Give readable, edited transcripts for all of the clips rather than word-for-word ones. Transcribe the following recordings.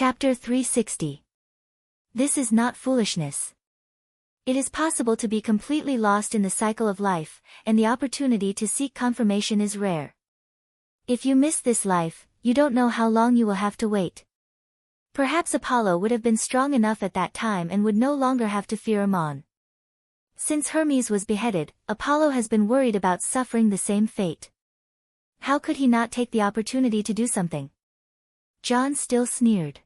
Chapter 360. This is not foolishness. It is possible to be completely lost in the cycle of life, and the opportunity to seek confirmation is rare. If you miss this life, you don't know how long you will have to wait. Perhaps Apollo would have been strong enough at that time and would no longer have to fear Ammon. Since Hermes was beheaded, Apollo has been worried about suffering the same fate. How could he not take the opportunity to do something? John still sneered.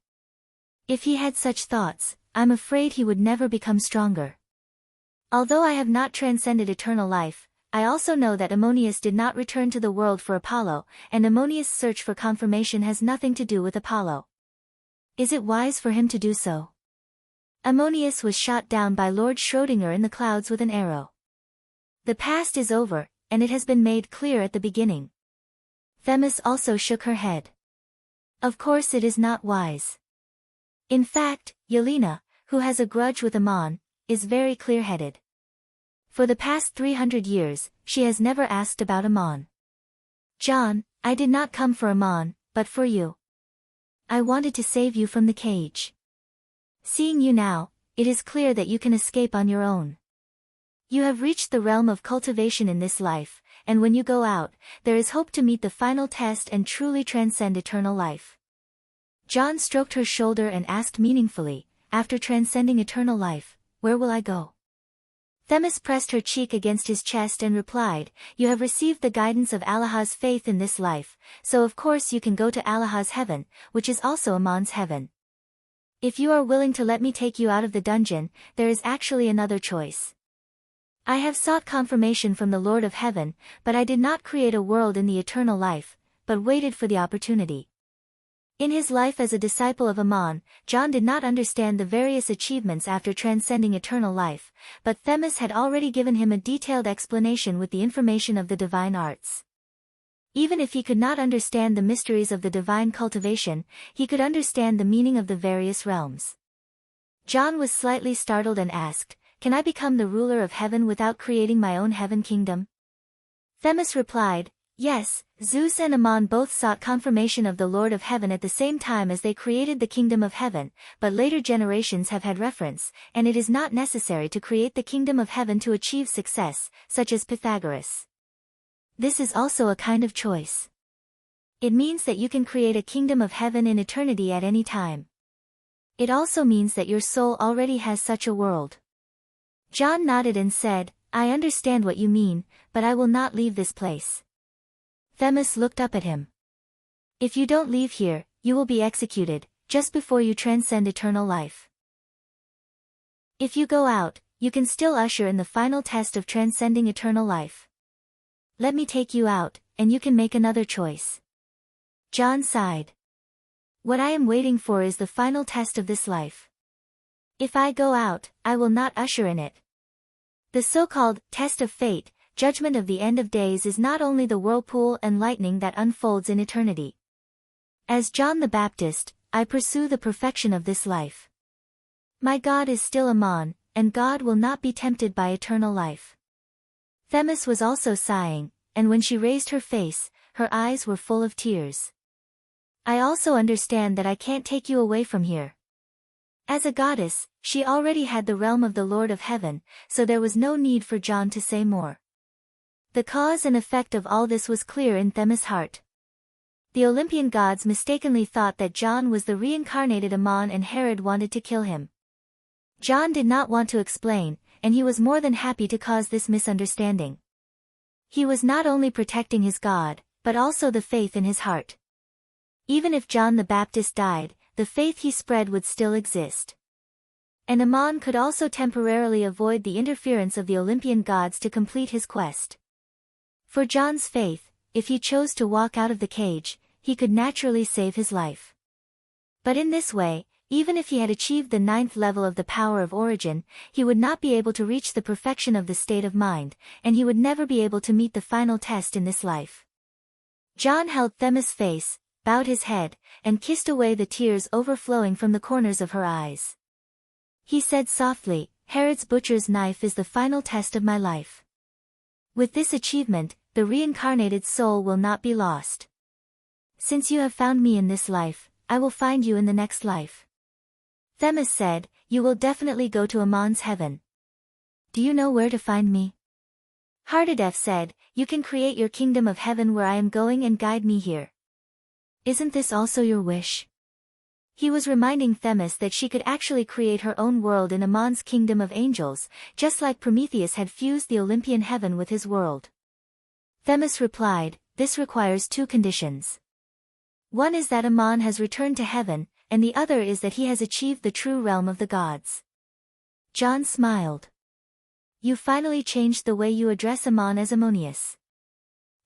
If he had such thoughts, I'm afraid he would never become stronger. Although I have not transcended eternal life, I also know that Ammonius did not return to the world for Apollo, and Ammonius' search for confirmation has nothing to do with Apollo. Is it wise for him to do so? Ammonius was shot down by Lord Schrödinger in the clouds with an arrow. The past is over, and it has been made clear at the beginning. Themis also shook her head. Of course it is not wise. In fact, Yelena, who has a grudge with Ammon, is very clear-headed. For the past 300 years, she has never asked about Ammon. John, I did not come for Ammon, but for you. I wanted to save you from the cage. Seeing you now, it is clear that you can escape on your own. You have reached the realm of cultivation in this life, and when you go out, there is hope to meet the final test and truly transcend eternal life. John stroked her shoulder and asked meaningfully, after transcending eternal life, where will I go? Themis pressed her cheek against his chest and replied, you have received the guidance of Allah's faith in this life, so of course you can go to Allah's heaven, which is also Ammon's heaven. If you are willing to let me take you out of the dungeon, there is actually another choice. I have sought confirmation from the Lord of Heaven, but I did not create a world in the eternal life, but waited for the opportunity. In his life as a disciple of Ammon, John did not understand the various achievements after transcending eternal life, but Themis had already given him a detailed explanation with the information of the divine arts. Even if he could not understand the mysteries of the divine cultivation, he could understand the meaning of the various realms. John was slightly startled and asked, can I become the ruler of heaven without creating my own heaven kingdom? Themis replied, yes, Zeus and Ammon both sought confirmation of the Lord of Heaven at the same time as they created the kingdom of heaven, but later generations have had reference, and it is not necessary to create the kingdom of heaven to achieve success, such as Pythagoras. This is also a kind of choice. It means that you can create a kingdom of heaven in eternity at any time. It also means that your soul already has such a world. John nodded and said, I understand what you mean, but I will not leave this place. Themis looked up at him. If you don't leave here, you will be executed, just before you transcend eternal life. If you go out, you can still usher in the final test of transcending eternal life. Let me take you out, and you can make another choice. John sighed. What I am waiting for is the final test of this life. If I go out, I will not usher in it. The so-called test of fate, judgment of the end of days is not only the whirlpool and lightning that unfolds in eternity. As John the Baptist, I pursue the perfection of this life. My God is still Ammon, and God will not be tempted by eternal life. Themis was also sighing, and when she raised her face, her eyes were full of tears. I also understand that I can't take you away from here. As a goddess, she already had the realm of the Lord of Heaven, so there was no need for John to say more. The cause and effect of all this was clear in Themis' heart. The Olympian gods mistakenly thought that John was the reincarnated Ammon and Herod wanted to kill him. John did not want to explain, and he was more than happy to cause this misunderstanding. He was not only protecting his God, but also the faith in his heart. Even if John the Baptist died, the faith he spread would still exist. And Ammon could also temporarily avoid the interference of the Olympian gods to complete his quest. For John's faith, if he chose to walk out of the cage, he could naturally save his life. But in this way, even if he had achieved the 9th level of the power of origin, he would not be able to reach the perfection of the state of mind, and he would never be able to meet the final test in this life. John held Themis' face, bowed his head, and kissed away the tears overflowing from the corners of her eyes. He said softly, Herod's butcher's knife is the final test of my life. With this achievement, the reincarnated soul will not be lost. Since you have found me in this life, I will find you in the next life. Themis said, you will definitely go to Amon's heaven. Do you know where to find me? Hardedef said, you can create your kingdom of heaven where I am going and guide me here. Isn't this also your wish? He was reminding Themis that she could actually create her own world in Amon's kingdom of angels, just like Prometheus had fused the Olympian heaven with his world. Themis replied, this requires two conditions. One is that Amon has returned to heaven, and the other is that he has achieved the true realm of the gods. John smiled. You finally changed the way you address Amon as Ammonius.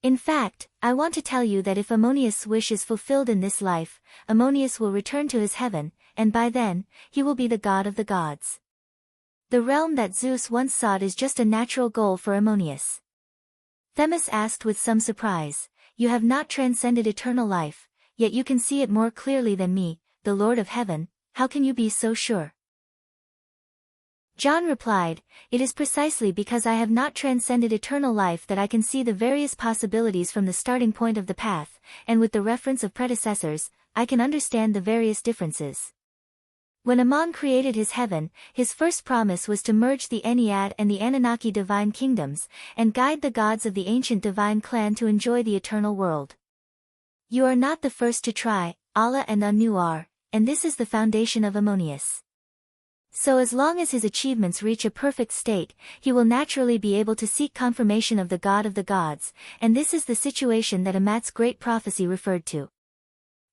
In fact, I want to tell you that if Ammonius' wish is fulfilled in this life, Ammonius will return to his heaven, and by then, he will be the god of the gods. The realm that Zeus once sought is just a natural goal for Ammonius. Themis asked with some surprise, you have not transcended eternal life, yet you can see it more clearly than me, the Lord of Heaven, how can you be so sure? John replied, it is precisely because I have not transcended eternal life that I can see the various possibilities from the starting point of the path, and with the reference of predecessors, I can understand the various differences. When Amon created his heaven, his first promise was to merge the Ennead and the Anunnaki divine kingdoms, and guide the gods of the ancient divine clan to enjoy the eternal world. You are not the first to try, Allah and Anu are, and this is the foundation of Ammonius. So as long as his achievements reach a perfect state, he will naturally be able to seek confirmation of the God of the gods, and this is the situation that Amat's great prophecy referred to.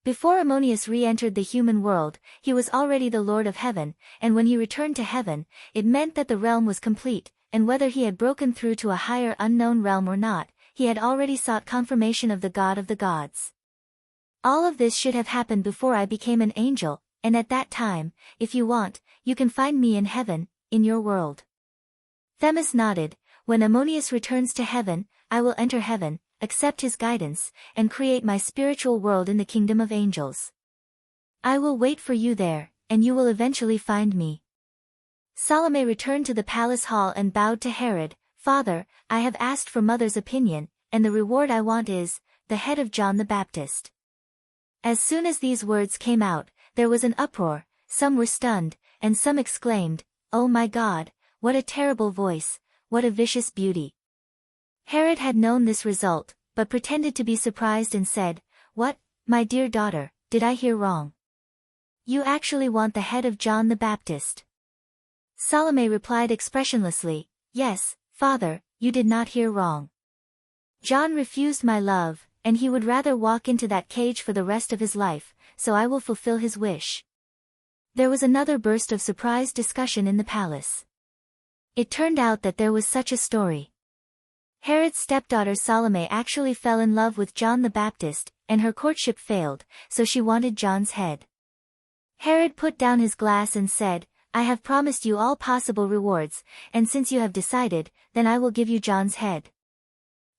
Before Ammonius re-entered the human world, he was already the Lord of Heaven, and when he returned to heaven, it meant that the realm was complete, and whether he had broken through to a higher unknown realm or not, he had already sought confirmation of the God of the gods. All of this should have happened before I became an angel, and at that time, if you want, you can find me in heaven, in your world. Themis nodded, when Ammonius returns to heaven, I will enter heaven, accept his guidance, and create my spiritual world in the kingdom of angels. I will wait for you there, and you will eventually find me. Salome returned to the palace hall and bowed to Herod, Father, I have asked for mother's opinion, and the reward I want is, the head of John the Baptist. As soon as these words came out, there was an uproar, some were stunned, and some exclaimed, Oh my God, what a terrible voice, what a vicious beauty. Herod had known this result, but pretended to be surprised and said, What, my dear daughter, did I hear wrong? You actually want the head of John the Baptist? Salome replied expressionlessly, Yes, Father, you did not hear wrong. John refused my love, and he would rather walk into that cage for the rest of his life, so I will fulfill his wish. There was another burst of surprised discussion in the palace. It turned out that there was such a story. Herod's stepdaughter Salome actually fell in love with John the Baptist, and her courtship failed, so she wanted John's head. Herod put down his glass and said, I have promised you all possible rewards, and since you have decided, then I will give you John's head.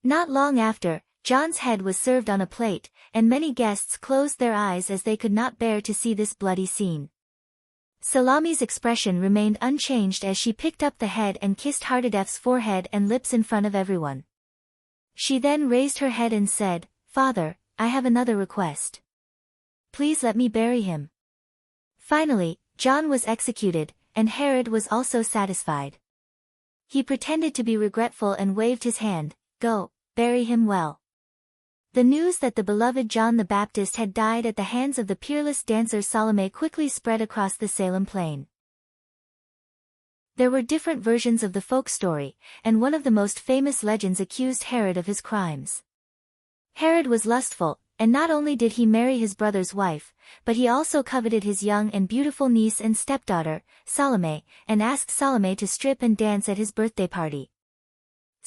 Not long after, John's head was served on a plate, and many guests closed their eyes as they could not bear to see this bloody scene. Salome's expression remained unchanged as she picked up the head and kissed Hardedef's forehead and lips in front of everyone. She then raised her head and said, Father, I have another request. Please let me bury him. Finally, John was executed, and Herod was also satisfied. He pretended to be regretful and waved his hand, Go, bury him well. The news that the beloved John the Baptist had died at the hands of the peerless dancer Salome quickly spread across the Salem plain. There were different versions of the folk story, and one of the most famous legends accused Herod of his crimes. Herod was lustful, and not only did he marry his brother's wife, but he also coveted his young and beautiful niece and stepdaughter, Salome, and asked Salome to strip and dance at his birthday party.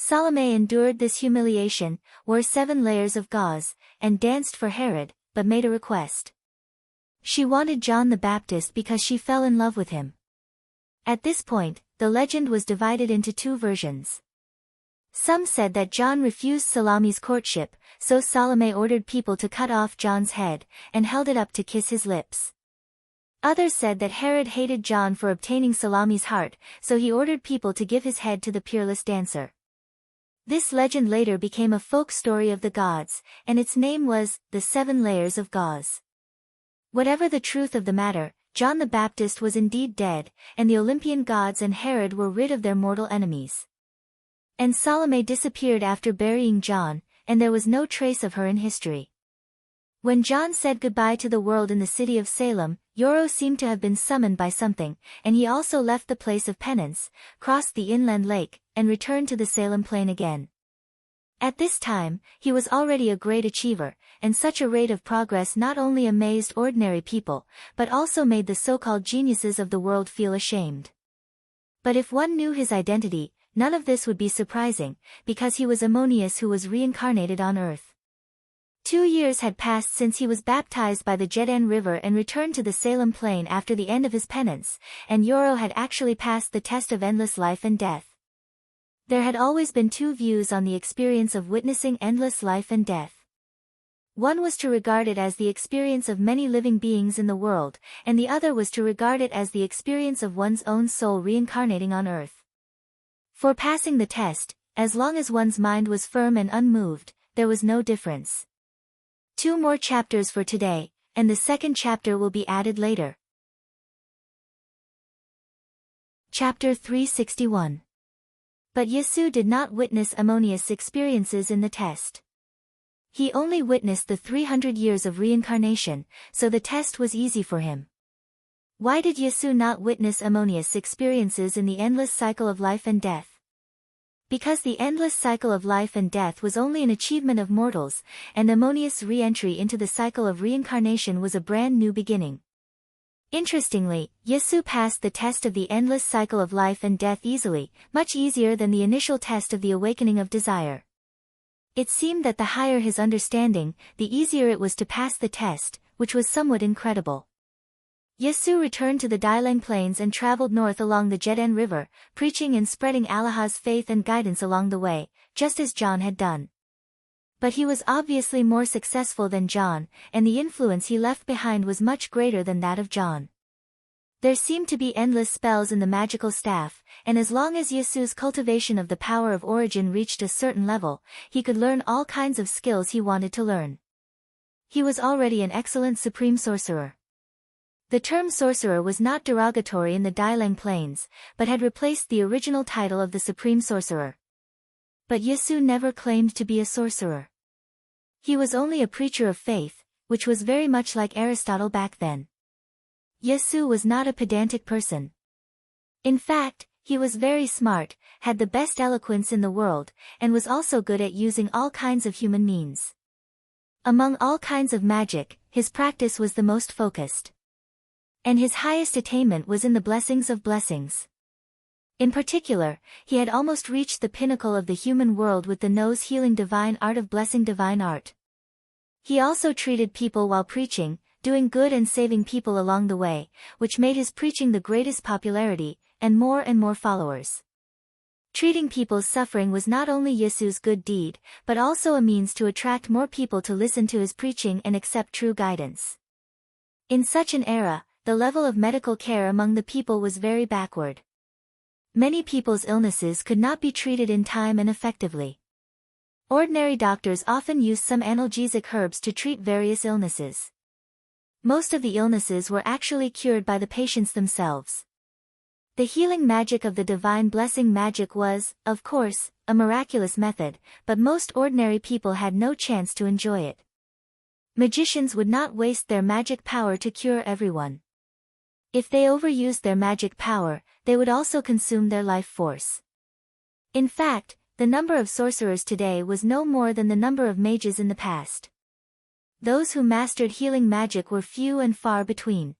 Salome endured this humiliation, wore 7 layers of gauze, and danced for Herod, but made a request. She wanted John the Baptist because she fell in love with him. At this point, the legend was divided into 2 versions. Some said that John refused Salome's courtship, so Salome ordered people to cut off John's head, and held it up to kiss his lips. Others said that Herod hated John for obtaining Salome's heart, so he ordered people to give his head to the peerless dancer. This legend later became a folk story of the gods, and its name was, The 7 Layers of Gauze. Whatever the truth of the matter, John the Baptist was indeed dead, and the Olympian gods and Herod were rid of their mortal enemies. And Salome disappeared after burying John, and there was no trace of her in history. When John said goodbye to the world in the city of Salem, Yoro seemed to have been summoned by something, and he also left the place of penance, crossed the inland lake, and returned to the Salem plain again. At this time, he was already a great achiever, and such a rate of progress not only amazed ordinary people, but also made the so-called geniuses of the world feel ashamed. But if one knew his identity, none of this would be surprising, because he was Ammonius who was reincarnated on earth. 2 years had passed since he was baptized by the Jeddan River and returned to the Salem plain after the end of his penance, and Yoro had actually passed the test of endless life and death. There had always been two views on the experience of witnessing endless life and death. One was to regard it as the experience of many living beings in the world, and the other was to regard it as the experience of one's own soul reincarnating on earth. For passing the test, as long as one's mind was firm and unmoved, there was no difference. 2 more chapters for today, and the second chapter will be added later. Chapter 361. But Yesu did not witness Ammonius' experiences in the test. He only witnessed the 300 years of reincarnation, so the test was easy for him. Why did Yesu not witness Ammonius' experiences in the endless cycle of life and death? Because the endless cycle of life and death was only an achievement of mortals, and Ammonius' re-entry into the cycle of reincarnation was a brand new beginning. Interestingly, Yesu passed the test of the endless cycle of life and death easily, much easier than the initial test of the awakening of desire. It seemed that the higher his understanding, the easier it was to pass the test, which was somewhat incredible. Yesu returned to the Daileng Plains and traveled north along the Jeddan River, preaching and spreading Allah's faith and guidance along the way, just as John had done. But he was obviously more successful than John, and the influence he left behind was much greater than that of John. There seemed to be endless spells in the magical staff, and as long as Yesu's cultivation of the power of origin reached a certain level, he could learn all kinds of skills he wanted to learn. He was already an excellent supreme sorcerer. The term sorcerer was not derogatory in the Daileng Plains, but had replaced the original title of the supreme sorcerer. But Yesu never claimed to be a sorcerer. He was only a preacher of faith, which was very much like Aristotle back then. Yesu was not a pedantic person. In fact, he was very smart, had the best eloquence in the world, and was also good at using all kinds of human means. Among all kinds of magic, his practice was the most focused. And his highest attainment was in the blessings of blessings. In particular, he had almost reached the pinnacle of the human world with the nose-healing divine art of blessing divine art. He also treated people while preaching, doing good and saving people along the way, which made his preaching the greatest popularity, and more followers. Treating people's suffering was not only Yesu's good deed, but also a means to attract more people to listen to his preaching and accept true guidance. In such an era, the level of medical care among the people was very backward. Many people's illnesses could not be treated in time and effectively. Ordinary doctors often used some analgesic herbs to treat various illnesses. Most of the illnesses were actually cured by the patients themselves. The healing magic of the divine blessing magic was, of course, a miraculous method, but most ordinary people had no chance to enjoy it. Magicians would not waste their magic power to cure everyone. If they overused their magic power, they would also consume their life force. In fact, the number of sorcerers today was no more than the number of mages in the past. Those who mastered healing magic were few and far between.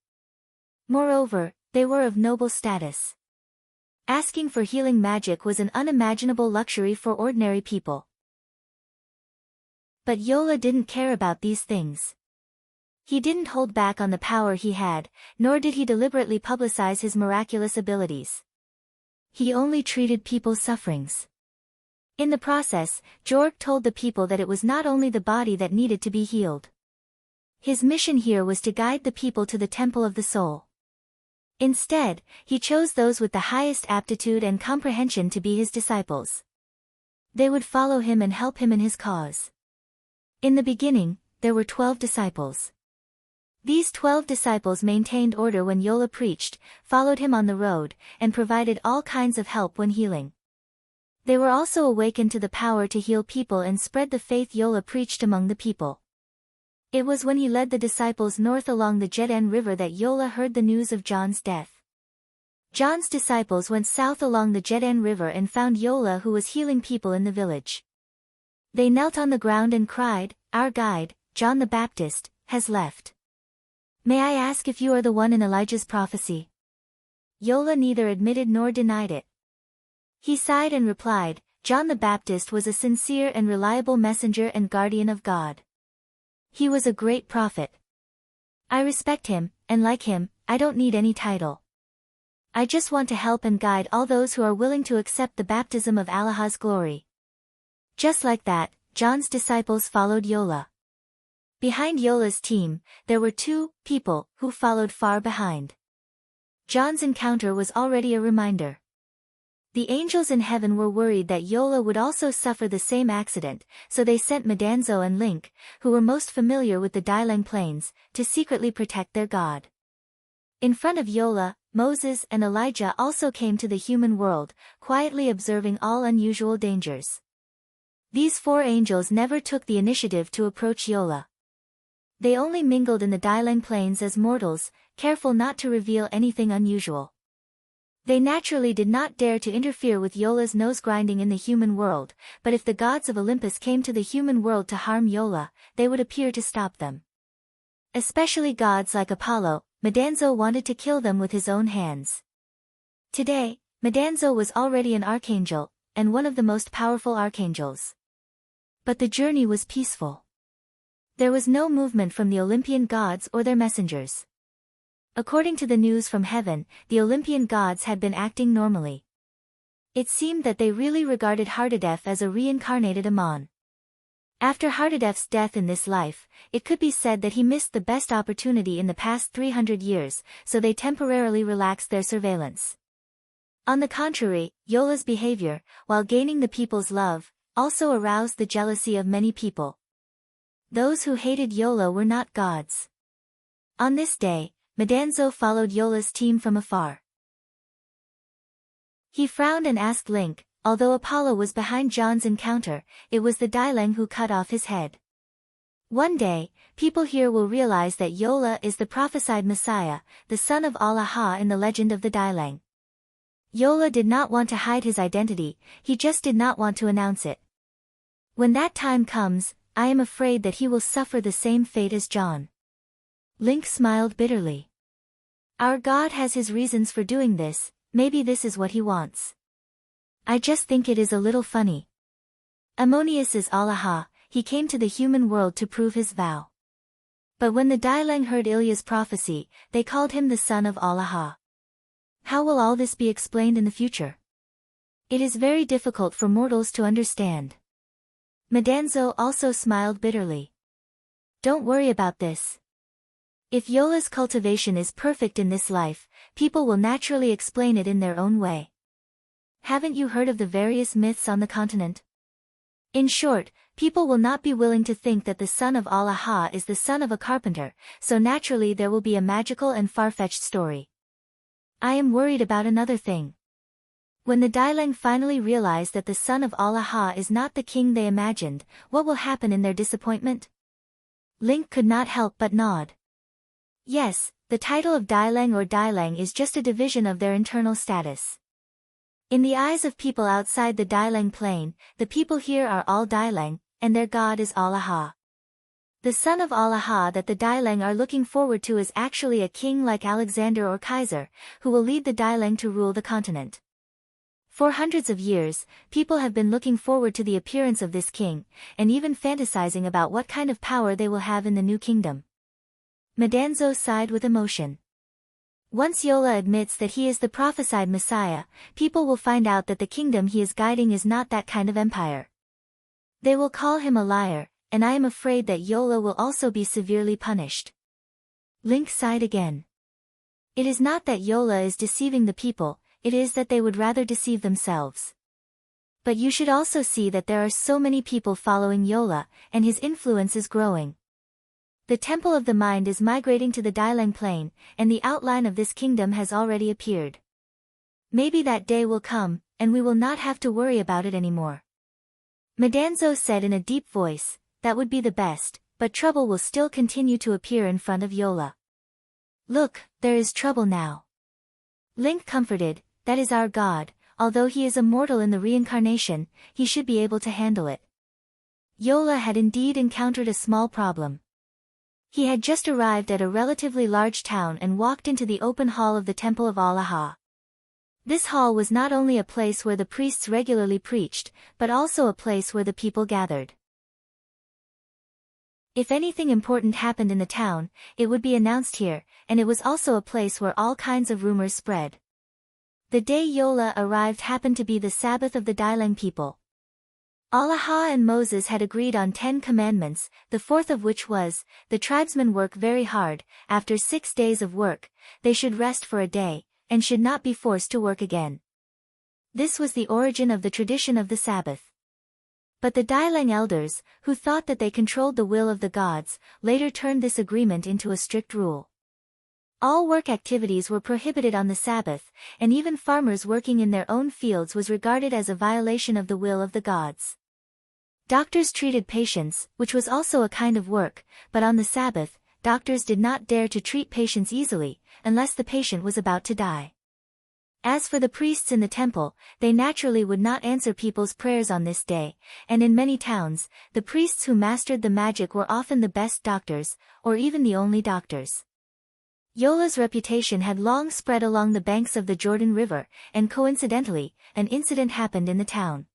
Moreover, they were of noble status. Asking for healing magic was an unimaginable luxury for ordinary people. But Yola didn't care about these things. He didn't hold back on the power he had, nor did he deliberately publicize his miraculous abilities. He only treated people's sufferings. In the process, Jorg told the people that it was not only the body that needed to be healed. His mission here was to guide the people to the temple of the soul. Instead, he chose those with the highest aptitude and comprehension to be his disciples. They would follow him and help him in his cause. In the beginning, there were 12 disciples. These 12 disciples maintained order when Yola preached, followed him on the road, and provided all kinds of help when healing. They were also awakened to the power to heal people and spread the faith Yola preached among the people. It was when he led the disciples north along the Jedn River that Yola heard the news of John's death. John's disciples went south along the Jedn River and found Yola, who was healing people in the village. They knelt on the ground and cried, "Our guide, John the Baptist, has left. May I ask if you are the one in Elijah's prophecy?" Yola neither admitted nor denied it. He sighed and replied, "John the Baptist was a sincere and reliable messenger and guardian of God. He was a great prophet. I respect him, and like him, I don't need any title. I just want to help and guide all those who are willing to accept the baptism of Allah's glory." Just like that, John's disciples followed Yola. Behind Yola's team, there were two people who followed far behind. John's encounter was already a reminder. The angels in heaven were worried that Yola would also suffer the same accident, so they sent Madanzo and Link, who were most familiar with the Dilang Plains, to secretly protect their god. In front of Yola, Moses and Elijah also came to the human world, quietly observing all unusual dangers. These 4 angels never took the initiative to approach Yola. They only mingled in the Dilang Plains as mortals, careful not to reveal anything unusual. They naturally did not dare to interfere with Yola's nose-grinding in the human world, but if the gods of Olympus came to the human world to harm Yola, they would appear to stop them. Especially gods like Apollo, Madanzo wanted to kill them with his own hands. Today, Madanzo was already an archangel, and one of the most powerful archangels. But the journey was peaceful. There was no movement from the Olympian gods or their messengers. According to the news from heaven, the Olympian gods had been acting normally. It seemed that they really regarded Hardadef as a reincarnated Amon. After Hardadef's death in this life, it could be said that he missed the best opportunity in the past 300 years, so they temporarily relaxed their surveillance. On the contrary, Yola's behavior, while gaining the people's love, also aroused the jealousy of many people. Those who hated Yola were not gods. On this day, Madanzo followed Yola's team from afar. He frowned and asked Link, although Apollo was behind John's encounter, it was the Dilang who cut off his head. One day, people here will realize that Yola is the prophesied Messiah, the son of Allah in the legend of the Dilang. Yola did not want to hide his identity, he just did not want to announce it. When that time comes, I am afraid that he will suffer the same fate as John. Link smiled bitterly. Our God has his reasons for doing this, maybe this is what he wants. I just think it is a little funny. Ammonius is Allah, he came to the human world to prove his vow. But when the Dilang heard Ilya's prophecy, they called him the son of Allah. How will all this be explained in the future? It is very difficult for mortals to understand. Madanzo also smiled bitterly. Don't worry about this. If Yola's cultivation is perfect in this life, people will naturally explain it in their own way. Haven't you heard of the various myths on the continent? In short, people will not be willing to think that the son of Allah is the son of a carpenter, so naturally there will be a magical and far-fetched story. I am worried about another thing. When the Dilang finally realize that the son of Allah is not the king they imagined, what will happen in their disappointment? Link could not help but nod. Yes, the title of Dilang or Dilang is just a division of their internal status. In the eyes of people outside the Dilang plane, the people here are all Dilang, and their god is Allah. The son of Allah that the Dilang are looking forward to is actually a king like Alexander or Kaiser, who will lead the Dilang to rule the continent. For hundreds of years, people have been looking forward to the appearance of this king, and even fantasizing about what kind of power they will have in the new kingdom. Madanzo sighed with emotion. Once Yola admits that he is the prophesied Messiah, people will find out that the kingdom he is guiding is not that kind of empire. They will call him a liar, and I am afraid that Yola will also be severely punished. Link sighed again. It is not that Yola is deceiving the people, it is that they would rather deceive themselves. But you should also see that there are so many people following Yola, and his influence is growing. The temple of the mind is migrating to the Dailang plain, and the outline of this kingdom has already appeared. Maybe that day will come, and we will not have to worry about it anymore. Madanzo said in a deep voice, that would be the best, but trouble will still continue to appear in front of Yola. Look, there is trouble now. Link comforted, that is our God, although he is immortal in the reincarnation, he should be able to handle it. Yola had indeed encountered a small problem. He had just arrived at a relatively large town and walked into the open hall of the Temple of Allah. This hall was not only a place where the priests regularly preached, but also a place where the people gathered. If anything important happened in the town, it would be announced here, and it was also a place where all kinds of rumors spread. The day Yola arrived happened to be the Sabbath of the Dailang people. Allah and Moses had agreed on 10 commandments, the fourth of which was, the tribesmen work very hard, after 6 days of work, they should rest for a day, and should not be forced to work again. This was the origin of the tradition of the Sabbath. But the Dailang elders, who thought that they controlled the will of the gods, later turned this agreement into a strict rule. All work activities were prohibited on the Sabbath, and even farmers working in their own fields was regarded as a violation of the will of the gods. Doctors treated patients, which was also a kind of work, but on the Sabbath, doctors did not dare to treat patients easily, unless the patient was about to die. As for the priests in the temple, they naturally would not answer people's prayers on this day, and in many towns, the priests who mastered the magic were often the best doctors, or even the only doctors. Yola's reputation had long spread along the banks of the Jordan River, and coincidentally, an incident happened in the town.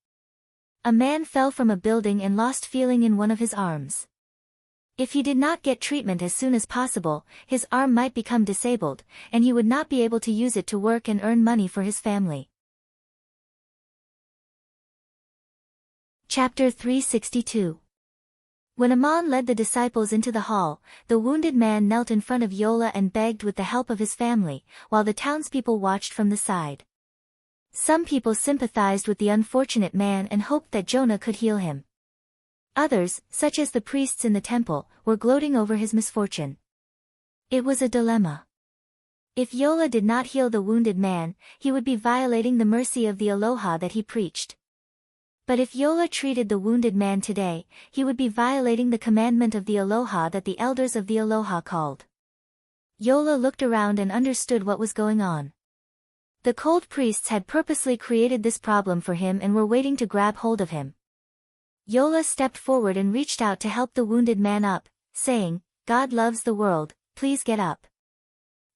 A man fell from a building and lost feeling in one of his arms. If he did not get treatment as soon as possible, his arm might become disabled, and he would not be able to use it to work and earn money for his family. Chapter 362. When Aman led the disciples into the hall, the wounded man knelt in front of Yola and begged with the help of his family, while the townspeople watched from the side. Some people sympathized with the unfortunate man and hoped that Jonah could heal him. Others, such as the priests in the temple, were gloating over his misfortune. It was a dilemma. If Yola did not heal the wounded man, he would be violating the mercy of the Aloha that he preached. But if Yola treated the wounded man today, he would be violating the commandment of the Aloha that the elders of the Aloha called. Yola looked around and understood what was going on. The cold priests had purposely created this problem for him and were waiting to grab hold of him. Yola stepped forward and reached out to help the wounded man up, saying, God loves the world, please get up.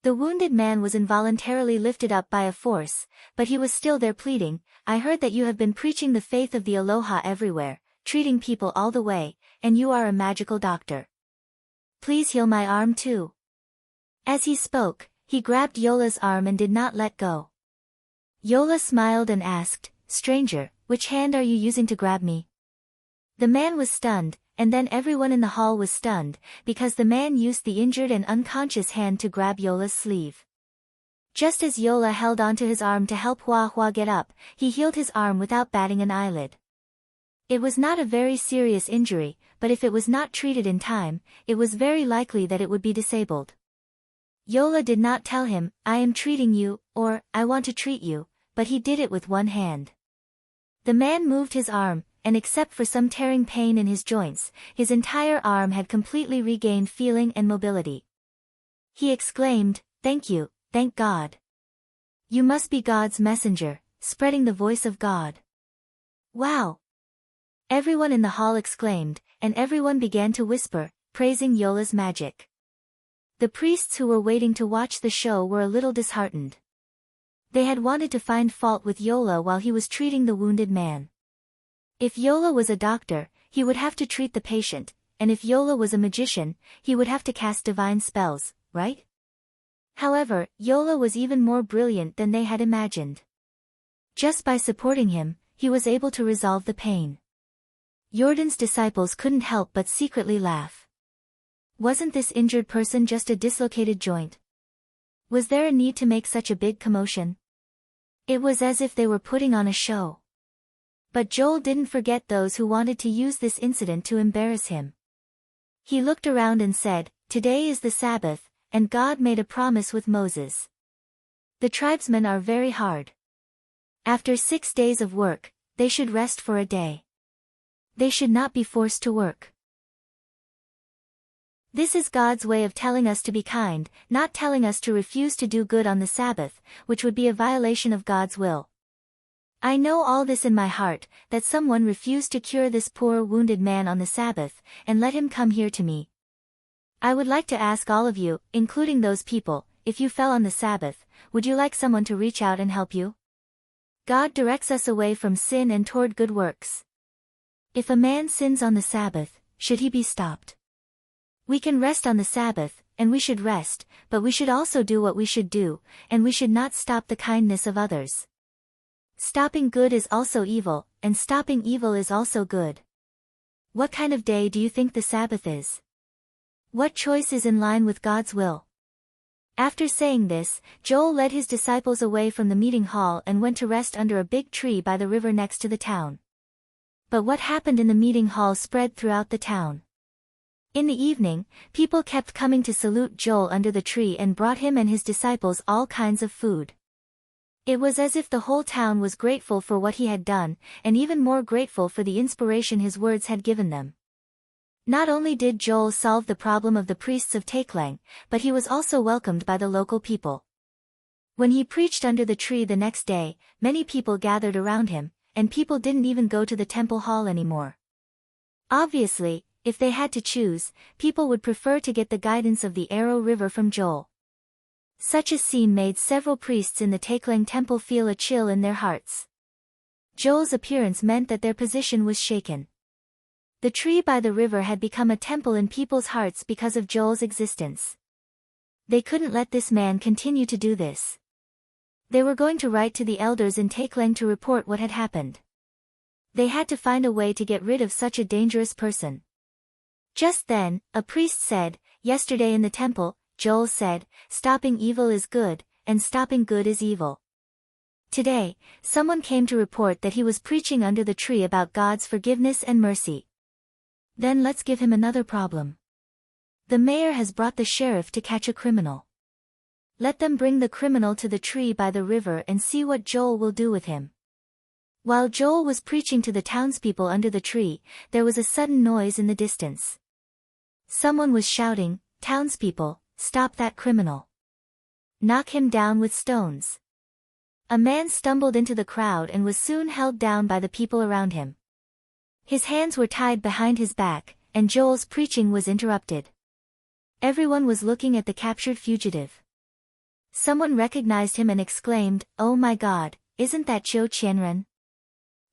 The wounded man was involuntarily lifted up by a force, but he was still there pleading, I heard that you have been preaching the faith of the Aloha everywhere, treating people all the way, and you are a magical doctor. Please heal my arm too. As he spoke, he grabbed Yola's arm and did not let go. Yola smiled and asked, Stranger, which hand are you using to grab me? The man was stunned, and then everyone in the hall was stunned, because the man used the injured and unconscious hand to grab Yola's sleeve. Just as Yola held onto his arm to help Hua Hua get up, he healed his arm without batting an eyelid. It was not a very serious injury, but if it was not treated in time, it was very likely that it would be disabled. Yola did not tell him, I am treating you, or, I want to treat you, but he did it with one hand. The man moved his arm, and except for some tearing pain in his joints, his entire arm had completely regained feeling and mobility. He exclaimed, Thank you, thank God. You must be God's messenger, spreading the voice of God. Wow! Everyone in the hall exclaimed, and everyone began to whisper, praising Yola's magic. The priests who were waiting to watch the show were a little disheartened. They had wanted to find fault with Yola while he was treating the wounded man. If Yola was a doctor, he would have to treat the patient, and if Yola was a magician, he would have to cast divine spells, right? However, Yola was even more brilliant than they had imagined. Just by supporting him, he was able to resolve the pain. Jordan's disciples couldn't help but secretly laugh. Wasn't this injured person just a dislocated joint? Was there a need to make such a big commotion? It was as if they were putting on a show. But Joel didn't forget those who wanted to use this incident to embarrass him. He looked around and said, "Today is the Sabbath, and God made a promise with Moses. The tribesmen are very hard. After 6 days of work, they should rest for a day. They should not be forced to work." This is God's way of telling us to be kind, not telling us to refuse to do good on the Sabbath, which would be a violation of God's will. I know all this in my heart, that someone refused to cure this poor wounded man on the Sabbath, and let him come here to me. I would like to ask all of you, including those people, if you fell on the Sabbath, would you like someone to reach out and help you? God directs us away from sin and toward good works. If a man sins on the Sabbath, should he be stopped? We can rest on the Sabbath, and we should rest, but we should also do what we should do, and we should not stop the kindness of others. Stopping good is also evil, and stopping evil is also good. What kind of day do you think the Sabbath is? What choice is in line with God's will? After saying this, Joel led his disciples away from the meeting hall and went to rest under a big tree by the river next to the town. But what happened in the meeting hall spread throughout the town. In the evening, people kept coming to salute Joel under the tree and brought him and his disciples all kinds of food. It was as if the whole town was grateful for what he had done, and even more grateful for the inspiration his words had given them. Not only did Joel solve the problem of the priests of Taeklang, but he was also welcomed by the local people. When he preached under the tree the next day, many people gathered around him, and people didn't even go to the temple hall anymore. Obviously, if they had to choose, people would prefer to get the guidance of the Arrow River from Joel. Such a scene made several priests in the Taeklang temple feel a chill in their hearts. Joel's appearance meant that their position was shaken. The tree by the river had become a temple in people's hearts because of Joel's existence. They couldn't let this man continue to do this. They were going to write to the elders in Taeklang to report what had happened. They had to find a way to get rid of such a dangerous person. Just then, a priest said, "Yesterday in the temple, Joel said, stopping evil is good, and stopping good is evil. Today, someone came to report that he was preaching under the tree about God's forgiveness and mercy. Then let's give him another problem. The mayor has brought the sheriff to catch a criminal. Let them bring the criminal to the tree by the river and see what Joel will do with him." While Joel was preaching to the townspeople under the tree, there was a sudden noise in the distance. Someone was shouting, "Townspeople, stop that criminal. Knock him down with stones." A man stumbled into the crowd and was soon held down by the people around him. His hands were tied behind his back, and Joel's preaching was interrupted. Everyone was looking at the captured fugitive. Someone recognized him and exclaimed, "Oh my God, isn't that Chiu Qianren?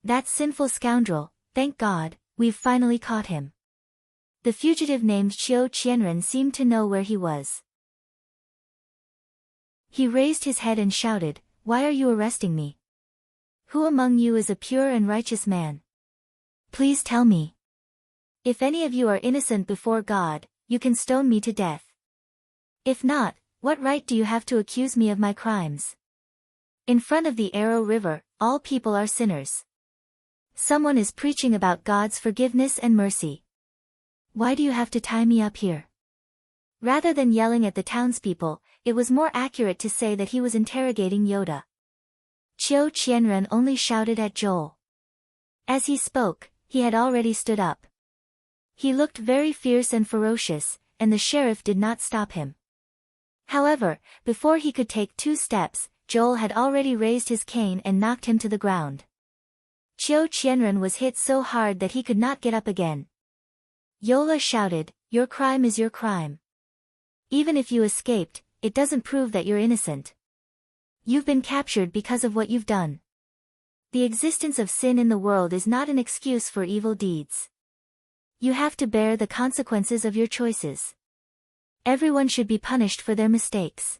That sinful scoundrel, thank God, we've finally caught him." The fugitive named Chiu Qianren seemed to know where he was. He raised his head and shouted, "Why are you arresting me? Who among you is a pure and righteous man? Please tell me. If any of you are innocent before God, you can stone me to death. If not, what right do you have to accuse me of my crimes? In front of the Arrow River, all people are sinners. Someone is preaching about God's forgiveness and mercy. Why do you have to tie me up here?" Rather than yelling at the townspeople, it was more accurate to say that he was interrogating Yoda. Chiu Qianren only shouted at Joel. As he spoke, he had already stood up. He looked very fierce and ferocious, and the sheriff did not stop him. However, before he could take 2 steps, Joel had already raised his cane and knocked him to the ground. Chiu Qianren was hit so hard that he could not get up again. Yola shouted, "Your crime is your crime. Even if you escaped, it doesn't prove that you're innocent. You've been captured because of what you've done. The existence of sin in the world is not an excuse for evil deeds. You have to bear the consequences of your choices. Everyone should be punished for their mistakes.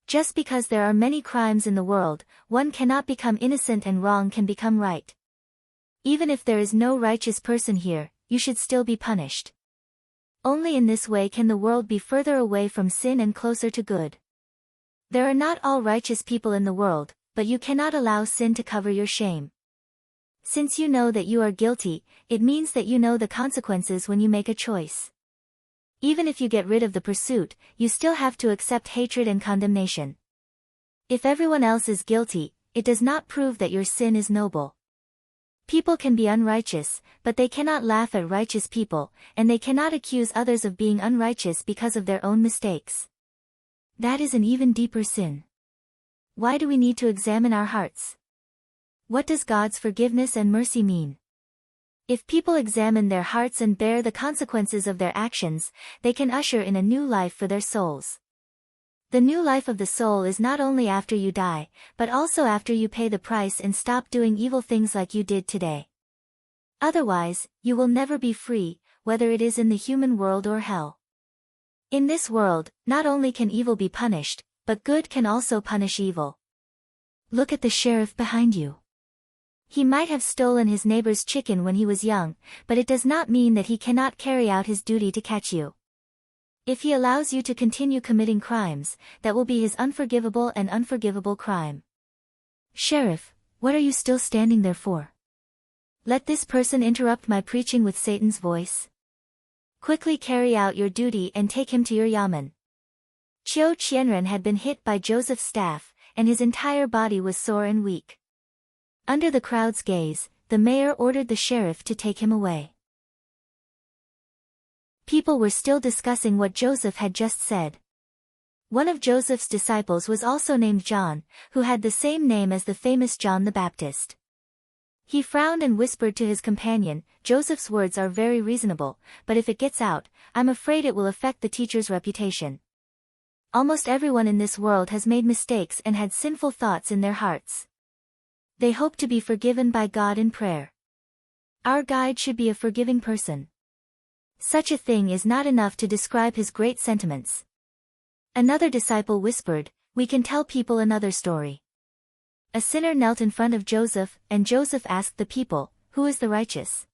Just because there are many crimes in the world, one cannot become innocent and wrong can become right. Even if there is no righteous person here, you should still be punished. Only in this way can the world be further away from sin and closer to good. There are not all righteous people in the world, but you cannot allow sin to cover your shame. Since you know that you are guilty, it means that you know the consequences when you make a choice. Even if you get rid of the pursuit, you still have to accept hatred and condemnation. If everyone else is guilty, it does not prove that your sin is noble. People can be unrighteous, but they cannot laugh at righteous people, and they cannot accuse others of being unrighteous because of their own mistakes. That is an even deeper sin. Why do we need to examine our hearts? What does God's forgiveness and mercy mean? If people examine their hearts and bear the consequences of their actions, they can usher in a new life for their souls. The new life of the soul is not only after you die, but also after you pay the price and stop doing evil things like you did today. Otherwise, you will never be free, whether it is in the human world or hell. In this world, not only can evil be punished, but good can also punish evil. Look at the sheriff behind you. He might have stolen his neighbor's chicken when he was young, but it does not mean that he cannot carry out his duty to catch you. If he allows you to continue committing crimes, that will be his unforgivable and unforgivable crime. Sheriff, what are you still standing there for? Let this person interrupt my preaching with Satan's voice. Quickly carry out your duty and take him to your yamen. Chiu Qianren had been hit by Joseph's staff, and his entire body was sore and weak. Under the crowd's gaze, the mayor ordered the sheriff to take him away. People were still discussing what Joseph had just said. One of Joseph's disciples was also named John, who had the same name as the famous John the Baptist. He frowned and whispered to his companion, "Joseph's words are very reasonable, but if it gets out, I'm afraid it will affect the teacher's reputation." Almost everyone in this world has made mistakes and had sinful thoughts in their hearts. They hope to be forgiven by God in prayer. Our guide should be a forgiving person. Such a thing is not enough to describe his great sentiments. Another disciple whispered, "We can tell people another story." A sinner knelt in front of Joseph, and Joseph asked the people, "Who is the righteous?"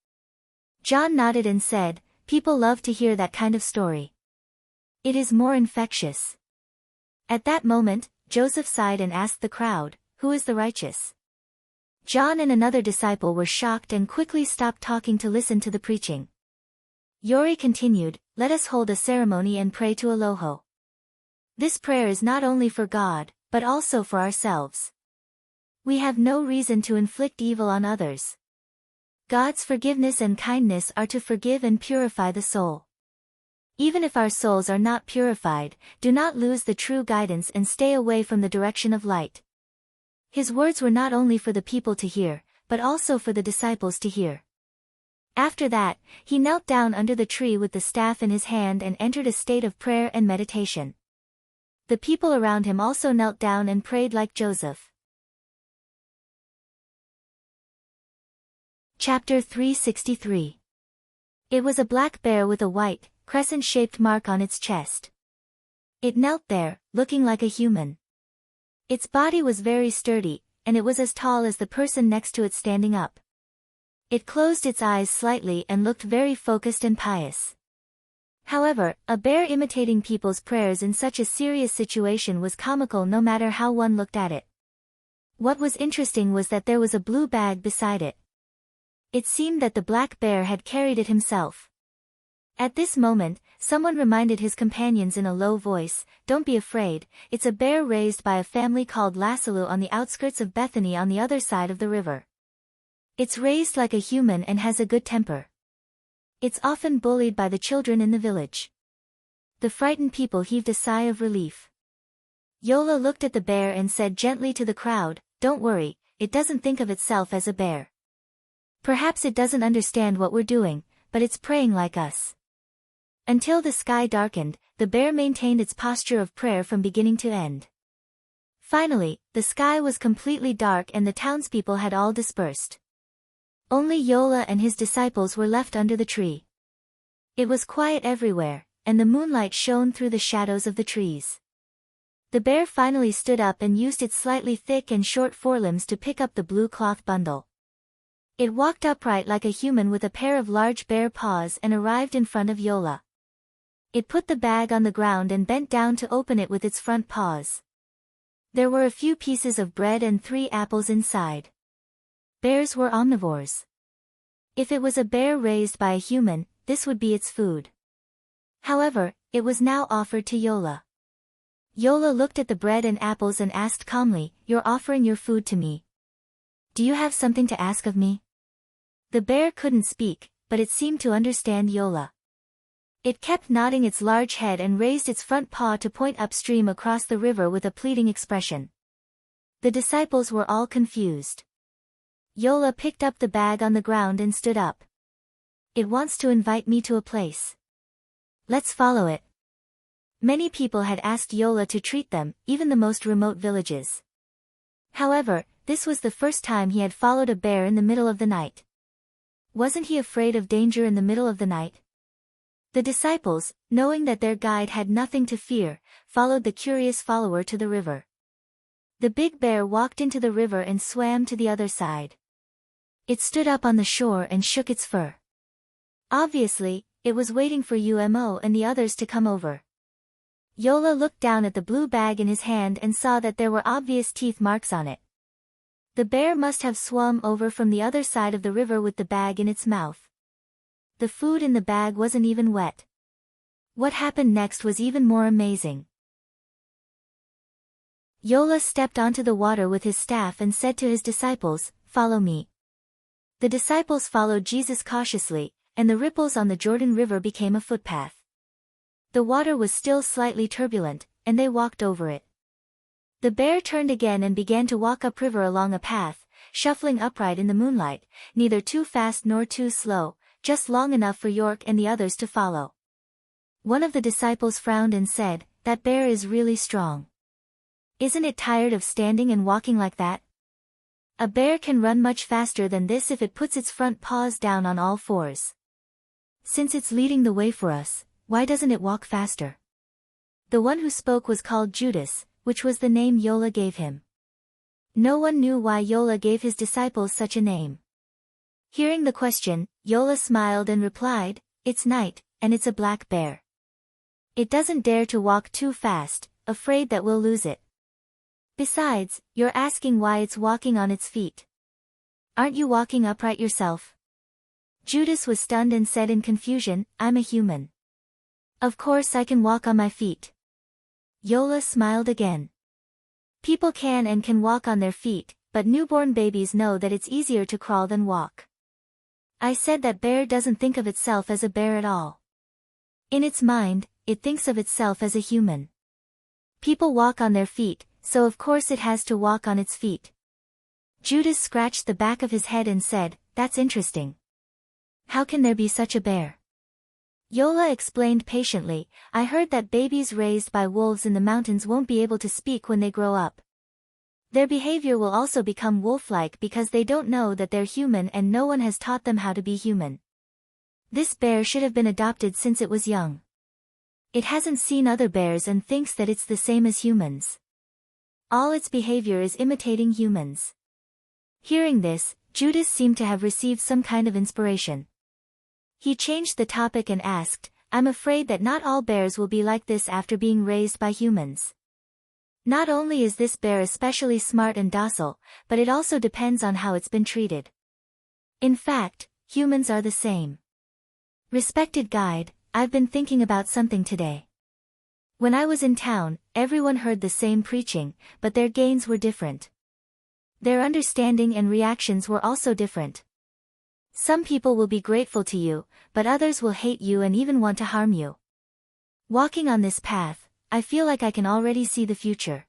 John nodded and said, "People love to hear that kind of story. It is more infectious." At that moment, Joseph sighed and asked the crowd, "Who is the righteous?" John and another disciple were shocked and quickly stopped talking to listen to the preaching. Yori continued, "Let us hold a ceremony and pray to Eloho. This prayer is not only for God, but also for ourselves. We have no reason to inflict evil on others. God's forgiveness and kindness are to forgive and purify the soul. Even if our souls are not purified, do not lose the true guidance and stay away from the direction of light." His words were not only for the people to hear, but also for the disciples to hear. After that, he knelt down under the tree with the staff in his hand and entered a state of prayer and meditation. The people around him also knelt down and prayed like Joseph. Chapter 363. It was a black bear with a white, crescent-shaped mark on its chest. It knelt there, looking like a human. Its body was very sturdy, and it was as tall as the person next to it standing up. It closed its eyes slightly and looked very focused and pious. However, a bear imitating people's prayers in such a serious situation was comical no matter how one looked at it. What was interesting was that there was a blue bag beside it. It seemed that the black bear had carried it himself. At this moment, someone reminded his companions in a low voice, "Don't be afraid, it's a bear raised by a family called Lassalu on the outskirts of Bethany on the other side of the river. It's raised like a human and has a good temper. It's often bullied by the children in the village." The frightened people heaved a sigh of relief. Yola looked at the bear and said gently to the crowd, "Don't worry, it doesn't think of itself as a bear. Perhaps it doesn't understand what we're doing, but it's praying like us." Until the sky darkened, the bear maintained its posture of prayer from beginning to end. Finally, the sky was completely dark and the townspeople had all dispersed. Only Yola and his disciples were left under the tree. It was quiet everywhere, and the moonlight shone through the shadows of the trees. The bear finally stood up and used its slightly thick and short forelimbs to pick up the blue cloth bundle. It walked upright like a human with a pair of large bare paws and arrived in front of Yola. It put the bag on the ground and bent down to open it with its front paws. There were a few pieces of bread and 3 apples inside. Bears were omnivores. If it was a bear raised by a human, this would be its food. However, it was now offered to Yola. Yola looked at the bread and apples and asked calmly, "You're offering your food to me. Do you have something to ask of me?" The bear couldn't speak, but it seemed to understand Yola. It kept nodding its large head and raised its front paw to point upstream across the river with a pleading expression. The disciples were all confused. Yola picked up the bag on the ground and stood up. "It wants to invite me to a place. Let's follow it." Many people had asked Yola to treat them, even the most remote villages. However, this was the first time he had followed a bear in the middle of the night. Wasn't he afraid of danger in the middle of the night? The disciples, knowing that their guide had nothing to fear, followed the curious follower to the river. The big bear walked into the river and swam to the other side. It stood up on the shore and shook its fur. Obviously, it was waiting for Umo and the others to come over. Yola looked down at the blue bag in his hand and saw that there were obvious teeth marks on it. The bear must have swum over from the other side of the river with the bag in its mouth. The food in the bag wasn't even wet. What happened next was even more amazing. Yola stepped onto the water with his staff and said to his disciples, "Follow me." The disciples followed Jesus cautiously, and the ripples on the Jordan River became a footpath. The water was still slightly turbulent, and they walked over it. The bear turned again and began to walk upriver along a path, shuffling upright in the moonlight, neither too fast nor too slow, just long enough for York and the others to follow. One of the disciples frowned and said, "That bear is really strong. Isn't it tired of standing and walking like that? A bear can run much faster than this if it puts its front paws down on all fours. Since it's leading the way for us, why doesn't it walk faster?" The one who spoke was called Judas, which was the name Yola gave him. No one knew why Yola gave his disciples such a name. Hearing the question, Yola smiled and replied, "It's night, and it's a black bear. It doesn't dare to walk too fast, afraid that we'll lose it. Besides, you're asking why it's walking on its feet. Aren't you walking upright yourself?" Judas was stunned and said in confusion, "I'm a human. Of course I can walk on my feet." Yola smiled again. People can walk on their feet, but newborn babies know that it's easier to crawl than walk. I said that bear doesn't think of itself as a bear at all. In its mind, it thinks of itself as a human. People walk on their feet, so of course it has to walk on its feet. Judas scratched the back of his head and said, "That's interesting. How can there be such a bear?" Yola explained patiently, "I heard that babies raised by wolves in the mountains won't be able to speak when they grow up. Their behavior will also become wolf-like because they don't know that they're human and no one has taught them how to be human. This bear should have been adopted since it was young. It hasn't seen other bears and thinks that it's the same as humans. All its behavior is imitating humans." Hearing this, Judas seemed to have received some kind of inspiration. He changed the topic and asked, "I'm afraid that not all bears will be like this after being raised by humans. Not only is this bear especially smart and docile, but it also depends on how it's been treated. In fact, humans are the same. Respected guide, I've been thinking about something today. When I was in town, everyone heard the same preaching, but their gains were different. Their understanding and reactions were also different. Some people will be grateful to you, but others will hate you and even want to harm you. Walking on this path, I feel like I can already see the future."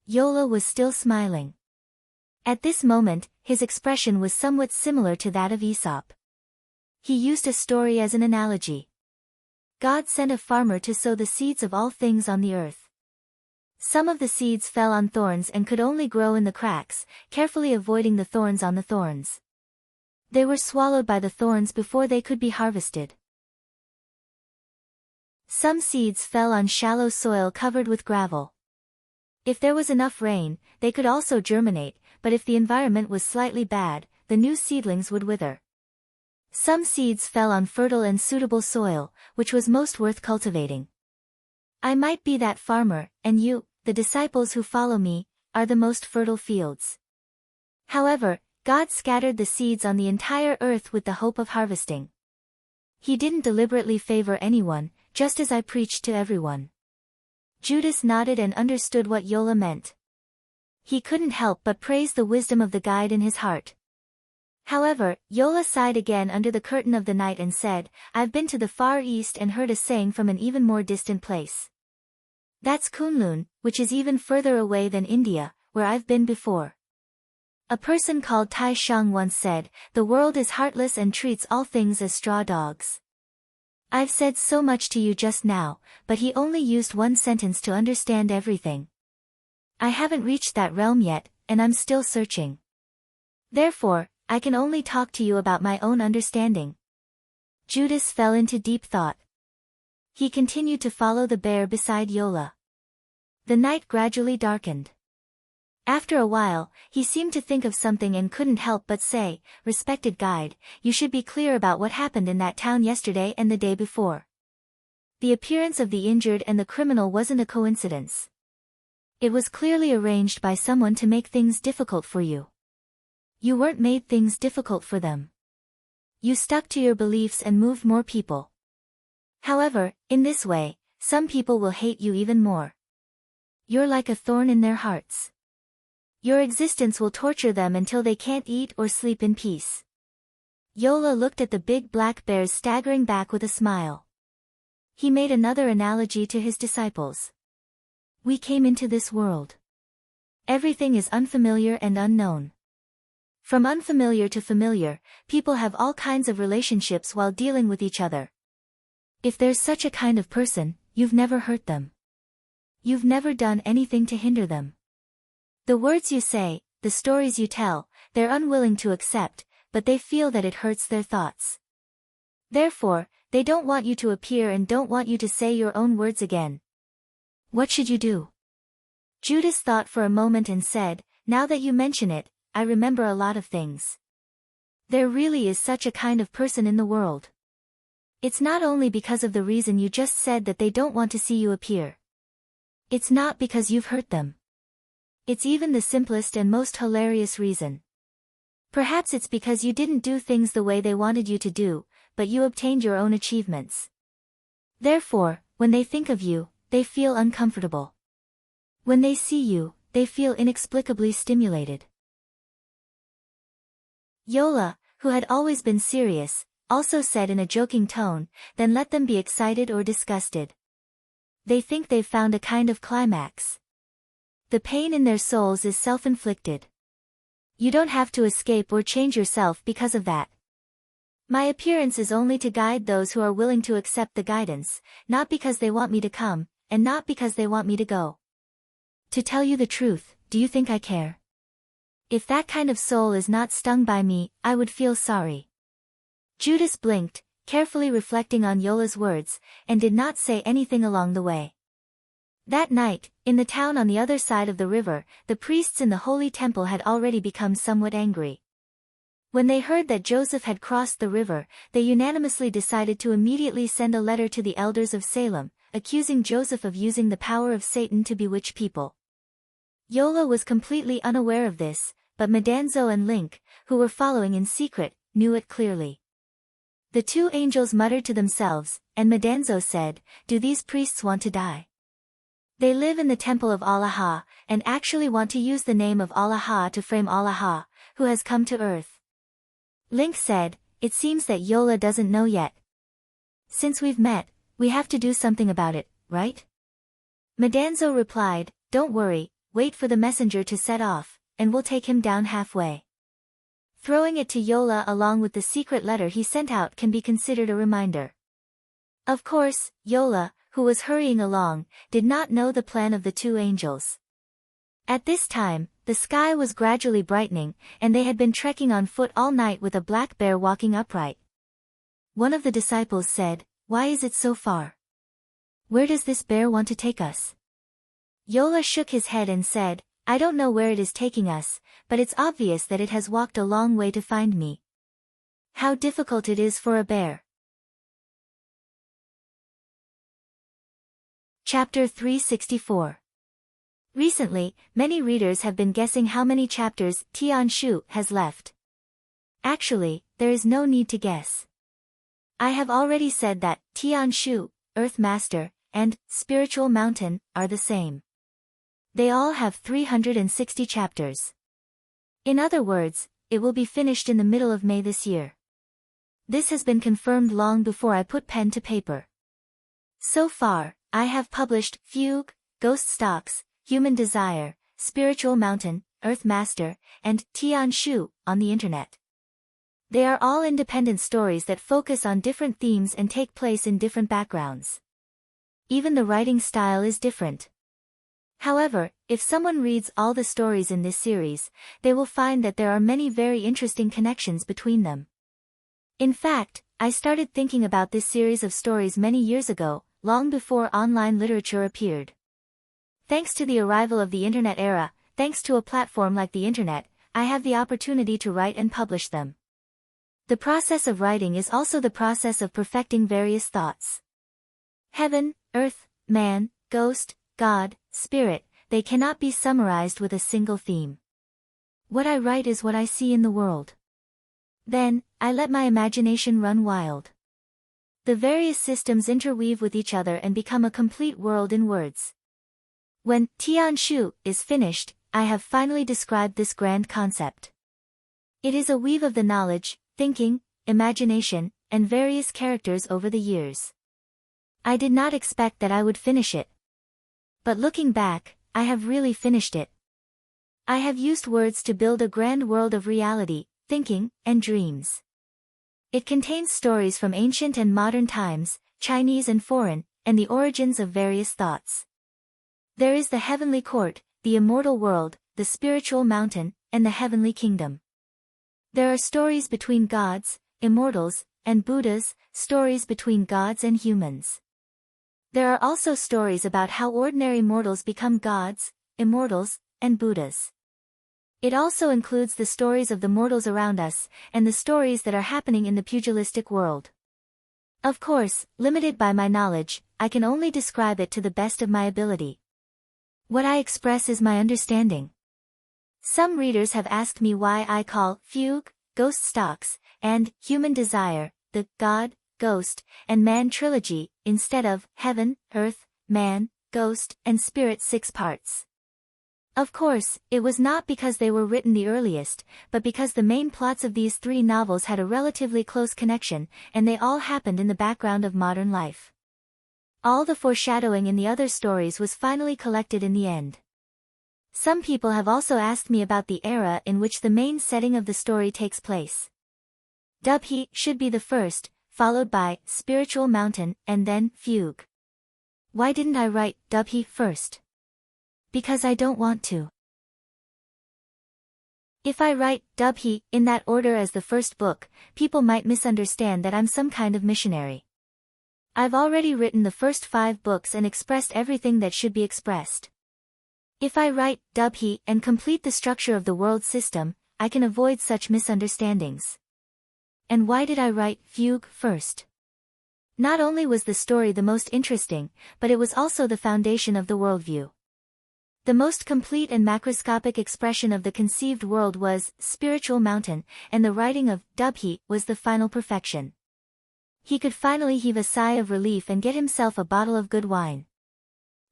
Yola was still smiling. At this moment, his expression was somewhat similar to that of Aesop. He used a story as an analogy. God sent a farmer to sow the seeds of all things on the earth. Some of the seeds fell on thorns and could only grow in the cracks, carefully avoiding the thorns on the thorns. They were swallowed by the thorns before they could be harvested. Some seeds fell on shallow soil covered with gravel. If there was enough rain, they could also germinate, but if the environment was slightly bad, the new seedlings would wither. Some seeds fell on fertile and suitable soil, which was most worth cultivating. I might be that farmer, and you, the disciples who follow me, are the most fertile fields. However, God scattered the seeds on the entire earth with the hope of harvesting. He didn't deliberately favor anyone, just as I preached to everyone." Judas nodded and understood what Yola meant. He couldn't help but praise the wisdom of the guide in his heart. However, Yola sighed again under the curtain of the night and said, "I've been to the Far East and heard a saying from an even more distant place. That's Kunlun, which is even further away than India, where I've been before. A person called Tai Shang once said, 'The world is heartless and treats all things as straw dogs.' I've said so much to you just now, but he only used one sentence to understand everything. I haven't reached that realm yet, and I'm still searching. Therefore, I can only talk to you about my own understanding." Judas fell into deep thought. He continued to follow the bear beside Yola. The night gradually darkened. After a while, he seemed to think of something and couldn't help but say, "Respected guide, you should be clear about what happened in that town yesterday and the day before. The appearance of the injured and the criminal wasn't a coincidence. It was clearly arranged by someone to make things difficult for you. You weren't made things difficult for them. You stuck to your beliefs and moved more people. However, in this way, some people will hate you even more. You're like a thorn in their hearts. Your existence will torture them until they can't eat or sleep in peace." Yola looked at the big black bears staggering back with a smile. He made another analogy to his disciples. "We came into this world. Everything is unfamiliar and unknown. From unfamiliar to familiar, people have all kinds of relationships while dealing with each other. If there's such a kind of person, you've never hurt them. You've never done anything to hinder them. The words you say, the stories you tell, they're unwilling to accept, but they feel that it hurts their thoughts. Therefore, they don't want you to appear and don't want you to say your own words again. What should you do?" Judas thought for a moment and said, "Now that you mention it, I remember a lot of things. There really is such a kind of person in the world. It's not only because of the reason you just said that they don't want to see you appear. It's not because you've hurt them. It's even the simplest and most hilarious reason. Perhaps it's because you didn't do things the way they wanted you to do, but you obtained your own achievements. Therefore, when they think of you, they feel uncomfortable. When they see you, they feel inexplicably stimulated." Yola, who had always been serious, also said in a joking tone, "Then let them be excited or disgusted. They think they've found a kind of climax. The pain in their souls is self-inflicted. You don't have to escape or change yourself because of that. My appearance is only to guide those who are willing to accept the guidance, not because they want me to come, and not because they want me to go. To tell you the truth, do you think I care? If that kind of soul is not stung by me, I would feel sorry." Judas blinked, carefully reflecting on Yola's words, and did not say anything along the way. That night, in the town on the other side of the river, the priests in the holy temple had already become somewhat angry. When they heard that Joseph had crossed the river, they unanimously decided to immediately send a letter to the elders of Salem, accusing Joseph of using the power of Satan to bewitch people. Yola was completely unaware of this, but Madanzo and Link, who were following in secret, knew it clearly. The two angels muttered to themselves, and Madanzo said, "Do these priests want to die? They live in the temple of Allah, and actually want to use the name of Allah to frame Allah, who has come to earth." Link said, "It seems that Yola doesn't know yet. Since we've met, we have to do something about it, right?" Madanzo replied, "Don't worry, wait for the messenger to set off, and we'll take him down halfway." Throwing it to Yola along with the secret letter he sent out can be considered a reminder. Of course, Yola, who was hurrying along, did not know the plan of the two angels. At this time, the sky was gradually brightening, and they had been trekking on foot all night with a black bear walking upright. One of the disciples said, "Why is it so far? Where does this bear want to take us?" Yola shook his head and said, "I don't know where it is taking us, but it's obvious that it has walked a long way to find me. How difficult it is for a bear." Chapter 364. Recently, many readers have been guessing how many chapters Tian Shu has left. Actually, there is no need to guess. I have already said that Tian Shu Earth Master, and Spiritual Mountain, are the same. They all have 360 chapters. In other words, it will be finished in the middle of May this year. This has been confirmed long before I put pen to paper. So far, I have published Fugue, Ghost Stalks, Human Desire, Spiritual Mountain, Earth Master, and Tian Shu on the internet. They are all independent stories that focus on different themes and take place in different backgrounds. Even the writing style is different. However, if someone reads all the stories in this series, they will find that there are many very interesting connections between them. In fact, I started thinking about this series of stories many years ago, long before online literature appeared. Thanks to the arrival of the internet era, thanks to a platform like the internet, I have the opportunity to write and publish them. The process of writing is also the process of perfecting various thoughts. Heaven, earth, man, ghost, God, spirit, they cannot be summarized with a single theme. What I write is what I see in the world. Then, I let my imagination run wild. The various systems interweave with each other and become a complete world in words. When Tian Shu is finished, I have finally described this grand concept. It is a weave of the knowledge, thinking, imagination, and various characters over the years. I did not expect that I would finish it. But looking back, I have really finished it. I have used words to build a grand world of reality, thinking, and dreams. It contains stories from ancient and modern times, Chinese and foreign, and the origins of various thoughts. There is the heavenly court, the immortal world, the spiritual mountain, and the heavenly kingdom. There are stories between gods, immortals, and Buddhas, stories between gods and humans. There are also stories about how ordinary mortals become gods, immortals, and Buddhas. It also includes the stories of the mortals around us, and the stories that are happening in the pugilistic world. Of course, limited by my knowledge, I can only describe it to the best of my ability. What I express is my understanding. Some readers have asked me why I call Fugue, Ghost Stalks, and Human Desire, the God, Ghost, and Man trilogy, instead of Heaven, Earth, Man, Ghost, and Spirit 6 parts. Of course, it was not because they were written the earliest, but because the main plots of these 3 novels had a relatively close connection, and they all happened in the background of modern life. All the foreshadowing in the other stories was finally collected in the end. Some people have also asked me about the era in which the main setting of the story takes place. Dubhe should be the first, followed by Spiritual Mountain, and then Fugue. Why didn't I write Dubhe first? Because I don't want to. If I write Dubhe in that order as the first book, people might misunderstand that I'm some kind of missionary. I've already written the first 5 books and expressed everything that should be expressed. If I write Dubhe and complete the structure of the world system, I can avoid such misunderstandings. And why did I write Fugue first? Not only was the story the most interesting, but it was also the foundation of the worldview. The most complete and macroscopic expression of the conceived world was Spiritual Mountain, and the writing of Dubhe was the final perfection. He could finally heave a sigh of relief and get himself a bottle of good wine.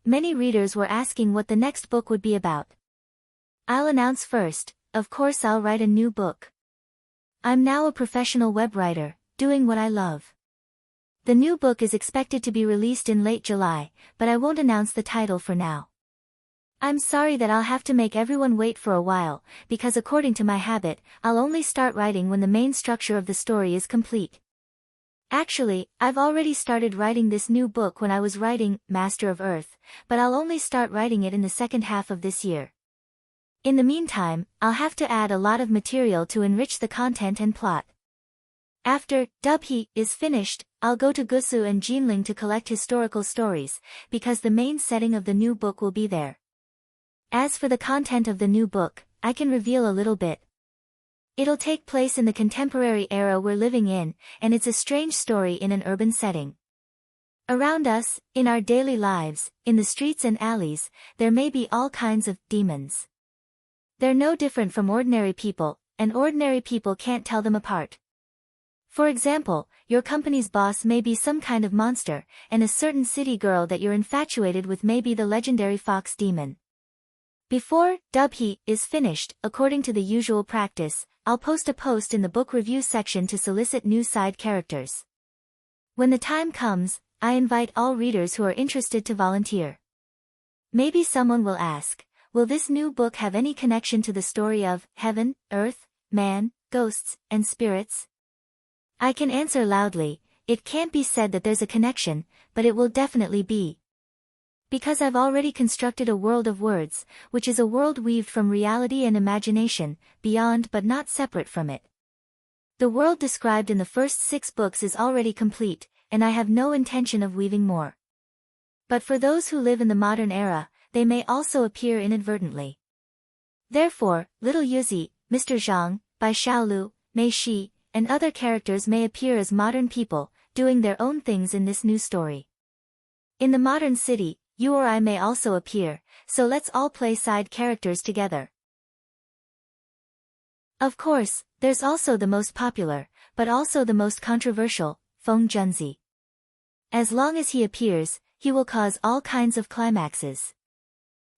Many readers were asking what the next book would be about. I'll announce first, of course I'll write a new book. I'm now a professional web writer, doing what I love. The new book is expected to be released in late July, but I won't announce the title for now. I'm sorry that I'll have to make everyone wait for a while, because according to my habit, I'll only start writing when the main structure of the story is complete. Actually, I've already started writing this new book when I was writing Master of Earth, but I'll only start writing it in the second half of this year. In the meantime, I'll have to add a lot of material to enrich the content and plot. After Dubhe is finished, I'll go to Gusu and Jinling to collect historical stories, because the main setting of the new book will be there. As for the content of the new book, I can reveal a little bit. It'll take place in the contemporary era we're living in, and it's a strange story in an urban setting. Around us, in our daily lives, in the streets and alleys, there may be all kinds of demons. They're no different from ordinary people, and ordinary people can't tell them apart. For example, your company's boss may be some kind of monster, and a certain city girl that you're infatuated with may be the legendary fox demon. Before Dubhe is finished, according to the usual practice, I'll post a post in the book review section to solicit new side characters. When the time comes, I invite all readers who are interested to volunteer. Maybe someone will ask, will this new book have any connection to the story of heaven, earth, man, ghosts, and spirits? I can answer loudly, it can't be said that there's a connection, but it will definitely be. Because I've already constructed a world of words, which is a world weaved from reality and imagination, beyond but not separate from it. The world described in the first 6 books is already complete, and I have no intention of weaving more. But for those who live in the modern era, they may also appear inadvertently. Therefore, Little Yuzi, Mr. Zhang, Bai Xiaolu, Mei Shi, and other characters may appear as modern people, doing their own things in this new story. In the modern city, you or I may also appear, so let's all play side characters together. Of course, there's also the most popular, but also the most controversial, Feng Junzi. As long as he appears, he will cause all kinds of climaxes.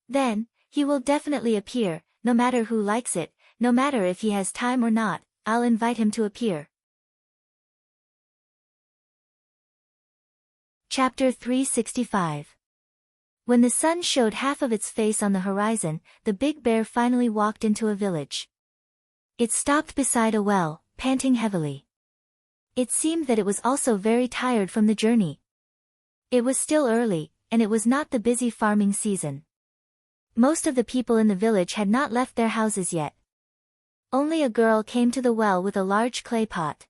Then, he will definitely appear, no matter who likes it, no matter if he has time or not, I'll invite him to appear. Chapter 365. When the sun showed half of its face on the horizon, the big bear finally walked into a village. It stopped beside a well, panting heavily. It seemed that it was also very tired from the journey. It was still early, and it was not the busy farming season. Most of the people in the village had not left their houses yet. Only a girl came to the well with a large clay pot.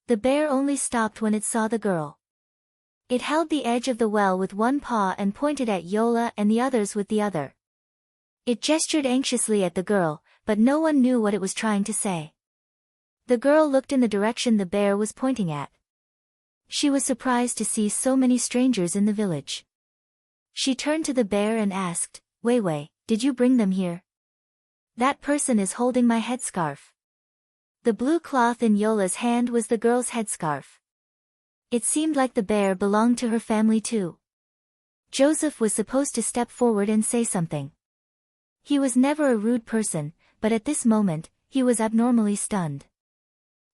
The bear only stopped when it saw the girl. It held the edge of the well with one paw and pointed at Yola and the others with the other. It gestured anxiously at the girl, but no one knew what it was trying to say. The girl looked in the direction the bear was pointing at. She was surprised to see so many strangers in the village. She turned to the bear and asked, "Wei Wei, did you bring them here?" "That person is holding my headscarf." The blue cloth in Yola's hand was the girl's headscarf. It seemed like the bear belonged to her family too. Joseph was supposed to step forward and say something. He was never a rude person, but at this moment, he was abnormally stunned.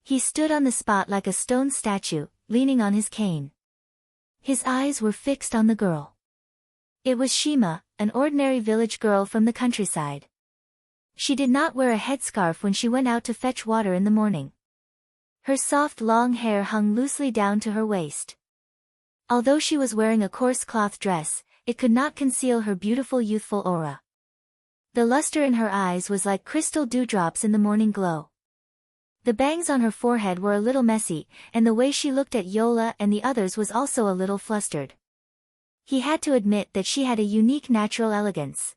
He stood on the spot like a stone statue, leaning on his cane. His eyes were fixed on the girl. It was Shima, an ordinary village girl from the countryside. She did not wear a headscarf when she went out to fetch water in the morning. Her soft long hair hung loosely down to her waist. Although she was wearing a coarse cloth dress, it could not conceal her beautiful youthful aura. The luster in her eyes was like crystal dewdrops in the morning glow. The bangs on her forehead were a little messy, and the way she looked at Yola and the others was also a little flustered. He had to admit that she had a unique natural elegance.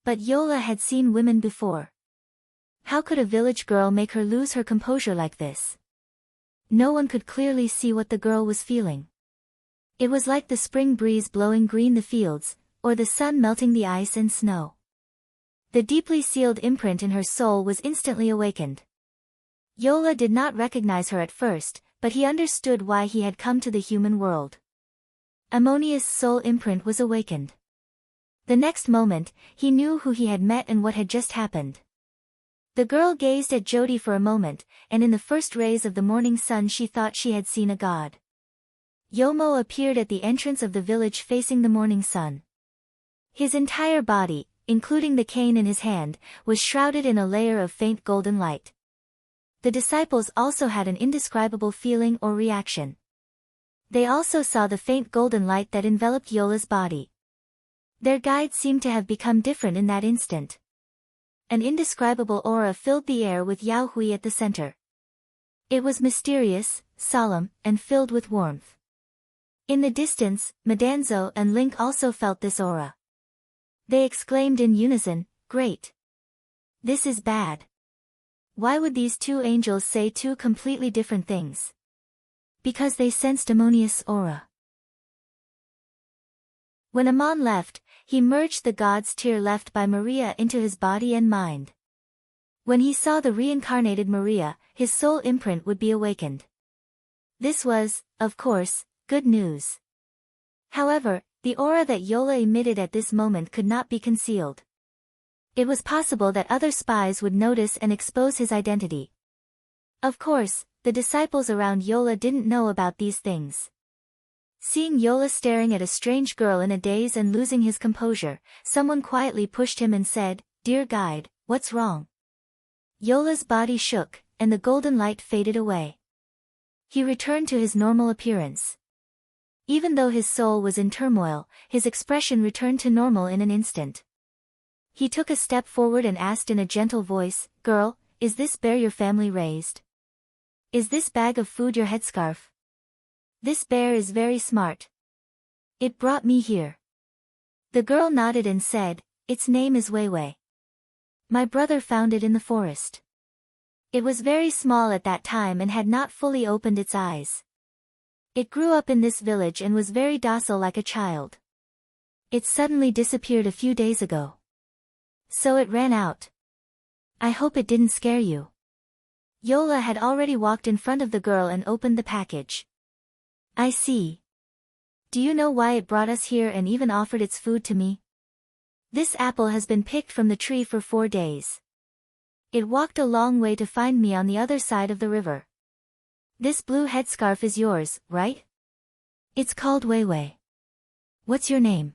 But Yola had seen women before. How could a village girl make her lose her composure like this? No one could clearly see what the girl was feeling. It was like the spring breeze blowing green the fields, or the sun melting the ice and snow. The deeply sealed imprint in her soul was instantly awakened. Yola did not recognize her at first, but he understood why he had come to the human world. Ammonia's soul imprint was awakened. The next moment, he knew who he had met and what had just happened. The girl gazed at Jodi for a moment, and in the first rays of the morning sun she thought she had seen a god. Yomo appeared at the entrance of the village facing the morning sun. His entire body, including the cane in his hand, was shrouded in a layer of faint golden light. The disciples also had an indescribable feeling or reaction. They also saw the faint golden light that enveloped Yola's body. Their guide seemed to have become different in that instant. An indescribable aura filled the air with Yao Hui at the center. It was mysterious, solemn, and filled with warmth. In the distance, Madanzo and Link also felt this aura. They exclaimed in unison, "Great! This is bad." Why would these two angels say two completely different things? Because they sensed Ammonia's aura. When Amon left, he merged the god's tear left by Maria into his body and mind. When he saw the reincarnated Maria, his soul imprint would be awakened. This was, of course, good news. However, the aura that Yola emitted at this moment could not be concealed. It was possible that other spies would notice and expose his identity. Of course, the disciples around Yola didn't know about these things. Seeing Yola staring at a strange girl in a daze and losing his composure, someone quietly pushed him and said, "Dear guide, what's wrong?" Yola's body shook, and the golden light faded away. He returned to his normal appearance. Even though his soul was in turmoil, his expression returned to normal in an instant. He took a step forward and asked in a gentle voice, "Girl, is this bear your family raised? Is this bag of food your headscarf? This bear is very smart. It brought me here." The girl nodded and said, "Its name is Weiwei. My brother found it in the forest. It was very small at that time and had not fully opened its eyes. It grew up in this village and was very docile like a child. It suddenly disappeared a few days ago. So it ran out. I hope it didn't scare you." Yola had already walked in front of the girl and opened the package. "I see. Do you know why it brought us here and even offered its food to me? This apple has been picked from the tree for 4 days. It walked a long way to find me on the other side of the river. This blue headscarf is yours, right? It's called Weiwei. What's your name?"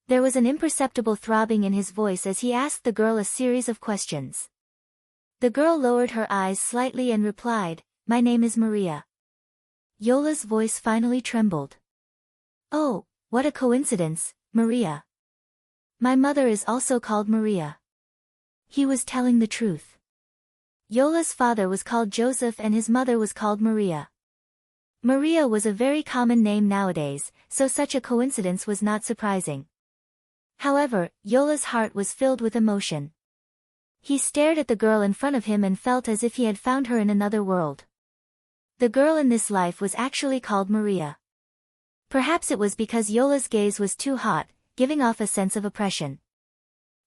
There was an imperceptible throbbing in his voice as he asked the girl a series of questions. The girl lowered her eyes slightly and replied, "My name is Maria." Yola's voice finally trembled. "Oh, what a coincidence, Maria. My mother is also called Maria." He was telling the truth. Yola's father was called Joseph and his mother was called Maria. Maria was a very common name nowadays, so such a coincidence was not surprising. However, Yola's heart was filled with emotion. He stared at the girl in front of him and felt as if he had found her in another world. The girl in this life was actually called Maria. Perhaps it was because Yola's gaze was too hot, giving off a sense of oppression.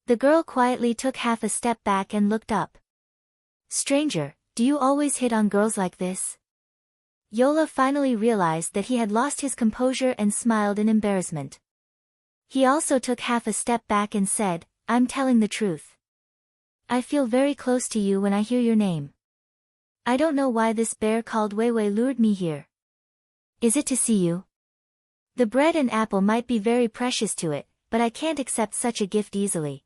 The girl quietly took half a step back and looked up. "Stranger, do you always hit on girls like this?" Yola finally realized that he had lost his composure and smiled in embarrassment. He also took half a step back and said, "I'm telling the truth. I feel very close to you when I hear your name. I don't know why this bear called Weiwei lured me here. Is it to see you? The bread and apple might be very precious to it, but I can't accept such a gift easily.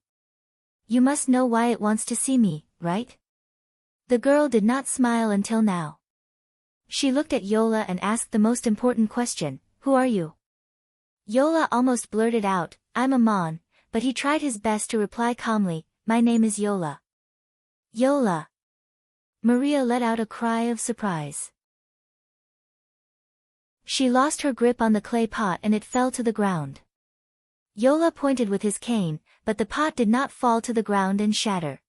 You must know why it wants to see me, right?" The girl did not smile until now. She looked at Yola and asked the most important question, "Who are you?" Yola almost blurted out, "I'm a Mon," but he tried his best to reply calmly, "My name is Yola." "Yola." Maria let out a cry of surprise. She lost her grip on the clay pot and it fell to the ground. Yola pointed with his cane, but the pot did not fall to the ground and shatter.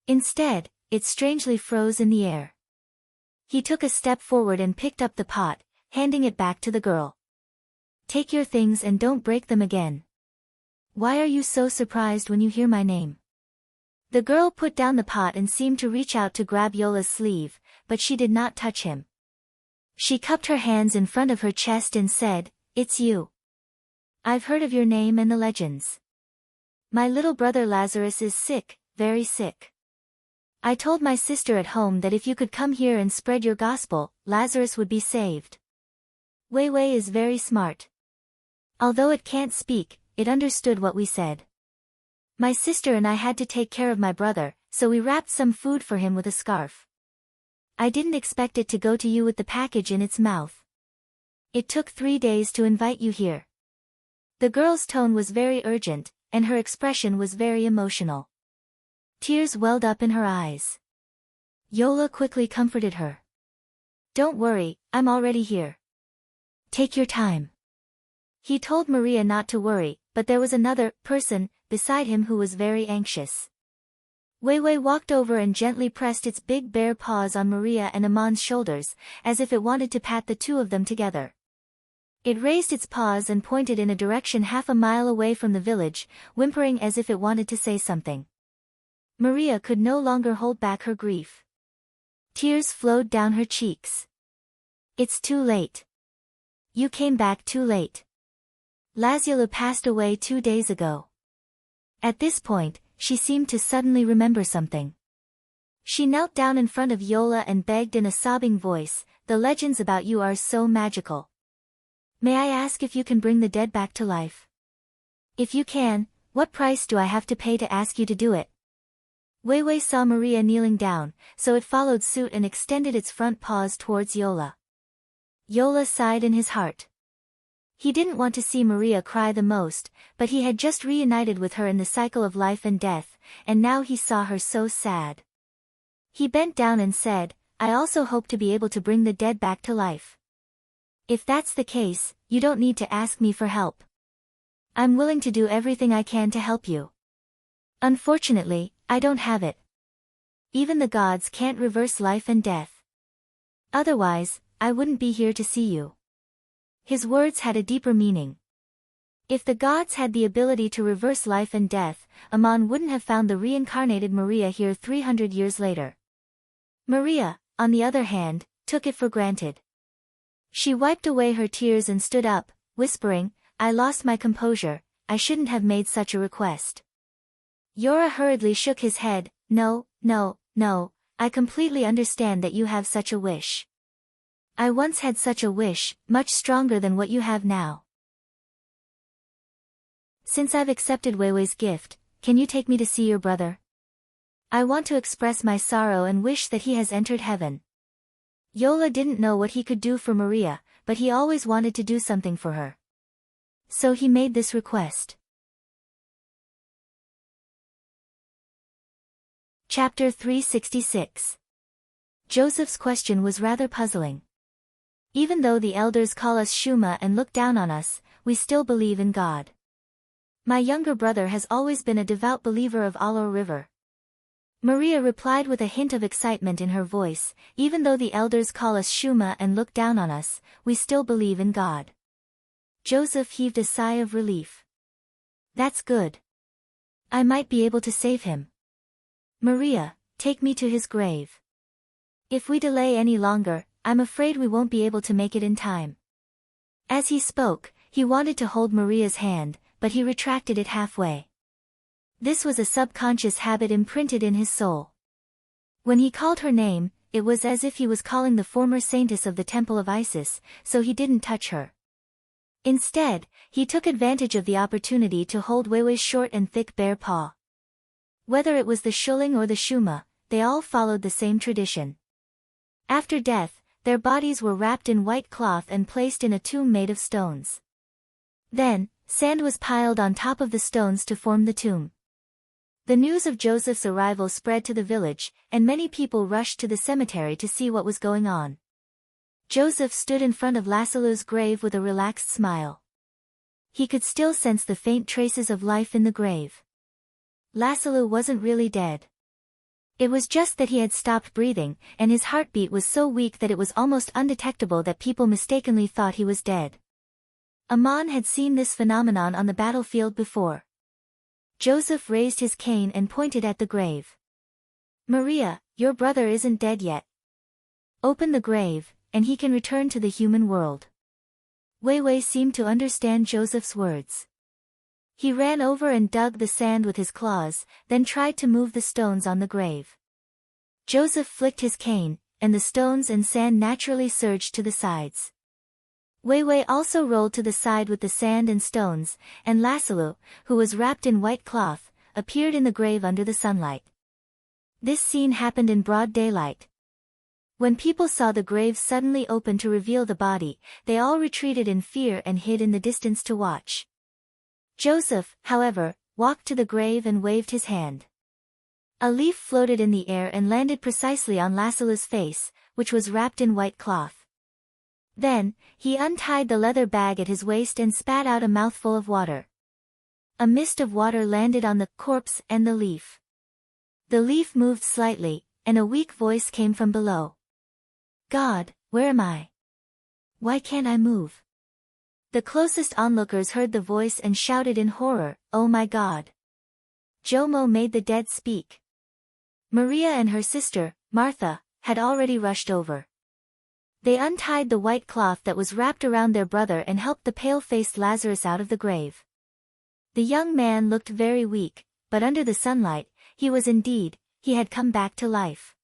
Instead, it strangely froze in the air. He took a step forward and picked up the pot, handing it back to the girl. "Take your things and don't break them again. Why are you so surprised when you hear my name?" The girl put down the pot and seemed to reach out to grab Yola's sleeve, but she did not touch him. She cupped her hands in front of her chest and said, "It's you. I've heard of your name and the legends. My little brother Lazarus is sick, very sick. I told my sister at home that if you could come here and spread your gospel, Lazarus would be saved. Weiwei is very smart. Although it can't speak, it understood what we said. My sister and I had to take care of my brother, so we wrapped some food for him with a scarf. I didn't expect it to go to you with the package in its mouth. It took 3 days to invite you here." The girl's tone was very urgent, and her expression was very emotional. Tears welled up in her eyes. Yola quickly comforted her. "Don't worry, I'm already here. Take your time." He told Maria not to worry, but there was another person beside him who was very anxious. Weiwei walked over and gently pressed its big bare paws on Maria and Amon's shoulders, as if it wanted to pat the two of them together. It raised its paws and pointed in a direction half a mile away from the village, whimpering as if it wanted to say something. Maria could no longer hold back her grief. Tears flowed down her cheeks. It's too late. You came back too late. Lazulu passed away 2 days ago. At this point, she seemed to suddenly remember something. She knelt down in front of Yola and begged in a sobbing voice, "The legends about you are so magical. May I ask if you can bring the dead back to life? If you can, what price do I have to pay to ask you to do it?" Wei Wei saw Maria kneeling down, so it followed suit and extended its front paws towards Yola. Yola sighed in his heart. He didn't want to see Maria cry the most, but he had just reunited with her in the cycle of life and death, and now he saw her so sad. He bent down and said, "I also hope to be able to bring the dead back to life. If that's the case, you don't need to ask me for help. I'm willing to do everything I can to help you. Unfortunately, I don't have it. Even the gods can't reverse life and death. Otherwise, I wouldn't be here to see you." His words had a deeper meaning. If the gods had the ability to reverse life and death, Aman wouldn't have found the reincarnated Maria here 300 years later. Maria, on the other hand, took it for granted. She wiped away her tears and stood up, whispering, "I lost my composure, I shouldn't have made such a request." Yora hurriedly shook his head, No, I completely understand that you have such a wish. I once had such a wish, much stronger than what you have now. Since I've accepted Weiwei's gift, can you take me to see your brother? I want to express my sorrow and wish that he has entered heaven." Yola didn't know what he could do for Maria, but he always wanted to do something for her. So he made this request. Chapter 366. Joseph's question was rather puzzling. Even though the elders call us Shuma and look down on us, we still believe in God. My younger brother has always been a devout believer of Allah River. Maria replied with a hint of excitement in her voice, "Even though the elders call us Shuma and look down on us, we still believe in God." Joseph heaved a sigh of relief. "That's good. I might be able to save him. Maria, take me to his grave. If we delay any longer, I'm afraid we won't be able to make it in time." As he spoke, he wanted to hold Maria's hand, but he retracted it halfway. This was a subconscious habit imprinted in his soul. When he called her name, it was as if he was calling the former saintess of the temple of Isis, so he didn't touch her. Instead, he took advantage of the opportunity to hold Weiwei's short and thick bare paw. Whether it was the Shuling or the Shuma, they all followed the same tradition. After death, their bodies were wrapped in white cloth and placed in a tomb made of stones. Then, sand was piled on top of the stones to form the tomb. The news of Joseph's arrival spread to the village, and many people rushed to the cemetery to see what was going on. Joseph stood in front of Lazulu's grave with a relaxed smile. He could still sense the faint traces of life in the grave. Lazulu wasn't really dead. It was just that he had stopped breathing, and his heartbeat was so weak that it was almost undetectable that people mistakenly thought he was dead. Aman had seen this phenomenon on the battlefield before. Joseph raised his cane and pointed at the grave. "Maria, your brother isn't dead yet. Open the grave, and he can return to the human world." Wei Wei seemed to understand Joseph's words. He ran over and dug the sand with his claws, then tried to move the stones on the grave. Joseph flicked his cane, and the stones and sand naturally surged to the sides. Wei Wei also rolled to the side with the sand and stones, and Lazulu, who was wrapped in white cloth, appeared in the grave under the sunlight. This scene happened in broad daylight. When people saw the grave suddenly open to reveal the body, they all retreated in fear and hid in the distance to watch. Joseph, however, walked to the grave and waved his hand. A leaf floated in the air and landed precisely on Lazulu's face, which was wrapped in white cloth. Then, he untied the leather bag at his waist and spat out a mouthful of water. A mist of water landed on the corpse and the leaf. The leaf moved slightly, and a weak voice came from below. "God, where am I? Why can't I move?" The closest onlookers heard the voice and shouted in horror, "Oh my God! Jomo made the dead speak. Maria and her sister, Martha, had already rushed over. They untied the white cloth that was wrapped around their brother and helped the pale-faced Lazarus out of the grave. The young man looked very weak, but under the sunlight, he had come back to life.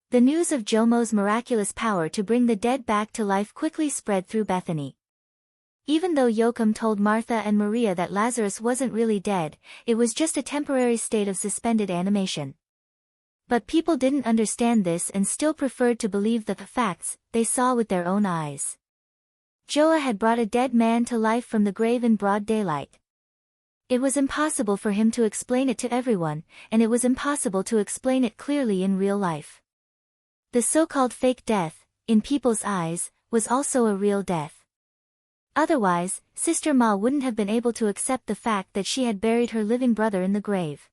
The news of Jomo's miraculous power to bring the dead back to life quickly spread through Bethany. Even though Joachim told Martha and Maria that Lazarus wasn't really dead, it was just a temporary state of suspended animation. But people didn't understand this and still preferred to believe the facts they saw with their own eyes. Joa had brought a dead man to life from the grave in broad daylight. It was impossible for him to explain it to everyone, and it was impossible to explain it clearly in real life. The so-called fake death, in people's eyes, was also a real death. Otherwise, Sister Ma wouldn't have been able to accept the fact that she had buried her living brother in the grave.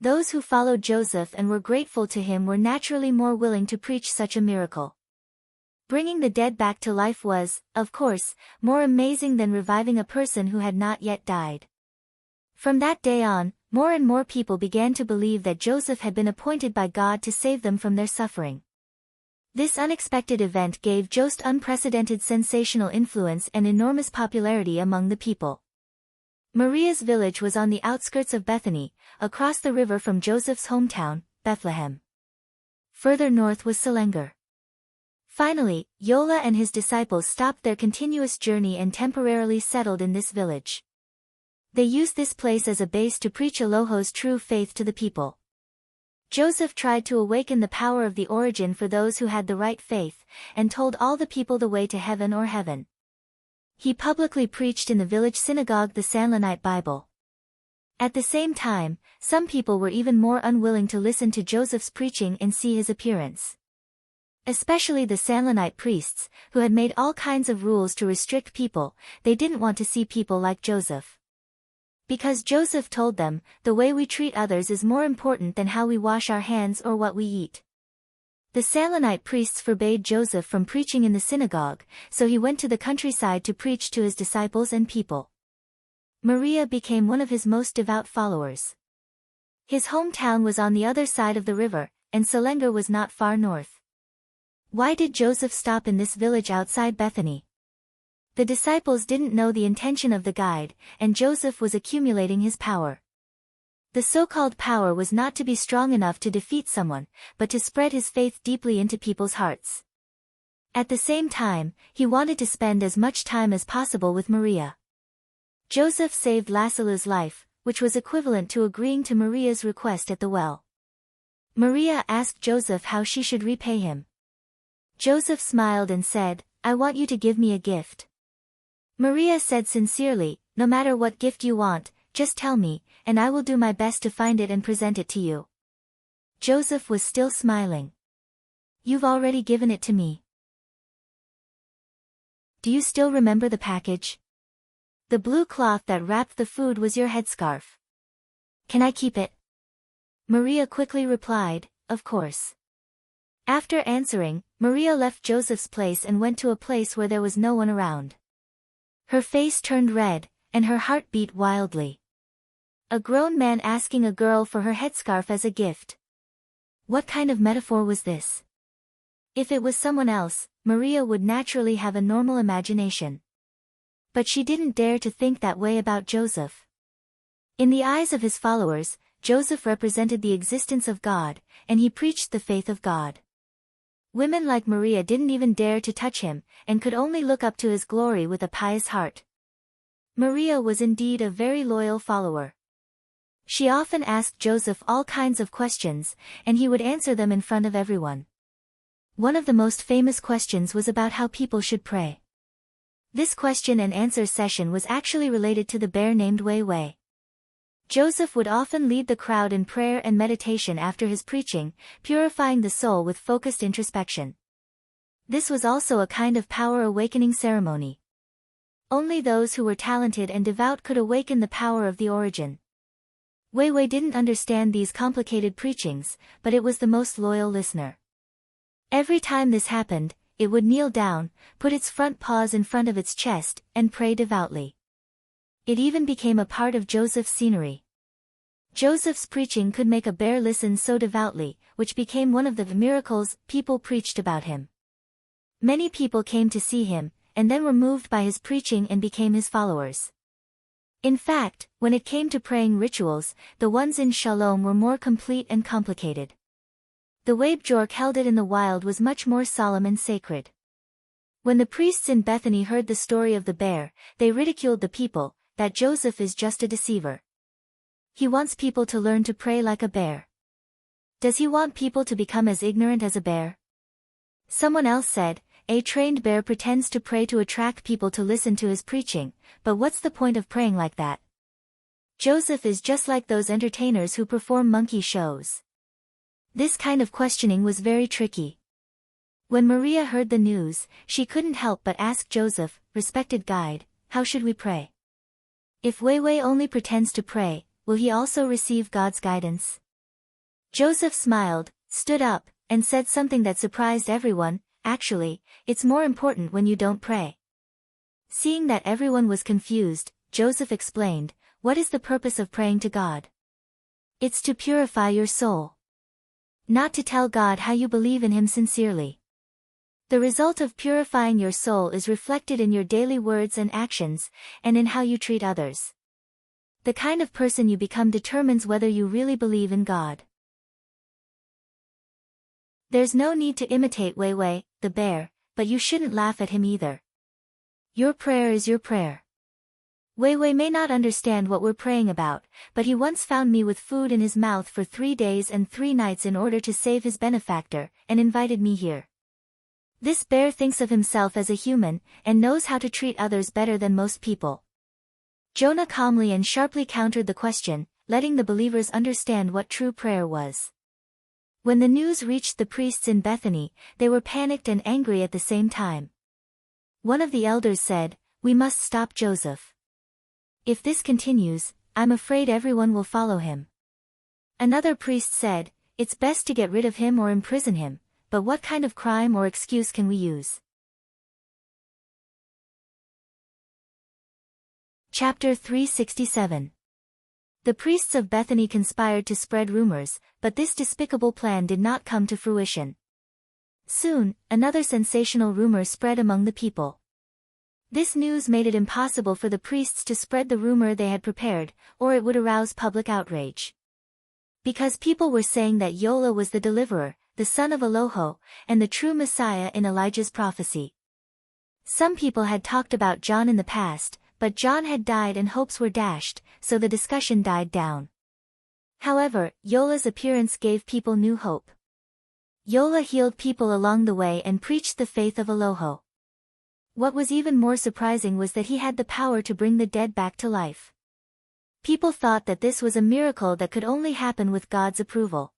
Those who followed Joseph and were grateful to him were naturally more willing to preach such a miracle. Bringing the dead back to life was, of course, more amazing than reviving a person who had not yet died. From that day on, more and more people began to believe that Joseph had been appointed by God to save them from their suffering. This unexpected event gave Joseph unprecedented sensational influence and enormous popularity among the people. Maria's village was on the outskirts of Bethany, across the river from Joseph's hometown, Bethlehem. Further north was Selenger. Finally, Yola and his disciples stopped their continuous journey and temporarily settled in this village. They used this place as a base to preach Elohim's true faith to the people. Joseph tried to awaken the power of the origin for those who had the right faith, and told all the people the way to heaven or heaven. He publicly preached in the village synagogue the Sanlanite Bible. At the same time, some people were even more unwilling to listen to Joseph's preaching and see his appearance. Especially the Sanlanite priests, who had made all kinds of rules to restrict people. They didn't want to see people like Joseph. Because Joseph told them, the way we treat others is more important than how we wash our hands or what we eat. The Sanlanite priests forbade Joseph from preaching in the synagogue, so he went to the countryside to preach to his disciples and people. Maria became one of his most devout followers. His hometown was on the other side of the river, and Selenger was not far north. Why did Joseph stop in this village outside Bethany? The disciples didn't know the intention of the guide, and Joseph was accumulating his power. The so-called power was not to be strong enough to defeat someone, but to spread his faith deeply into people's hearts. At the same time, he wanted to spend as much time as possible with Maria. Joseph saved Lazarus' life, which was equivalent to agreeing to Maria's request at the well. Maria asked Joseph how she should repay him. Joseph smiled and said, "I want you to give me a gift." Maria said sincerely, "No matter what gift you want, just tell me, and I will do my best to find it and present it to you." Joseph was still smiling. "You've already given it to me. Do you still remember the package? The blue cloth that wrapped the food was your headscarf. Can I keep it?" Maria quickly replied, "Of course." After answering, Maria left Joseph's place and went to a place where there was no one around. Her face turned red, and her heart beat wildly. A grown man asking a girl for her headscarf as a gift. What kind of metaphor was this? If it was someone else, Maria would naturally have a normal imagination. But she didn't dare to think that way about Joseph. In the eyes of his followers, Joseph represented the existence of God, and he preached the faith of God. Women like Maria didn't even dare to touch him, and could only look up to his glory with a pious heart. Maria was indeed a very loyal follower. She often asked Joseph all kinds of questions, and he would answer them in front of everyone. One of the most famous questions was about how people should pray. This question and answer session was actually related to the bear named Wei Wei. Joseph would often lead the crowd in prayer and meditation after his preaching, purifying the soul with focused introspection. This was also a kind of power awakening ceremony. Only those who were talented and devout could awaken the power of the origin. Wei Wei didn't understand these complicated preachings, but it was the most loyal listener. Every time this happened, it would kneel down, put its front paws in front of its chest, and pray devoutly. It even became a part of Joseph's scenery. Joseph's preaching could make a bear listen so devoutly, which became one of the miracles people preached about him. Many people came to see him, and then were moved by his preaching and became his followers. In fact, when it came to praying rituals, the ones in Shalom were more complete and complicated. The way Bjork held it in the wild was much more solemn and sacred. When the priests in Bethany heard the story of the bear, they ridiculed the people, that Joseph is just a deceiver. He wants people to learn to pray like a bear. Does he want people to become as ignorant as a bear? Someone else said, a trained bear pretends to pray to attract people to listen to his preaching, but what's the point of praying like that? Joseph is just like those entertainers who perform monkey shows. This kind of questioning was very tricky. When Maria heard the news, she couldn't help but ask Joseph, respected guide, how should we pray? If Weiwei only pretends to pray, will he also receive God's guidance? Joseph smiled, stood up, and said something that surprised everyone, actually, it's more important when you don't pray. Seeing that everyone was confused, Joseph explained, what is the purpose of praying to God? It's to purify your soul. Not to tell God how you believe in Him sincerely. The result of purifying your soul is reflected in your daily words and actions, and in how you treat others. The kind of person you become determines whether you really believe in God. There's no need to imitate Weiwei, the bear, but you shouldn't laugh at him either. Your prayer is your prayer. Weiwei may not understand what we're praying about, but he once found me with food in his mouth for 3 days and 3 nights in order to save his benefactor, and invited me here. This bear thinks of himself as a human, and knows how to treat others better than most people. Jonah calmly and sharply countered the question, letting the believers understand what true prayer was. When the news reached the priests in Bethany, they were panicked and angry at the same time. One of the elders said, we must stop Joseph. If this continues, I'm afraid everyone will follow him. Another priest said, it's best to get rid of him or imprison him, but what kind of crime or excuse can we use? Chapter 367. The priests of Bethany conspired to spread rumors, but this despicable plan did not come to fruition. Soon, another sensational rumor spread among the people. This news made it impossible for the priests to spread the rumor they had prepared, or it would arouse public outrage. Because people were saying that Yola was the deliverer, the son of Eloho, and the true Messiah in Elijah's prophecy. Some people had talked about John in the past, but John had died and hopes were dashed, so the discussion died down. However, Yola's appearance gave people new hope. Yola healed people along the way and preached the faith of Eloho. What was even more surprising was that he had the power to bring the dead back to life. People thought that this was a miracle that could only happen with God's approval.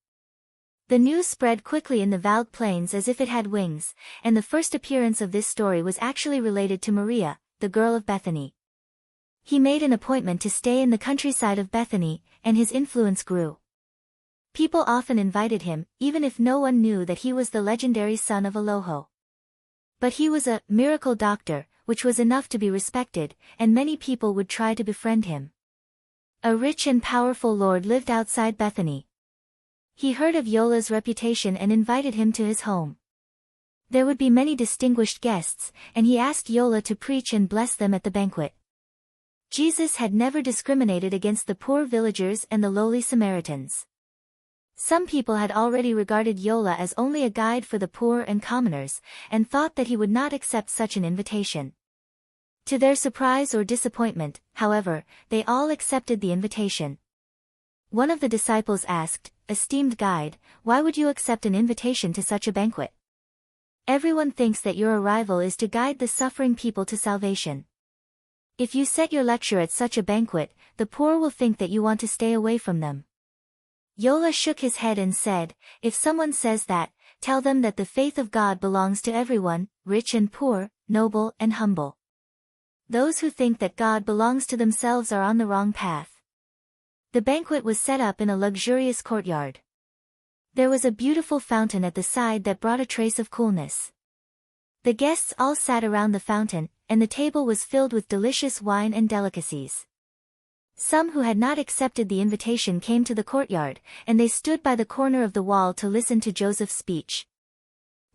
The news spread quickly in the Valg Plains as if it had wings, and the first appearance of this story was actually related to Maria, the girl of Bethany. He made an appointment to stay in the countryside of Bethany, and his influence grew. People often invited him, even if no one knew that he was the legendary son of Eloho. But he was a miracle doctor, which was enough to be respected, and many people would try to befriend him. A rich and powerful lord lived outside Bethany. He heard of Yola's reputation and invited him to his home. There would be many distinguished guests, and he asked Yola to preach and bless them at the banquet. Jesus had never discriminated against the poor villagers and the lowly Samaritans. Some people had already regarded Yola as only a guide for the poor and commoners, and thought that he would not accept such an invitation. To their surprise or disappointment, however, they all accepted the invitation. One of the disciples asked, esteemed guide, why would you accept an invitation to such a banquet? Everyone thinks that your arrival is to guide the suffering people to salvation. If you set your lecture at such a banquet, the poor will think that you want to stay away from them. Yola shook his head and said, if someone says that, tell them that the faith of God belongs to everyone, rich and poor, noble and humble. Those who think that God belongs to themselves are on the wrong path. The banquet was set up in a luxurious courtyard. There was a beautiful fountain at the side that brought a trace of coolness. The guests all sat around the fountain, and the table was filled with delicious wine and delicacies. Some who had not accepted the invitation came to the courtyard, and they stood by the corner of the wall to listen to Joseph's speech.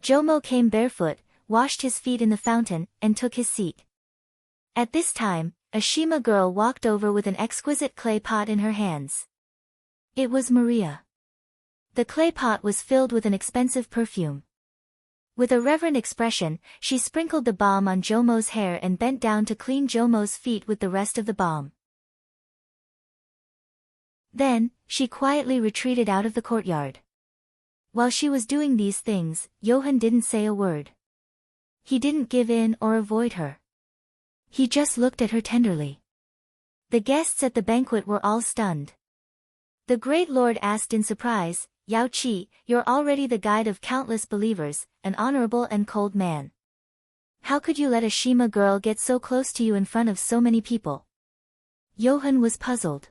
Jomo came barefoot, washed his feet in the fountain, and took his seat. At this time, a Shima girl walked over with an exquisite clay pot in her hands. It was Maria. The clay pot was filled with an expensive perfume. With a reverent expression, she sprinkled the balm on Jomo's hair and bent down to clean Jomo's feet with the rest of the balm. Then, she quietly retreated out of the courtyard. While she was doing these things, Johann didn't say a word. He didn't give in or avoid her. He just looked at her tenderly. The guests at the banquet were all stunned. The great lord asked in surprise, "Yao Qi, you're already the guide of countless believers, an honorable and cold man. How could you let a Shima girl get so close to you in front of so many people?" Johann was puzzled.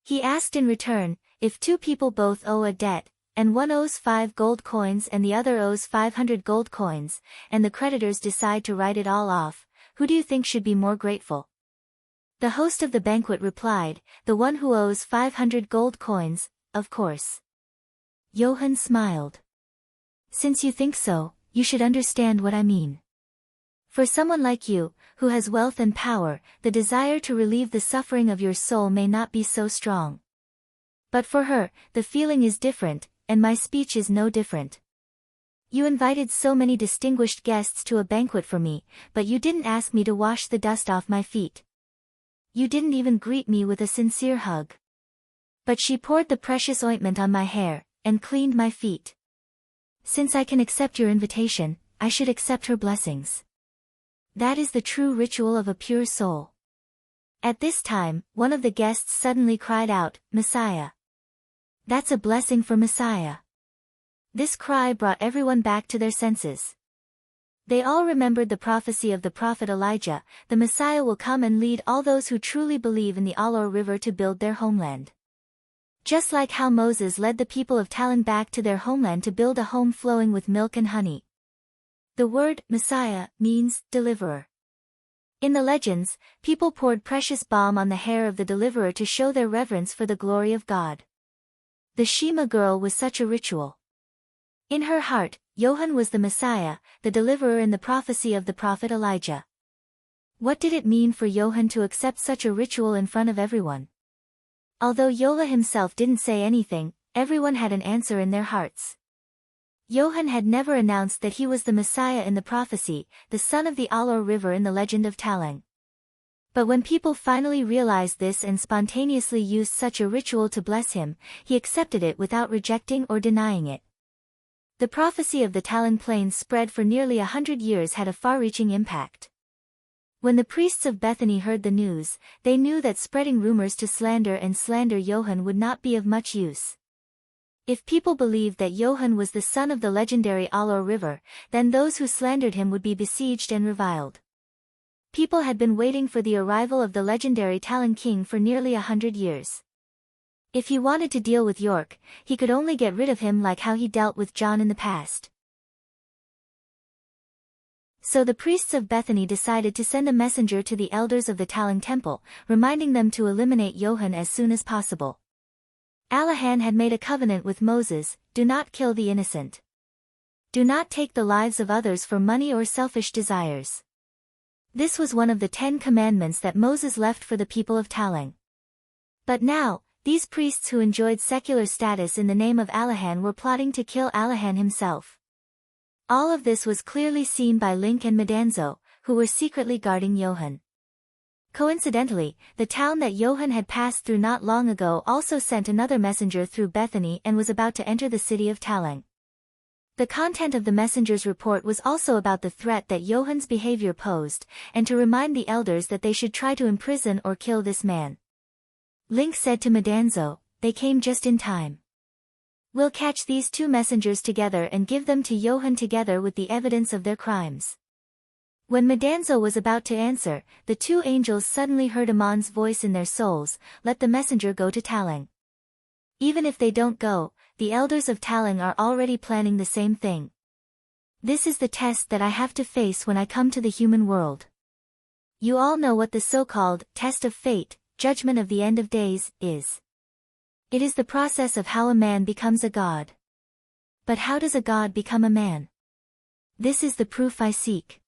He asked in return, "If two people both owe a debt, and one owes 5 gold coins and the other owes 500 gold coins, and the creditors decide to write it all off, who do you think should be more grateful?" The host of the banquet replied, "The one who owes 500 gold coins, of course." Johann smiled. "Since you think so, you should understand what I mean. For someone like you, who has wealth and power, the desire to relieve the suffering of your soul may not be so strong. But for her, the feeling is different, and my speech is no different. You invited so many distinguished guests to a banquet for me, but you didn't ask me to wash the dust off my feet. You didn't even greet me with a sincere hug. But she poured the precious ointment on my hair, and cleaned my feet. Since I can accept your invitation, I should accept her blessings. That is the true ritual of a pure soul." At this time, one of the guests suddenly cried out, "Messiah! That's a blessing for Messiah." This cry brought everyone back to their senses. They all remembered the prophecy of the prophet Elijah, the Messiah will come and lead all those who truly believe in the Alor River to build their homeland. Just like how Moses led the people of Talang back to their homeland to build a home flowing with milk and honey. The word, Messiah, means, deliverer. In the legends, people poured precious balm on the hair of the deliverer to show their reverence for the glory of God. The Shima girl was such a ritual. In her heart, Johann was the Messiah, the deliverer in the prophecy of the prophet Elijah. What did it mean for Johann to accept such a ritual in front of everyone? Although Yola himself didn't say anything, everyone had an answer in their hearts. Johann had never announced that he was the Messiah in the prophecy, the son of the Alor River in the legend of Talang. But when people finally realized this and spontaneously used such a ritual to bless him, he accepted it without rejecting or denying it. The prophecy of the Talang Plains spread for nearly 100 years had a far-reaching impact. When the priests of Bethany heard the news, they knew that spreading rumors to slander Johann would not be of much use. If people believed that Johann was the son of the legendary Alor River, then those who slandered him would be besieged and reviled. People had been waiting for the arrival of the legendary Talang king for nearly 100 years. If he wanted to deal with York, he could only get rid of him like how he dealt with John in the past. So the priests of Bethany decided to send a messenger to the elders of the Talang temple, reminding them to eliminate Johann as soon as possible. Allahan had made a covenant with Moses, "Do not kill the innocent. Do not take the lives of others for money or selfish desires." This was one of the 10 commandments that Moses left for the people of Talang. But now, these priests who enjoyed secular status in the name of Allahan were plotting to kill Allahan himself. All of this was clearly seen by Link and Madanzo, who were secretly guarding Johann. Coincidentally, the town that Johann had passed through not long ago also sent another messenger through Bethany and was about to enter the city of Talang. The content of the messenger's report was also about the threat that Johann's behavior posed, and to remind the elders that they should try to imprison or kill this man. Link said to Madanzo, "They came just in time. We'll catch these 2 messengers together and give them to Johann together with the evidence of their crimes." When Madanzo was about to answer, the 2 angels suddenly heard Amon's voice in their souls, "Let the messenger go to Talang. Even if they don't go, the elders of Talang are already planning the same thing. This is the test that I have to face when I come to the human world. You all know what the so-called test of fate judgment of the end of days, is. It is the process of how a man becomes a god. But how does a god become a man? This is the proof I seek.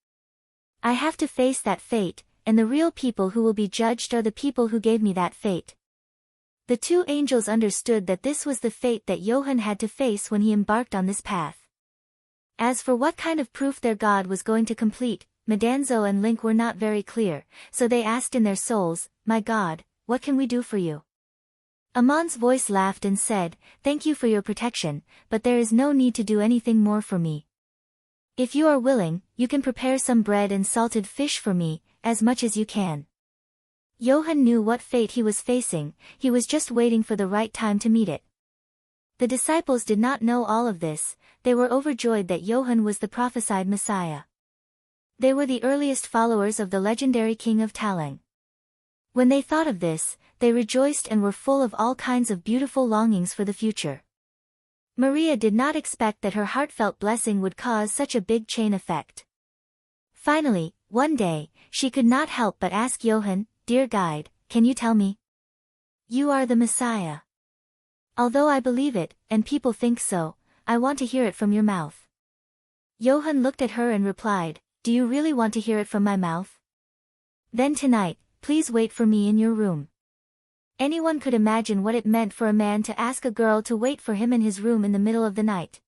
I have to face that fate, and the real people who will be judged are the people who gave me that fate. The two angels understood that this was the fate that Johann had to face when he embarked on this path. As for what kind of proof their god was going to complete, Madanzo and Link were not very clear, so they asked in their souls, "My god, what can we do for you?" Amon's voice laughed and said, "Thank you for your protection, but there is no need to do anything more for me. If you are willing, you can prepare some bread and salted fish for me, as much as you can." Johann knew what fate he was facing, he was just waiting for the right time to meet it. The disciples did not know all of this, they were overjoyed that Johann was the prophesied Messiah. They were the earliest followers of the legendary king of Talang. When they thought of this, they rejoiced and were full of all kinds of beautiful longings for the future. Maria did not expect that her heartfelt blessing would cause such a big chain effect. Finally, one day, she could not help but ask Johann, "Dear guide, can you tell me? You are the Messiah. Although I believe it, and people think so, I want to hear it from your mouth." Johann looked at her and replied, "Do you really want to hear it from my mouth? Then tonight, please wait for me in your room." Anyone could imagine what it meant for a man to ask a girl to wait for him in his room in the middle of the night.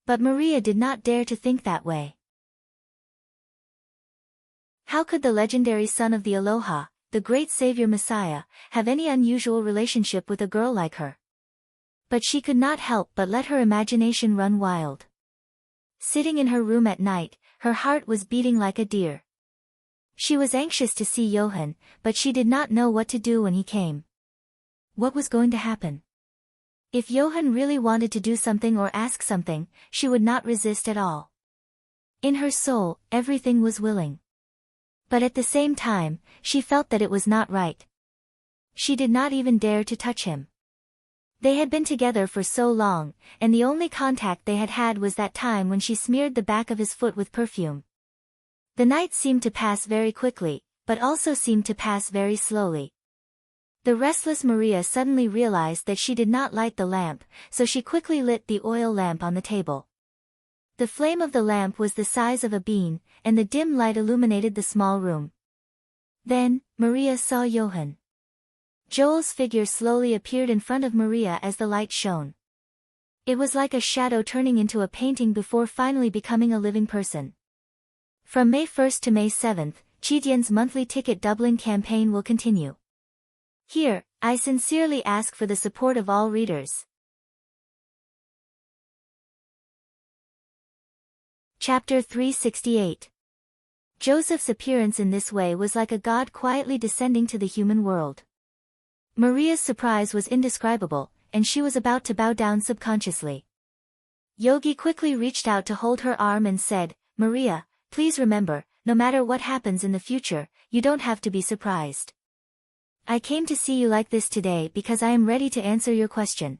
But Maria did not dare to think that way. How could the legendary son of the Aloha, the great savior Messiah, have any unusual relationship with a girl like her? But she could not help but let her imagination run wild. Sitting in her room at night, her heart was beating like a deer. She was anxious to see Johann, but she did not know what to do when he came. What was going to happen? If Johann really wanted to do something or ask something, she would not resist at all. In her soul, everything was willing. But at the same time, she felt that it was not right. She did not even dare to touch him. They had been together for so long, and the only contact they had had was that time when she smeared the back of his foot with perfume. The night seemed to pass very quickly, but also seemed to pass very slowly. The restless Maria suddenly realized that she did not light the lamp, so she quickly lit the oil lamp on the table. The flame of the lamp was the size of a bean, and the dim light illuminated the small room. Then, Maria saw Johann. Joel's figure slowly appeared in front of Maria as the light shone. It was like a shadow turning into a painting before finally becoming a living person. From May 1st to May 7th, Chidian's monthly ticket doubling campaign will continue. Here, I sincerely ask for the support of all readers. Chapter 368. Joseph's appearance in this way was like a god quietly descending to the human world. Maria's surprise was indescribable, and she was about to bow down subconsciously. Yogi quickly reached out to hold her arm and said, "Maria, please remember, no matter what happens in the future, you don't have to be surprised. I came to see you like this today because I am ready to answer your question."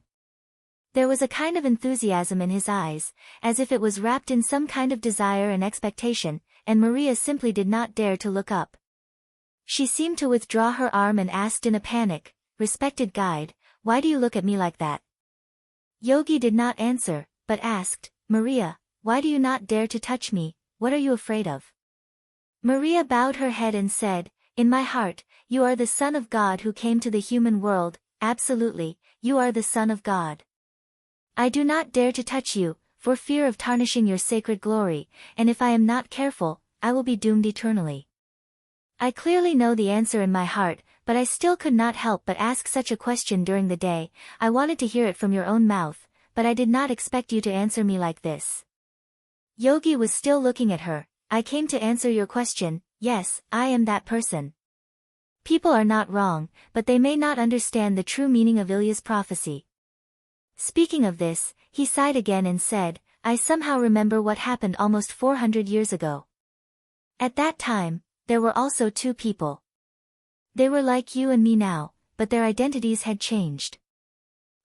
There was a kind of enthusiasm in his eyes, as if it was wrapped in some kind of desire and expectation, and Maria simply did not dare to look up. She seemed to withdraw her arm and asked in a panic, "Respected guide, why do you look at me like that?" Yogi did not answer, but asked, "Maria, why do you not dare to touch me, what are you afraid of?" Maria bowed her head and said, "In my heart, you are the Son of God who came to the human world, absolutely, you are the Son of God. I do not dare to touch you, for fear of tarnishing your sacred glory, and if I am not careful, I will be doomed eternally. I clearly know the answer in my heart, but I still could not help but ask such a question during the day. I wanted to hear it from your own mouth, but I did not expect you to answer me like this." Yogi was still looking at her. "I came to answer your question, yes, I am that person." People are not wrong, but they may not understand the true meaning of Ilya's prophecy. Speaking of this, he sighed again and said, "I somehow remember what happened almost 400 years ago. At that time, there were also two people. They were like you and me now, but their identities had changed.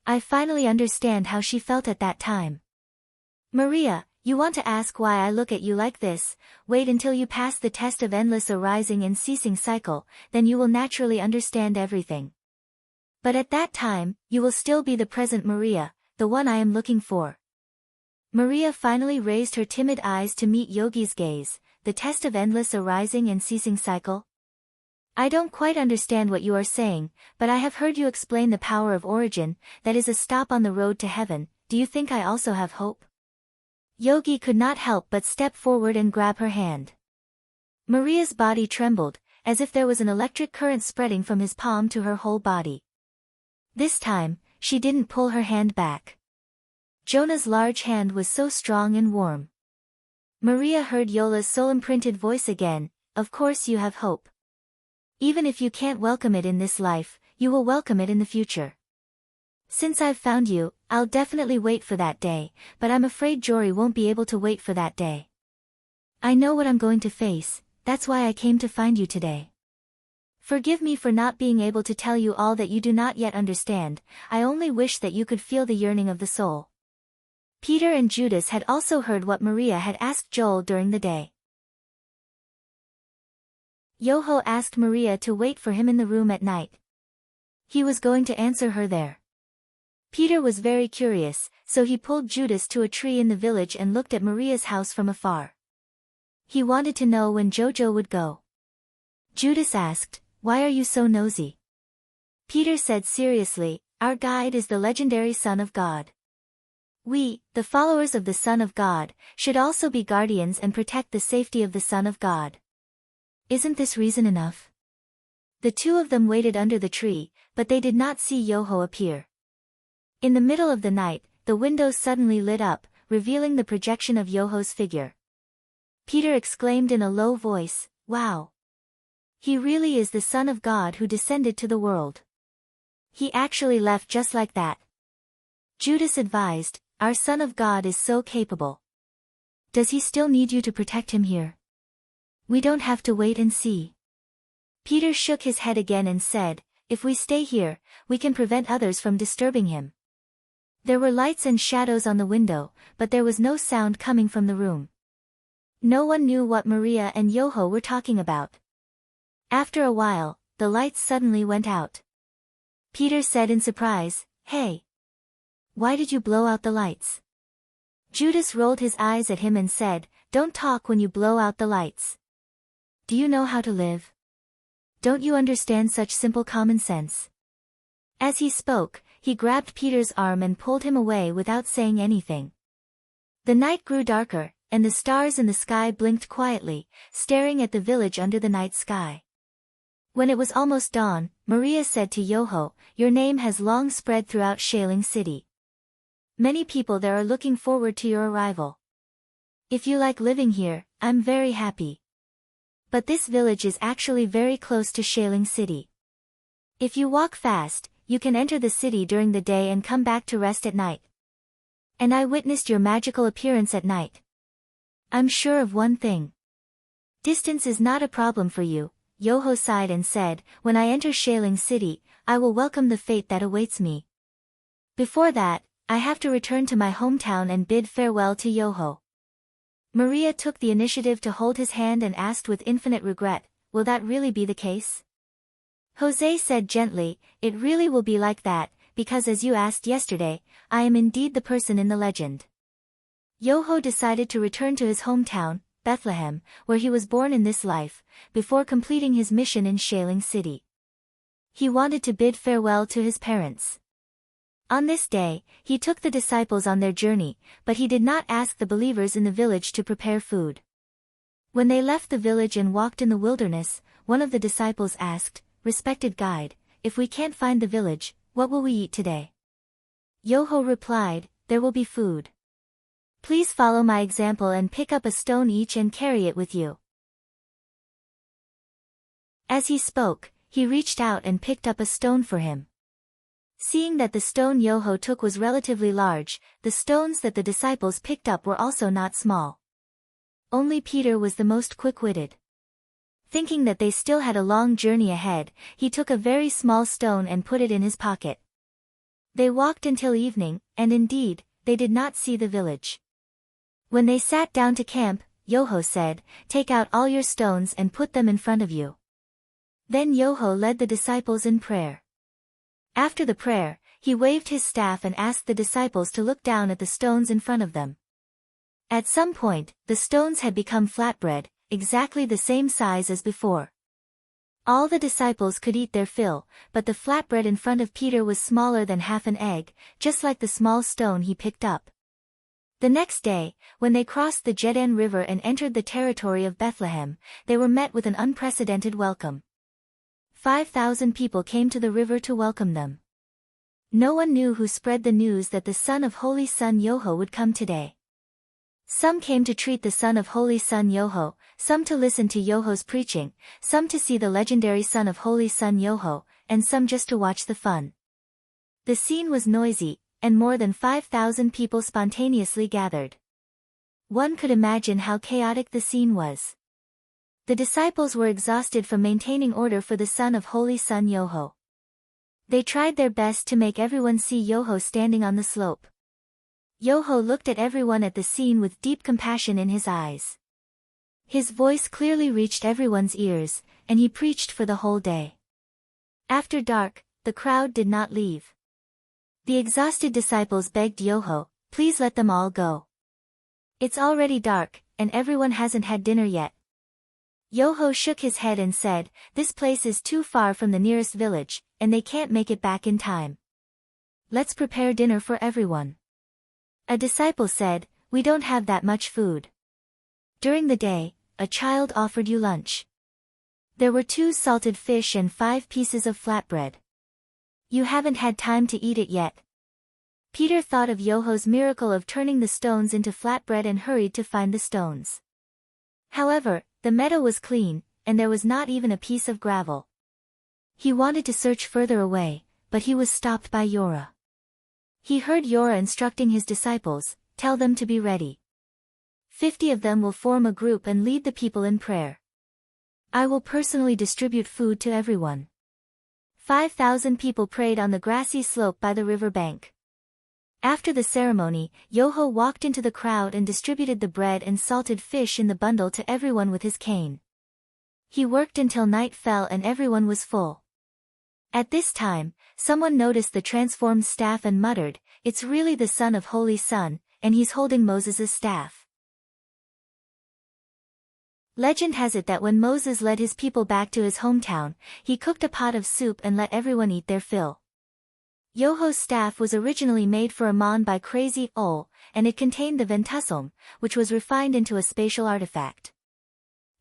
I finally understand how she felt at that time." "Maria, You want to ask why I look at you like this? Wait until you pass the test of endless arising and ceasing cycle, then you will naturally understand everything. But at that time, you will still be the present Maria, the one I am looking for. Maria finally raised her timid eyes to meet Yogi's gaze. The test of endless arising and ceasing cycle? I don't quite understand what you are saying, but I have heard you explain the power of origin, that is a stop on the road to heaven. Do you think I also have hope? Yogi could not help but step forward and grab her hand. Maria's body trembled, as if there was an electric current spreading from his palm to her whole body. This time, she didn't pull her hand back. Jonah's large hand was so strong and warm. Maria heard Yola's soul-imprinted voice again, of course you have hope. Even if you can't welcome it in this life, you will welcome it in the future. Since I've found you, I'll definitely wait for that day, but I'm afraid Jory won't be able to wait for that day. I know what I'm going to face, that's why I came to find you today. Forgive me for not being able to tell you all that you do not yet understand, I only wish that you could feel the yearning of the soul. Peter and Judas had also heard what Maria had asked Joel during the day. Yoho asked Maria to wait for him in the room at night. He was going to answer her there. Peter was very curious, so he pulled Judas to a tree in the village and looked at Maria's house from afar. He wanted to know when Jojo would go. Judas asked, "Why are you so nosy?" Peter said seriously, "Our guide is the legendary Son of God. We, the followers of the Son of God, should also be guardians and protect the safety of the Son of God. Isn't this reason enough?" The two of them waited under the tree, but they did not see Yoho appear. In the middle of the night, the windows suddenly lit up, revealing the projection of Yoho's figure. Peter exclaimed in a low voice, "Wow! He really is the Son of God who descended to the world. He actually left just like that." Judas advised, "Our Son of God is so capable. Does he still need you to protect him here? We don't have to wait and see." Peter shook his head again and said, "If we stay here, we can prevent others from disturbing him." There were lights and shadows on the window, but there was no sound coming from the room. No one knew what Maria and Yoho were talking about. After a while, the lights suddenly went out. Peter said in surprise, "Hey! Why did you blow out the lights?" Judas rolled his eyes at him and said, "Don't talk when you blow out the lights. Do you know how to live? Don't you understand such simple common sense?" As he spoke, he grabbed Peter's arm and pulled him away without saying anything. The night grew darker, and the stars in the sky blinked quietly, staring at the village under the night sky. When it was almost dawn, Maria said to Yoho, "Your name has long spread throughout Shaling City. Many people there are looking forward to your arrival. If you like living here, I'm very happy. But this village is actually very close to Shaling City. If you walk fast, you can enter the city during the day and come back to rest at night. And I witnessed your magical appearance at night. I'm sure of one thing. Distance is not a problem for you." Yoho sighed and said, "When I enter Shaling City, I will welcome the fate that awaits me. Before that, I have to return to my hometown and bid farewell to Yoho." Maria took the initiative to hold his hand and asked with infinite regret, "Will that really be the case?" Jose said gently, "It really will be like that, because as you asked yesterday, I am indeed the person in the legend." Yoho decided to return to his hometown, Bethlehem, where he was born in this life, before completing his mission in Shaling City. He wanted to bid farewell to his parents. On this day, he took the disciples on their journey, but he did not ask the believers in the village to prepare food. When they left the village and walked in the wilderness, one of the disciples asked, "Respected guide, if we can't find the village, what will we eat today?" Yoho replied, "There will be food. Please follow my example and pick up a stone each and carry it with you." As he spoke, he reached out and picked up a stone for him. Seeing that the stone Yoho took was relatively large, the stones that the disciples picked up were also not small. Only Peter was the most quick-witted. Thinking that they still had a long journey ahead, he took a very small stone and put it in his pocket. They walked until evening, and indeed, they did not see the village. When they sat down to camp, Yoho said, "Take out all your stones and put them in front of you." Then Yoho led the disciples in prayer. After the prayer, he waved his staff and asked the disciples to look down at the stones in front of them. At some point, the stones had become flatbread, exactly the same size as before. All the disciples could eat their fill, but the flatbread in front of Peter was smaller than half an egg, just like the small stone he picked up. The next day, when they crossed the Jordan River and entered the territory of Bethlehem, they were met with an unprecedented welcome. 5,000 people came to the river to welcome them. No one knew who spread the news that the son of Holy Son Yoho would come today. Some came to treat the son of Holy Son Yoho, some to listen to Yoho's preaching, some to see the legendary son of Holy Son Yoho, and some just to watch the fun. The scene was noisy, and more than 5,000 people spontaneously gathered. One could imagine how chaotic the scene was. The disciples were exhausted from maintaining order for the son of Holy Son Yoho. They tried their best to make everyone see Yoho standing on the slope. Yoho looked at everyone at the scene with deep compassion in his eyes. His voice clearly reached everyone's ears, and he preached for the whole day. After dark, the crowd did not leave. The exhausted disciples begged Yoho, "Please let them all go. It's already dark, and everyone hasn't had dinner yet." Yoho shook his head and said, "This place is too far from the nearest village, and they can't make it back in time. Let's prepare dinner for everyone." A disciple said, "We don't have that much food. During the day, a child offered you lunch. There were 2 salted fish and 5 pieces of flatbread. You haven't had time to eat it yet." Peter thought of Yoho's miracle of turning the stones into flatbread and hurried to find the stones. However, the meadow was clean, and there was not even a piece of gravel. He wanted to search further away, but he was stopped by Yora. He heard Yora instructing his disciples, "Tell them to be ready. 50 of them will form a group and lead the people in prayer. I will personally distribute food to everyone." 5,000 people prayed on the grassy slope by the river bank. After the ceremony, Yoho walked into the crowd and distributed the bread and salted fish in the bundle to everyone with his cane. He worked until night fell and everyone was full. At this time, someone noticed the transformed staff and muttered, "It's really the son of Holy Son, and he's holding Moses' staff." Legend has it that when Moses led his people back to his hometown, he cooked a pot of soup and let everyone eat their fill. Yoho's staff was originally made for Ammon by Crazy Ol, and it contained the ventusalm, which was refined into a spatial artifact.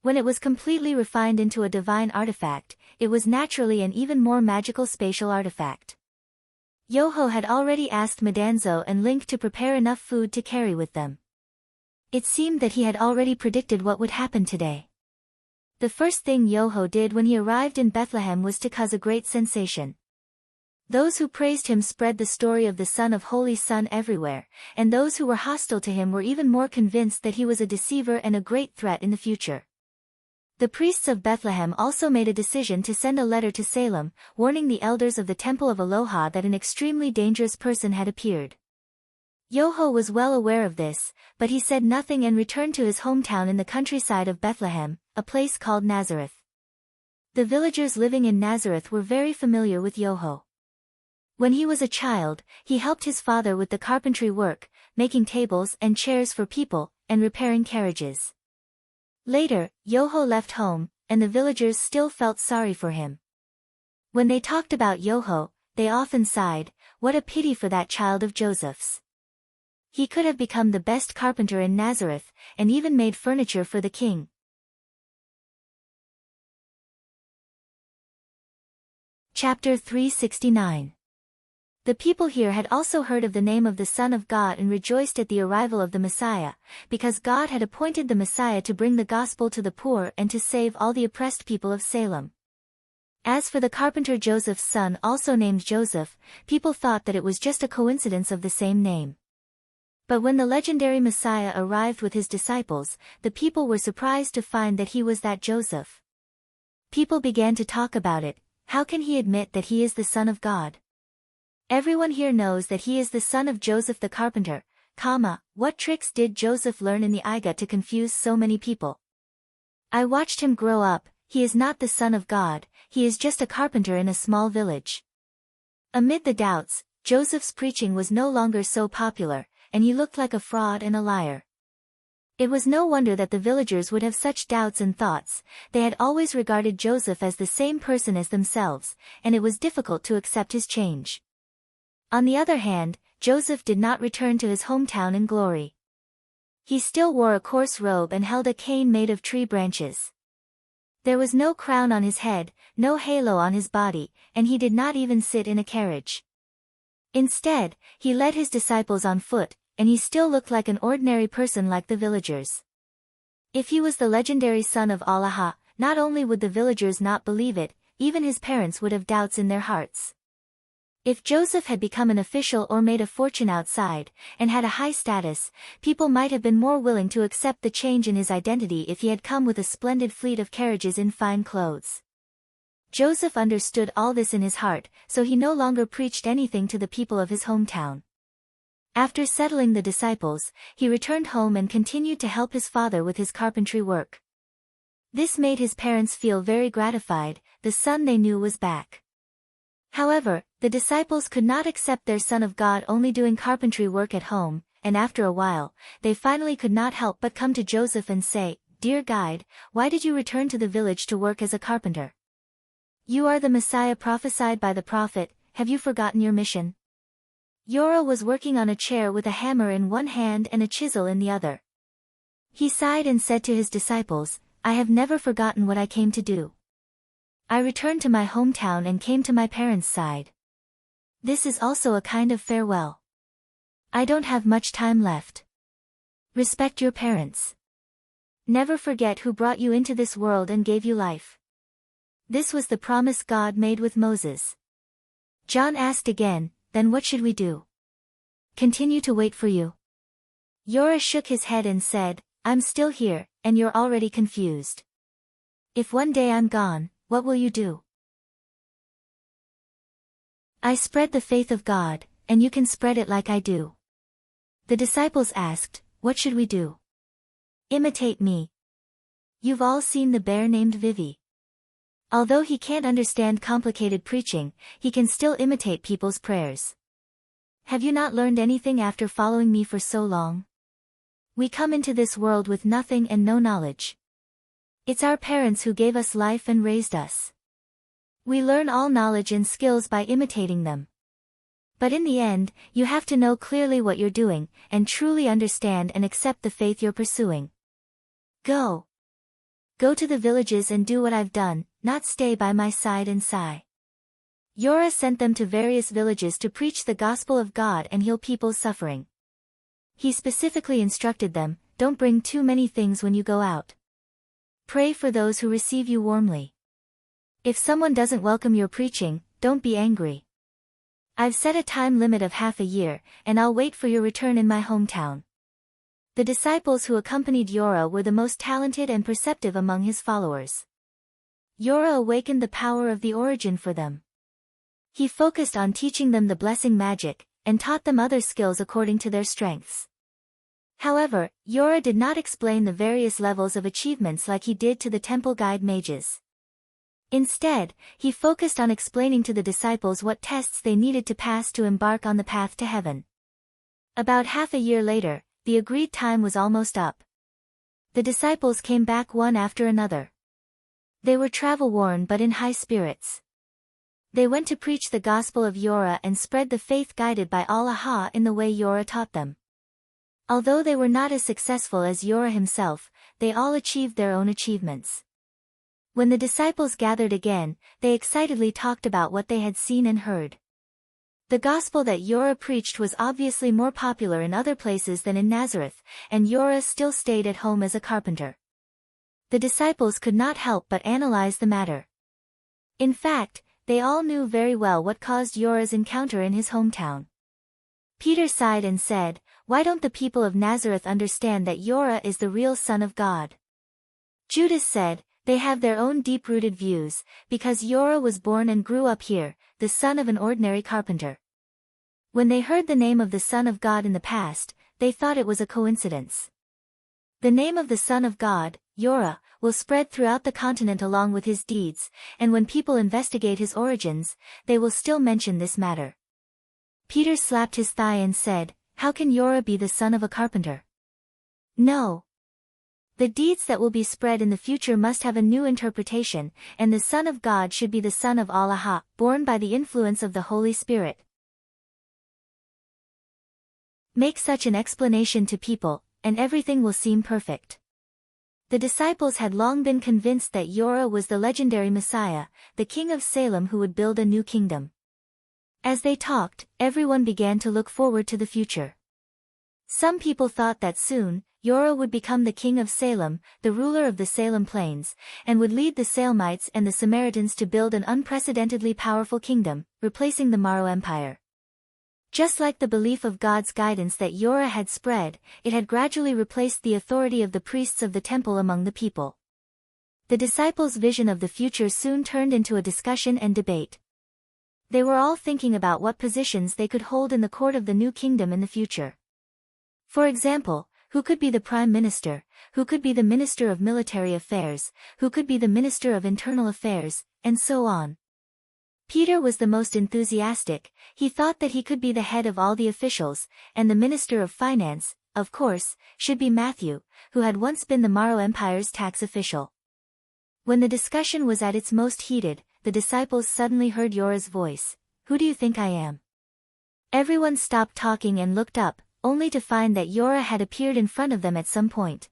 When it was completely refined into a divine artifact, it was naturally an even more magical spatial artifact. Yoho had already asked Madanzo and Link to prepare enough food to carry with them. It seemed that he had already predicted what would happen today. The first thing Yoho did when he arrived in Bethlehem was to cause a great sensation. Those who praised him spread the story of the son of Holy Son everywhere, and those who were hostile to him were even more convinced that he was a deceiver and a great threat in the future. The priests of Bethlehem also made a decision to send a letter to Salem, warning the elders of the Temple of Aloha that an extremely dangerous person had appeared. Yoho was well aware of this, but he said nothing and returned to his hometown in the countryside of Bethlehem, a place called Nazareth. The villagers living in Nazareth were very familiar with Yoho. When he was a child, he helped his father with the carpentry work, making tables and chairs for people, and repairing carriages. Later, Yoho left home, and the villagers still felt sorry for him. When they talked about Yoho, they often sighed, "What a pity for that child of Joseph's. He could have become the best carpenter in Nazareth, and even made furniture for the king." Chapter 369. The people here had also heard of the name of the Son of God and rejoiced at the arrival of the Messiah, because God had appointed the Messiah to bring the gospel to the poor and to save all the oppressed people of Salem. As for the carpenter Joseph's son, also named Joseph, people thought that it was just a coincidence of the same name. But when the legendary Messiah arrived with his disciples, the people were surprised to find that he was that Joseph. People began to talk about it. How can he admit that he is the Son of God? Everyone here knows that he is the son of Joseph the carpenter. What tricks did Joseph learn in the Iga to confuse so many people? I watched him grow up. He is not the son of God, he is just a carpenter in a small village. Amid the doubts, Joseph's preaching was no longer so popular, and he looked like a fraud and a liar. It was no wonder that the villagers would have such doubts and thoughts. They had always regarded Joseph as the same person as themselves, and it was difficult to accept his change. On the other hand, Joseph did not return to his hometown in glory. He still wore a coarse robe and held a cane made of tree branches. There was no crown on his head, no halo on his body, and he did not even sit in a carriage. Instead, he led his disciples on foot, and he still looked like an ordinary person like the villagers. If he was the legendary son of Allah, not only would the villagers not believe it, even his parents would have doubts in their hearts. If Joseph had become an official or made a fortune outside, and had a high status, people might have been more willing to accept the change in his identity if he had come with a splendid fleet of carriages in fine clothes. Joseph understood all this in his heart, so he no longer preached anything to the people of his hometown. After settling the disciples, he returned home and continued to help his father with his carpentry work. This made his parents feel very gratified. The son they knew was back. However, the disciples could not accept their son of God only doing carpentry work at home, and after a while, they finally could not help but come to Joseph and say, "Dear guide, why did you return to the village to work as a carpenter? You are the Messiah prophesied by the prophet, have you forgotten your mission?" Yora was working on a chair with a hammer in one hand and a chisel in the other. He sighed and said to his disciples, "I have never forgotten what I came to do. I returned to my hometown and came to my parents' side. This is also a kind of farewell. I don't have much time left. Respect your parents. Never forget who brought you into this world and gave you life." This was the promise God made with Moses. John asked again, "Then what should we do? Continue to wait for you?" Yora shook his head and said, "I'm still here, and you're already confused. If one day I'm gone, what will you do?" I spread the faith of God, and you can spread it like I do. The disciples asked, "What should we do?" "Imitate me. You've all seen the bear named Vivi. Although he can't understand complicated preaching, he can still imitate people's prayers. Have you not learned anything after following me for so long? We come into this world with nothing and no knowledge. It's our parents who gave us life and raised us. We learn all knowledge and skills by imitating them. But in the end, you have to know clearly what you're doing, and truly understand and accept the faith you're pursuing. Go. Go to the villages and do what I've done, not stay by my side and sigh." Yora sent them to various villages to preach the gospel of God and heal people's suffering. He specifically instructed them, "Don't bring too many things when you go out. Pray for those who receive you warmly. If someone doesn't welcome your preaching, don't be angry. I've set a time limit of half a year, and I'll wait for your return in my hometown." The disciples who accompanied Yora were the most talented and perceptive among his followers. Yora awakened the power of the origin for them. He focused on teaching them the blessing magic, and taught them other skills according to their strengths. However, Yora did not explain the various levels of achievements like he did to the temple guide mages. Instead, he focused on explaining to the disciples what tests they needed to pass to embark on the path to heaven. About half a year later, the agreed time was almost up. The disciples came back one after another. They were travel-worn but in high spirits. They went to preach the gospel of Yora and spread the faith guided by Allah in the way Yora taught them. Although they were not as successful as Yora himself, they all achieved their own achievements. When the disciples gathered again, they excitedly talked about what they had seen and heard. The gospel that Yora preached was obviously more popular in other places than in Nazareth, and Yora still stayed at home as a carpenter. The disciples could not help but analyze the matter. In fact, they all knew very well what caused Yora's encounter in his hometown. Peter sighed and said, "Why don't the people of Nazareth understand that Yora is the real Son of God?" Judas said, "They have their own deep-rooted views, because Yora was born and grew up here, the son of an ordinary carpenter." When they heard the name of the Son of God in the past, they thought it was a coincidence. The name of the Son of God, Yora, will spread throughout the continent along with his deeds, and when people investigate his origins, they will still mention this matter. Peter slapped his thigh and said, "How can Yora be the son of a carpenter?" No. The deeds that will be spread in the future must have a new interpretation, and the Son of God should be the Son of Allah, born by the influence of the Holy Spirit. Make such an explanation to people, and everything will seem perfect. The disciples had long been convinced that Yora was the legendary Messiah, the king of Salem who would build a new kingdom. As they talked, everyone began to look forward to the future. Some people thought that soon, Yora would become the king of Salem, the ruler of the Salem plains, and would lead the Salemites and the Samaritans to build an unprecedentedly powerful kingdom, replacing the Maro Empire. Just like the belief of God's guidance that Yora had spread, it had gradually replaced the authority of the priests of the temple among the people. The disciples' vision of the future soon turned into a discussion and debate. They were all thinking about what positions they could hold in the court of the new kingdom in the future. For example, who could be the prime minister, who could be the minister of military affairs, who could be the minister of internal affairs, and so on. Peter was the most enthusiastic. He thought that he could be the head of all the officials, and the minister of finance, of course, should be Matthew, who had once been the Maro Empire's tax official. When the discussion was at its most heated, the disciples suddenly heard Yora's voice. "Who do you think I am?" Everyone stopped talking and looked up, only to find that Yora had appeared in front of them at some point.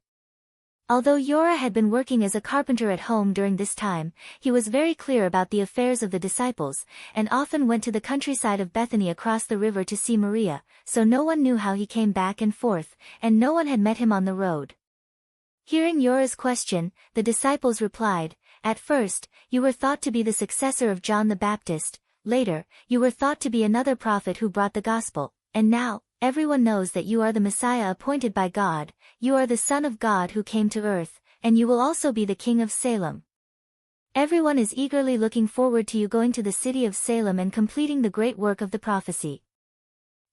Although Yora had been working as a carpenter at home during this time, he was very clear about the affairs of the disciples, and often went to the countryside of Bethany across the river to see Maria, so no one knew how he came back and forth, and no one had met him on the road. Hearing Yora's question, the disciples replied, "At first, you were thought to be the successor of John the Baptist, later, you were thought to be another prophet who brought the gospel, and now, everyone knows that you are the Messiah appointed by God, you are the Son of God who came to earth, and you will also be the King of Salem. Everyone is eagerly looking forward to you going to the city of Salem and completing the great work of the prophecy."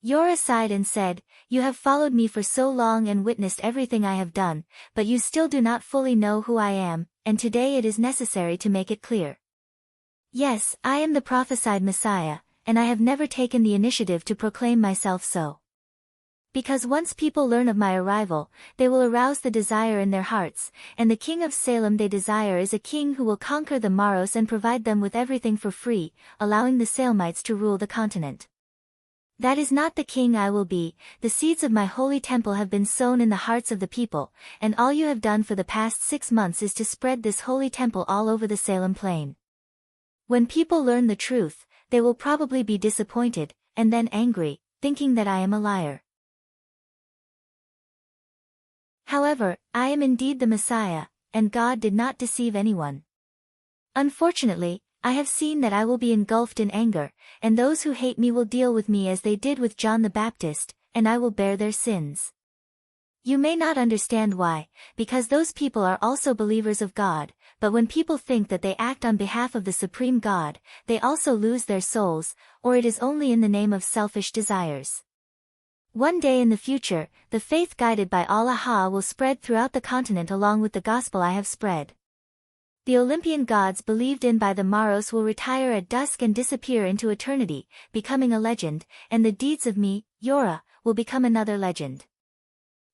Yora sighed and said, "You have followed me for so long and witnessed everything I have done, but you still do not fully know who I am, and today it is necessary to make it clear. Yes, I am the prophesied Messiah, and I have never taken the initiative to proclaim myself so. Because once people learn of my arrival, they will arouse the desire in their hearts, and the king of Salem they desire is a king who will conquer the Maros and provide them with everything for free, allowing the Salemites to rule the continent. That is not the king I will be. The seeds of my holy temple have been sown in the hearts of the people, and all you have done for the past 6 months is to spread this holy temple all over the Salem plain. When people learn the truth, they will probably be disappointed, and then angry, thinking that I am a liar. However, I am indeed the Messiah, and God did not deceive anyone. Unfortunately, I have seen that I will be engulfed in anger, and those who hate me will deal with me as they did with John the Baptist, and I will bear their sins. You may not understand why, because those people are also believers of God, but when people think that they act on behalf of the supreme God, they also lose their souls, or it is only in the name of selfish desires. One day in the future, the faith guided by Allah will spread throughout the continent along with the gospel I have spread. The Olympian gods believed in by the Maros will retire at dusk and disappear into eternity, becoming a legend, and the deeds of me, Yora, will become another legend.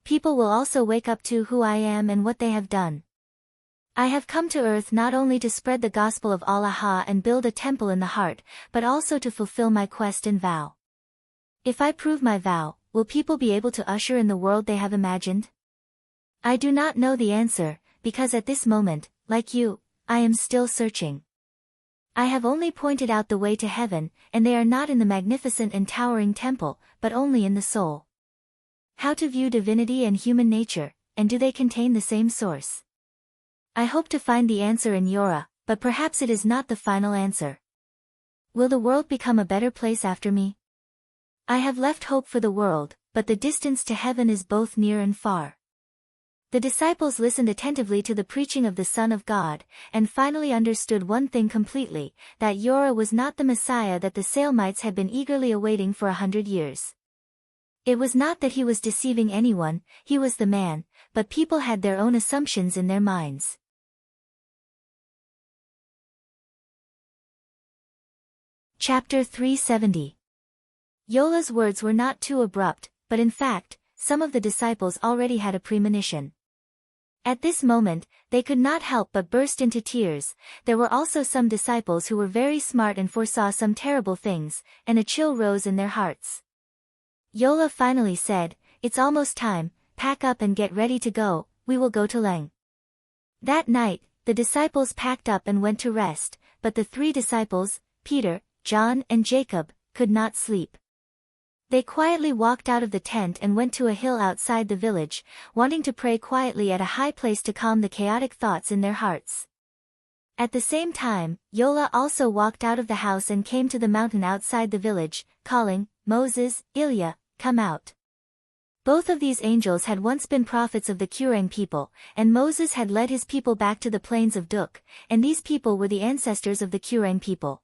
People will also wake up to who I am and what they have done. I have come to earth not only to spread the gospel of Allah and build a temple in the heart, but also to fulfill my quest and vow. If I prove my vow, will people be able to usher in the world they have imagined? I do not know the answer, because at this moment, like you, I am still searching. I have only pointed out the way to heaven, and they are not in the magnificent and towering temple, but only in the soul. How to view divinity and human nature, and do they contain the same source? I hope to find the answer in Yora, but perhaps it is not the final answer. Will the world become a better place after me? I have left hope for the world, but the distance to heaven is both near and far. The disciples listened attentively to the preaching of the Son of God, and finally understood one thing completely, that Yora was not the Messiah that the Salemites had been eagerly awaiting for 100 years. It was not that he was deceiving anyone, he was the man, but people had their own assumptions in their minds. Chapter 370. Yola's words were not too abrupt, but in fact, some of the disciples already had a premonition. At this moment, they could not help but burst into tears. There were also some disciples who were very smart and foresaw some terrible things, and a chill rose in their hearts. Yola finally said, "It's almost time, pack up and get ready to go, we will go to Leng." That night, the disciples packed up and went to rest, but the three disciples, Peter, John and Jacob, could not sleep. They quietly walked out of the tent and went to a hill outside the village, wanting to pray quietly at a high place to calm the chaotic thoughts in their hearts. At the same time, Yola also walked out of the house and came to the mountain outside the village, calling, "Moses, Ilya, come out." Both of these angels had once been prophets of the Kurang people, and Moses had led his people back to the plains of Duk, and these people were the ancestors of the Kurang people.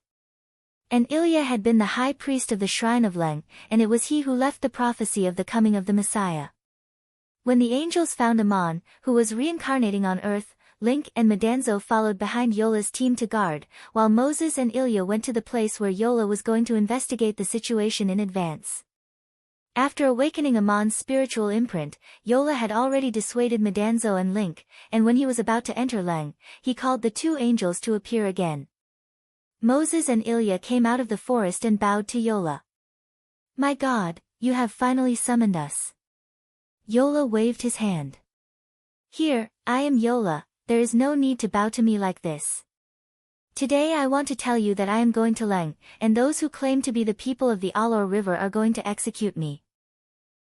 And Ilya had been the high priest of the shrine of Leng, and it was he who left the prophecy of the coming of the Messiah. When the angels found Aman, who was reincarnating on earth, Link and Madanzo followed behind Yola's team to guard, while Moses and Ilya went to the place where Yola was going to investigate the situation in advance. After awakening Aman's spiritual imprint, Yola had already dissuaded Madanzo and Link, and when he was about to enter Leng, he called the two angels to appear again. Moses and Ilya came out of the forest and bowed to Yola. "My God, you have finally summoned us." Yola waved his hand. "Here, I am Yola, there is no need to bow to me like this. Today I want to tell you that I am going to Leng, and those who claim to be the people of the Alor River are going to execute me.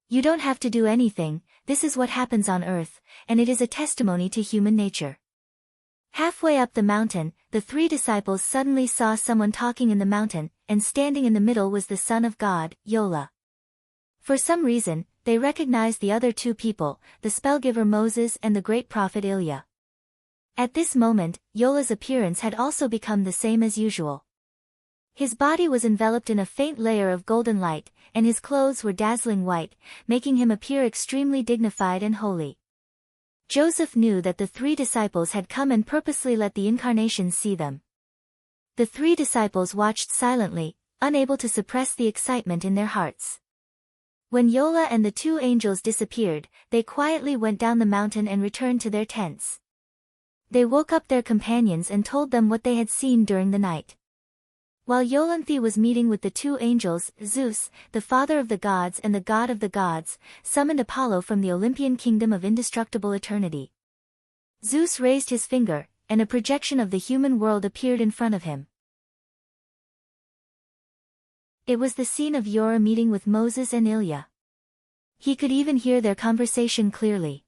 You don't have to do anything, this is what happens on earth, and it is a testimony to human nature." Halfway up the mountain, the three disciples suddenly saw someone talking in the mountain, and standing in the middle was the Son of God, Yola. For some reason, they recognized the other two people, the spellgiver Moses and the great prophet Ilya. At this moment, Yola's appearance had also become the same as usual. His body was enveloped in a faint layer of golden light, and his clothes were dazzling white, making him appear extremely dignified and holy. Joseph knew that the three disciples had come and purposely let the incarnations see them. The three disciples watched silently, unable to suppress the excitement in their hearts. When Yola and the two angels disappeared, they quietly went down the mountain and returned to their tents. They woke up their companions and told them what they had seen during the night. While Yolanthi was meeting with the two angels, Zeus, the father of the gods and the god of the gods, summoned Apollo from the Olympian kingdom of indestructible eternity. Zeus raised his finger, and a projection of the human world appeared in front of him. It was the scene of Yora meeting with Moses and Ilya. He could even hear their conversation clearly.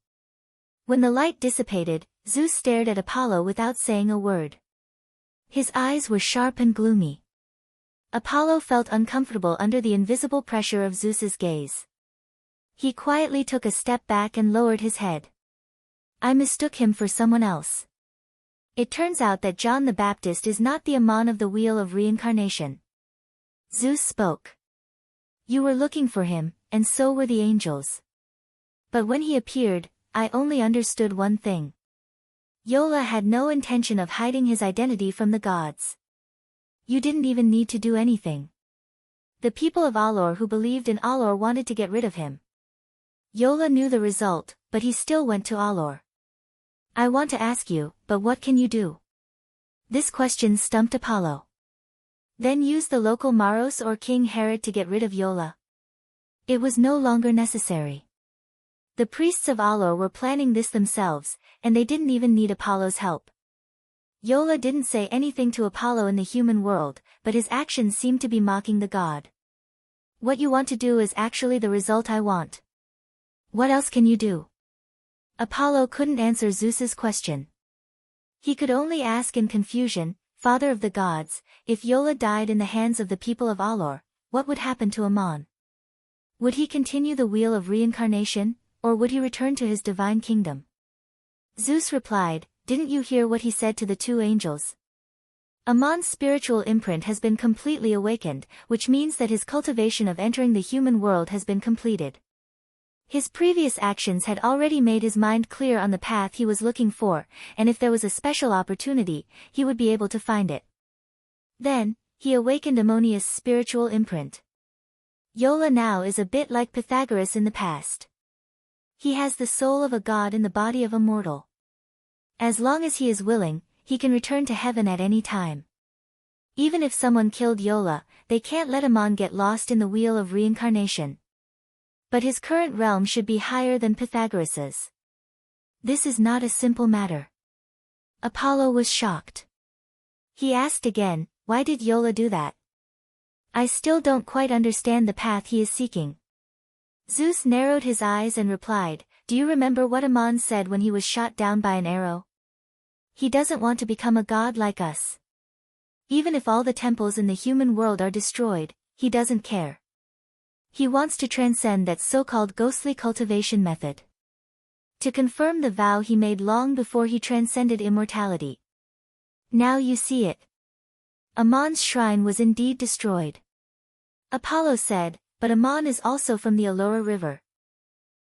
When the light dissipated, Zeus stared at Apollo without saying a word. His eyes were sharp and gloomy. Apollo felt uncomfortable under the invisible pressure of Zeus's gaze. He quietly took a step back and lowered his head. "I mistook him for someone else. It turns out that John the Baptist is not the Aman of the Wheel of Reincarnation." Zeus spoke. "You were looking for him, and so were the angels. But when he appeared, I only understood one thing. Yola had no intention of hiding his identity from the gods. You didn't even need to do anything. The people of Alor who believed in Alor wanted to get rid of him. Yola knew the result, but he still went to Alor. I want to ask you, but what can you do?" This question stumped Apollo. Then use the local Maros or King Herod to get rid of Yola. It was no longer necessary. The priests of Alor were planning this themselves, and they didn't even need Apollo's help. Yola didn't say anything to Apollo in the human world, but his actions seemed to be mocking the god. "What you want to do is actually the result I want. What else can you do?" Apollo couldn't answer Zeus's question. He could only ask in confusion, "Father of the gods, if Yola died in the hands of the people of Alor, what would happen to Aman? Would he continue the wheel of reincarnation, or would he return to his divine kingdom?" Zeus replied, "Didn't you hear what he said to the two angels? Amon's spiritual imprint has been completely awakened, which means that his cultivation of entering the human world has been completed. His previous actions had already made his mind clear on the path he was looking for, and if there was a special opportunity, he would be able to find it. Then, he awakened Ammonius' spiritual imprint. Yola now is a bit like Pythagoras in the past. He has the soul of a god in the body of a mortal. As long as he is willing, he can return to heaven at any time. Even if someone killed Yola, they can't let Ammon get lost in the wheel of reincarnation. But his current realm should be higher than Pythagoras's. This is not a simple matter. Apollo was shocked. He asked again, why did Yola do that? I still don't quite understand the path he is seeking. Zeus narrowed his eyes and replied, do you remember what Ammon said when he was shot down by an arrow? He doesn't want to become a god like us. Even if all the temples in the human world are destroyed, he doesn't care. He wants to transcend that so-called ghostly cultivation method. To confirm the vow he made long before he transcended immortality. Now you see it. Ammon's shrine was indeed destroyed. Apollo said, but Ammon is also from the Ellora River.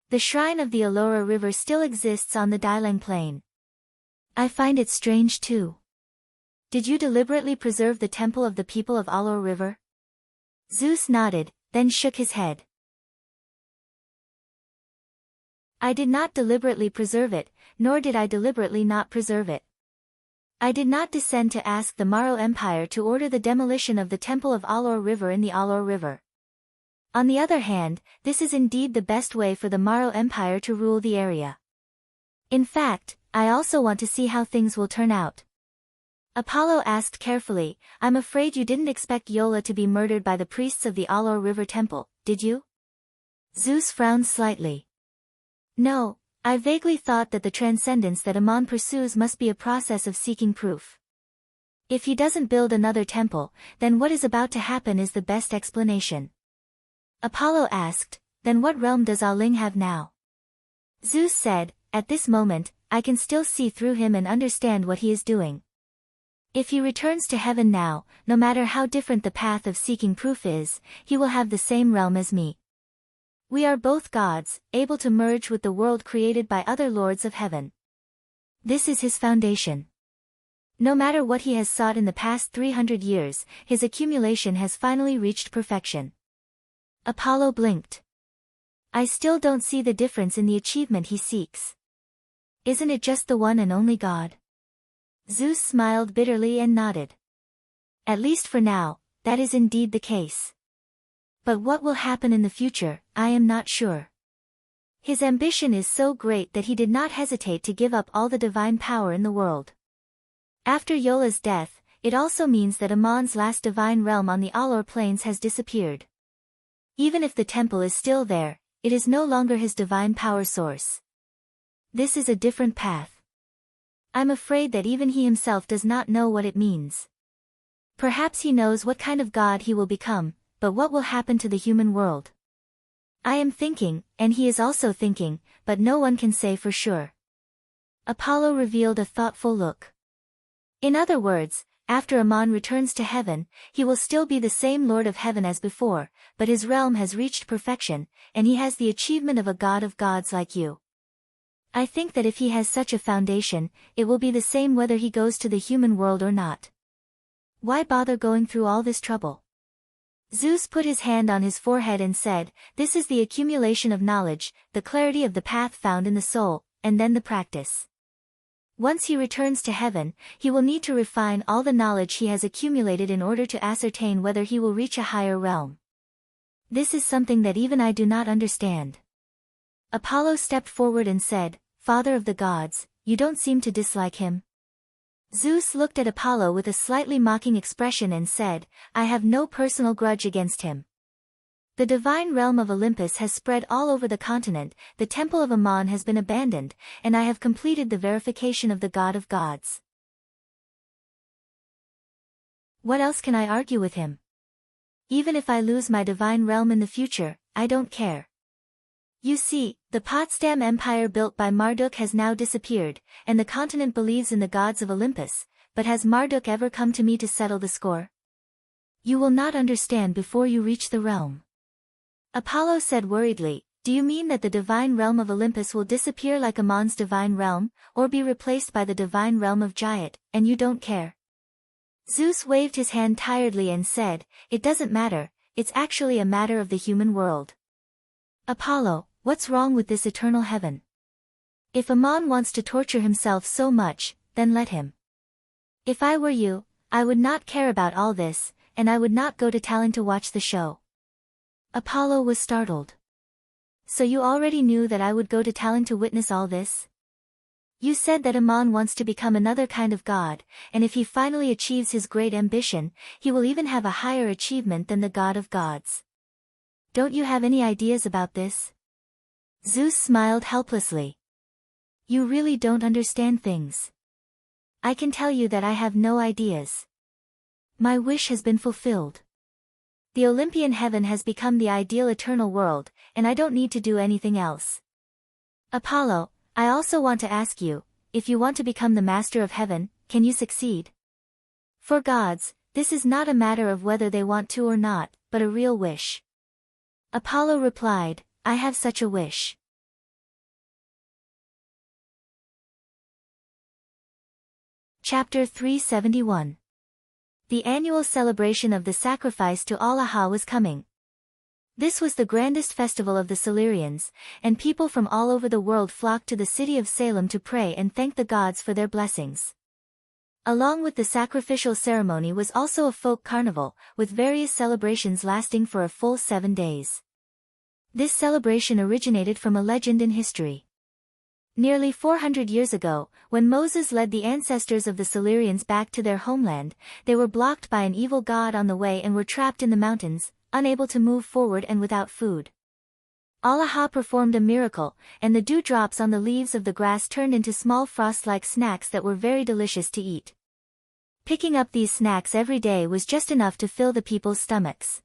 The shrine of the Ellora River still exists on the Dilang Plain. I find it strange too. Did you deliberately preserve the temple of the people of Ellora River? Zeus nodded, then shook his head. I did not deliberately preserve it, nor did I deliberately not preserve it. I did not descend to ask the Maro Empire to order the demolition of the temple of Ellora River in the Ellora River. On the other hand, this is indeed the best way for the Maro Empire to rule the area. In fact, I also want to see how things will turn out. Apollo asked carefully, I'm afraid you didn't expect Yola to be murdered by the priests of the Ellora River Temple, did you? Zeus frowned slightly. No, I vaguely thought that the transcendence that Ammon pursues must be a process of seeking proof. If he doesn't build another temple, then what is about to happen is the best explanation. Apollo asked, then what realm does Aling have now? Zeus said, at this moment, I can still see through him and understand what he is doing. If he returns to heaven now, no matter how different the path of seeking proof is, he will have the same realm as me. We are both gods, able to merge with the world created by other lords of heaven. This is his foundation. No matter what he has sought in the past 300 years, his accumulation has finally reached perfection. Apollo blinked. I still don't see the difference in the achievement he seeks. Isn't it just the one and only God? Zeus smiled bitterly and nodded. At least for now, that is indeed the case. But what will happen in the future, I am not sure. His ambition is so great that he did not hesitate to give up all the divine power in the world. After Yola's death, it also means that Ammon's last divine realm on the Ellora Plains has disappeared. Even if the temple is still there, it is no longer his divine power source. This is a different path. I'm afraid that even he himself does not know what it means. Perhaps he knows what kind of god he will become, but what will happen to the human world? I am thinking, and he is also thinking, but no one can say for sure. Apollo revealed a thoughtful look. In other words, after Ammon returns to heaven, he will still be the same Lord of Heaven as before, but his realm has reached perfection, and he has the achievement of a god of gods like you. I think that if he has such a foundation, it will be the same whether he goes to the human world or not. Why bother going through all this trouble? Zeus put his hand on his forehead and said, this is the accumulation of knowledge, the clarity of the path found in the soul, and then the practice. Once he returns to heaven, he will need to refine all the knowledge he has accumulated in order to ascertain whether he will reach a higher realm. This is something that even I do not understand. Apollo stepped forward and said, Father of the gods, you don't seem to dislike him. Zeus looked at Apollo with a slightly mocking expression and said, I have no personal grudge against him. The divine realm of Olympus has spread all over the continent, the temple of Ammon has been abandoned, and I have completed the verification of the god of gods. What else can I argue with him? Even if I lose my divine realm in the future, I don't care. You see, the Potsdam Empire built by Marduk has now disappeared, and the continent believes in the gods of Olympus, but has Marduk ever come to me to settle the score? You will not understand before you reach the realm. Apollo said worriedly, do you mean that the divine realm of Olympus will disappear like Ammon's divine realm, or be replaced by the divine realm of Giat, and you don't care? Zeus waved his hand tiredly and said, it doesn't matter, it's actually a matter of the human world. Apollo, what's wrong with this eternal heaven? If Ammon wants to torture himself so much, then let him. If I were you, I would not care about all this, and I would not go to Talon to watch the show. Apollo was startled. So you already knew that I would go to Talon to witness all this? You said that Ammon wants to become another kind of god, and if he finally achieves his great ambition, he will even have a higher achievement than the god of gods. Don't you have any ideas about this? Zeus smiled helplessly. You really don't understand things. I can tell you that I have no ideas. My wish has been fulfilled. The Olympian heaven has become the ideal eternal world, and I don't need to do anything else. Apollo, I also want to ask you, if you want to become the master of heaven, can you succeed? For gods, this is not a matter of whether they want to or not, but a real wish. Apollo replied, I have such a wish. Chapter 371. The annual celebration of the sacrifice to Allah was coming. This was the grandest festival of the Silurians, and people from all over the world flocked to the city of Salem to pray and thank the gods for their blessings. Along with the sacrificial ceremony was also a folk carnival, with various celebrations lasting for a full 7 days. This celebration originated from a legend in history. Nearly 400 years ago, when Moses led the ancestors of the Silurians back to their homeland, they were blocked by an evil god on the way and were trapped in the mountains, unable to move forward and without food. Allah performed a miracle, and the dewdrops on the leaves of the grass turned into small frost-like snacks that were very delicious to eat. Picking up these snacks every day was just enough to fill the people's stomachs.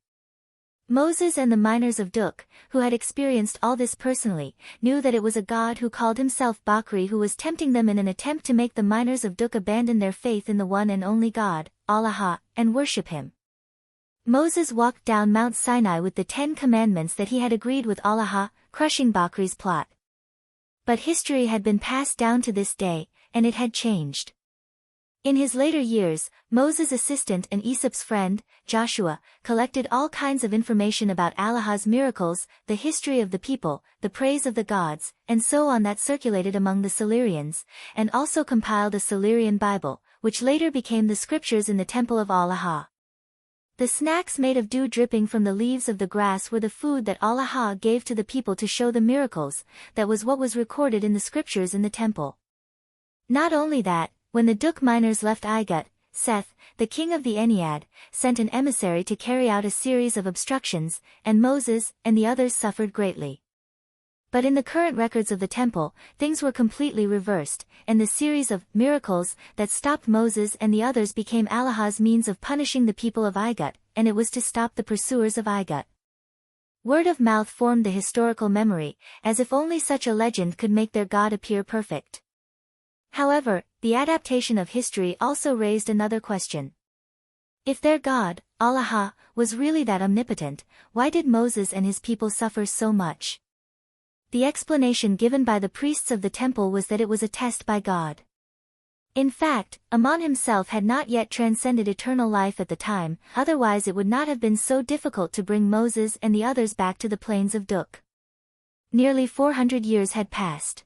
Moses and the miners of Duk, who had experienced all this personally, knew that it was a god who called himself Bakri who was tempting them in an attempt to make the miners of Duk abandon their faith in the one and only God, Allah, and worship him. Moses walked down Mount Sinai with the 10 commandments that he had agreed with Allah, crushing Bakri's plot. But history had been passed down to this day, and it had changed. In his later years, Moses' assistant and Aesop's friend, Joshua, collected all kinds of information about Allah's miracles, the history of the people, the praise of the gods, and so on that circulated among the Silurians, and also compiled a Silurian Bible, which later became the scriptures in the temple of Allah. The snacks made of dew dripping from the leaves of the grass were the food that Allah gave to the people to show the miracles. That was what was recorded in the scriptures in the temple. Not only that, when the Duk miners left Igut, Seth, the king of the Ennead, sent an emissary to carry out a series of obstructions, and Moses and the others suffered greatly. But in the current records of the temple, things were completely reversed, and the series of miracles that stopped Moses and the others became Allah's means of punishing the people of Igut, and it was to stop the pursuers of Igut. Word of mouth formed the historical memory, as if only such a legend could make their god appear perfect. However, the adaptation of history also raised another question. If their God, Allah, was really that omnipotent, why did Moses and his people suffer so much? The explanation given by the priests of the temple was that it was a test by God. In fact, Ammon himself had not yet transcended eternal life at the time, otherwise it would not have been so difficult to bring Moses and the others back to the plains of Duk. Nearly 400 years had passed.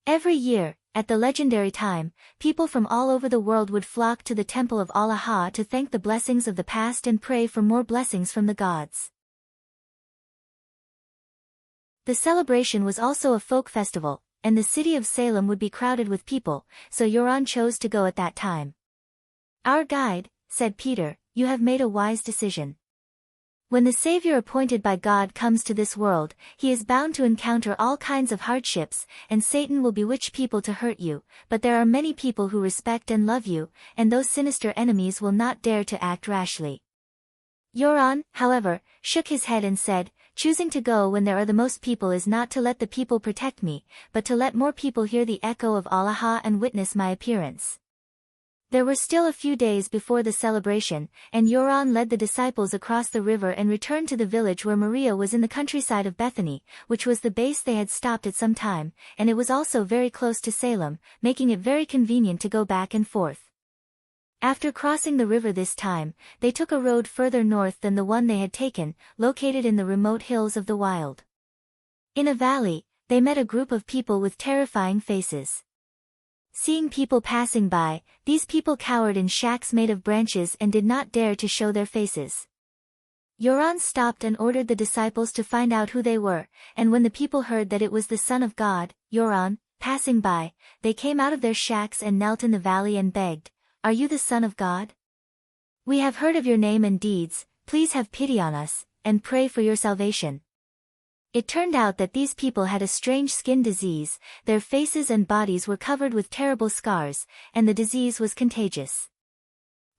Every year, at the legendary time, people from all over the world would flock to the temple of Allah to thank the blessings of the past and pray for more blessings from the gods. The celebration was also a folk festival, and the city of Salem would be crowded with people, so Euron chose to go at that time. Our guide, said Peter, you have made a wise decision. When the Savior appointed by God comes to this world, he is bound to encounter all kinds of hardships, and Satan will bewitch people to hurt you, but there are many people who respect and love you, and those sinister enemies will not dare to act rashly. Euron, however, shook his head and said, choosing to go when there are the most people is not to let the people protect me, but to let more people hear the echo of Allah and witness my appearance. There were still a few days before the celebration, and Yoran led the disciples across the river and returned to the village where Maria was in the countryside of Bethany, which was the base they had stopped at some time, and it was also very close to Salem, making it very convenient to go back and forth. After crossing the river this time, they took a road further north than the one they had taken, located in the remote hills of the wild. In a valley, they met a group of people with terrifying faces. Seeing people passing by, these people cowered in shacks made of branches and did not dare to show their faces. Yoran stopped and ordered the disciples to find out who they were, and when the people heard that it was the Son of God, Yoran, passing by, they came out of their shacks and knelt in the valley and begged, "Are you the Son of God? We have heard of your name and deeds, please have pity on us, and pray for your salvation." It turned out that these people had a strange skin disease, their faces and bodies were covered with terrible scars, and the disease was contagious.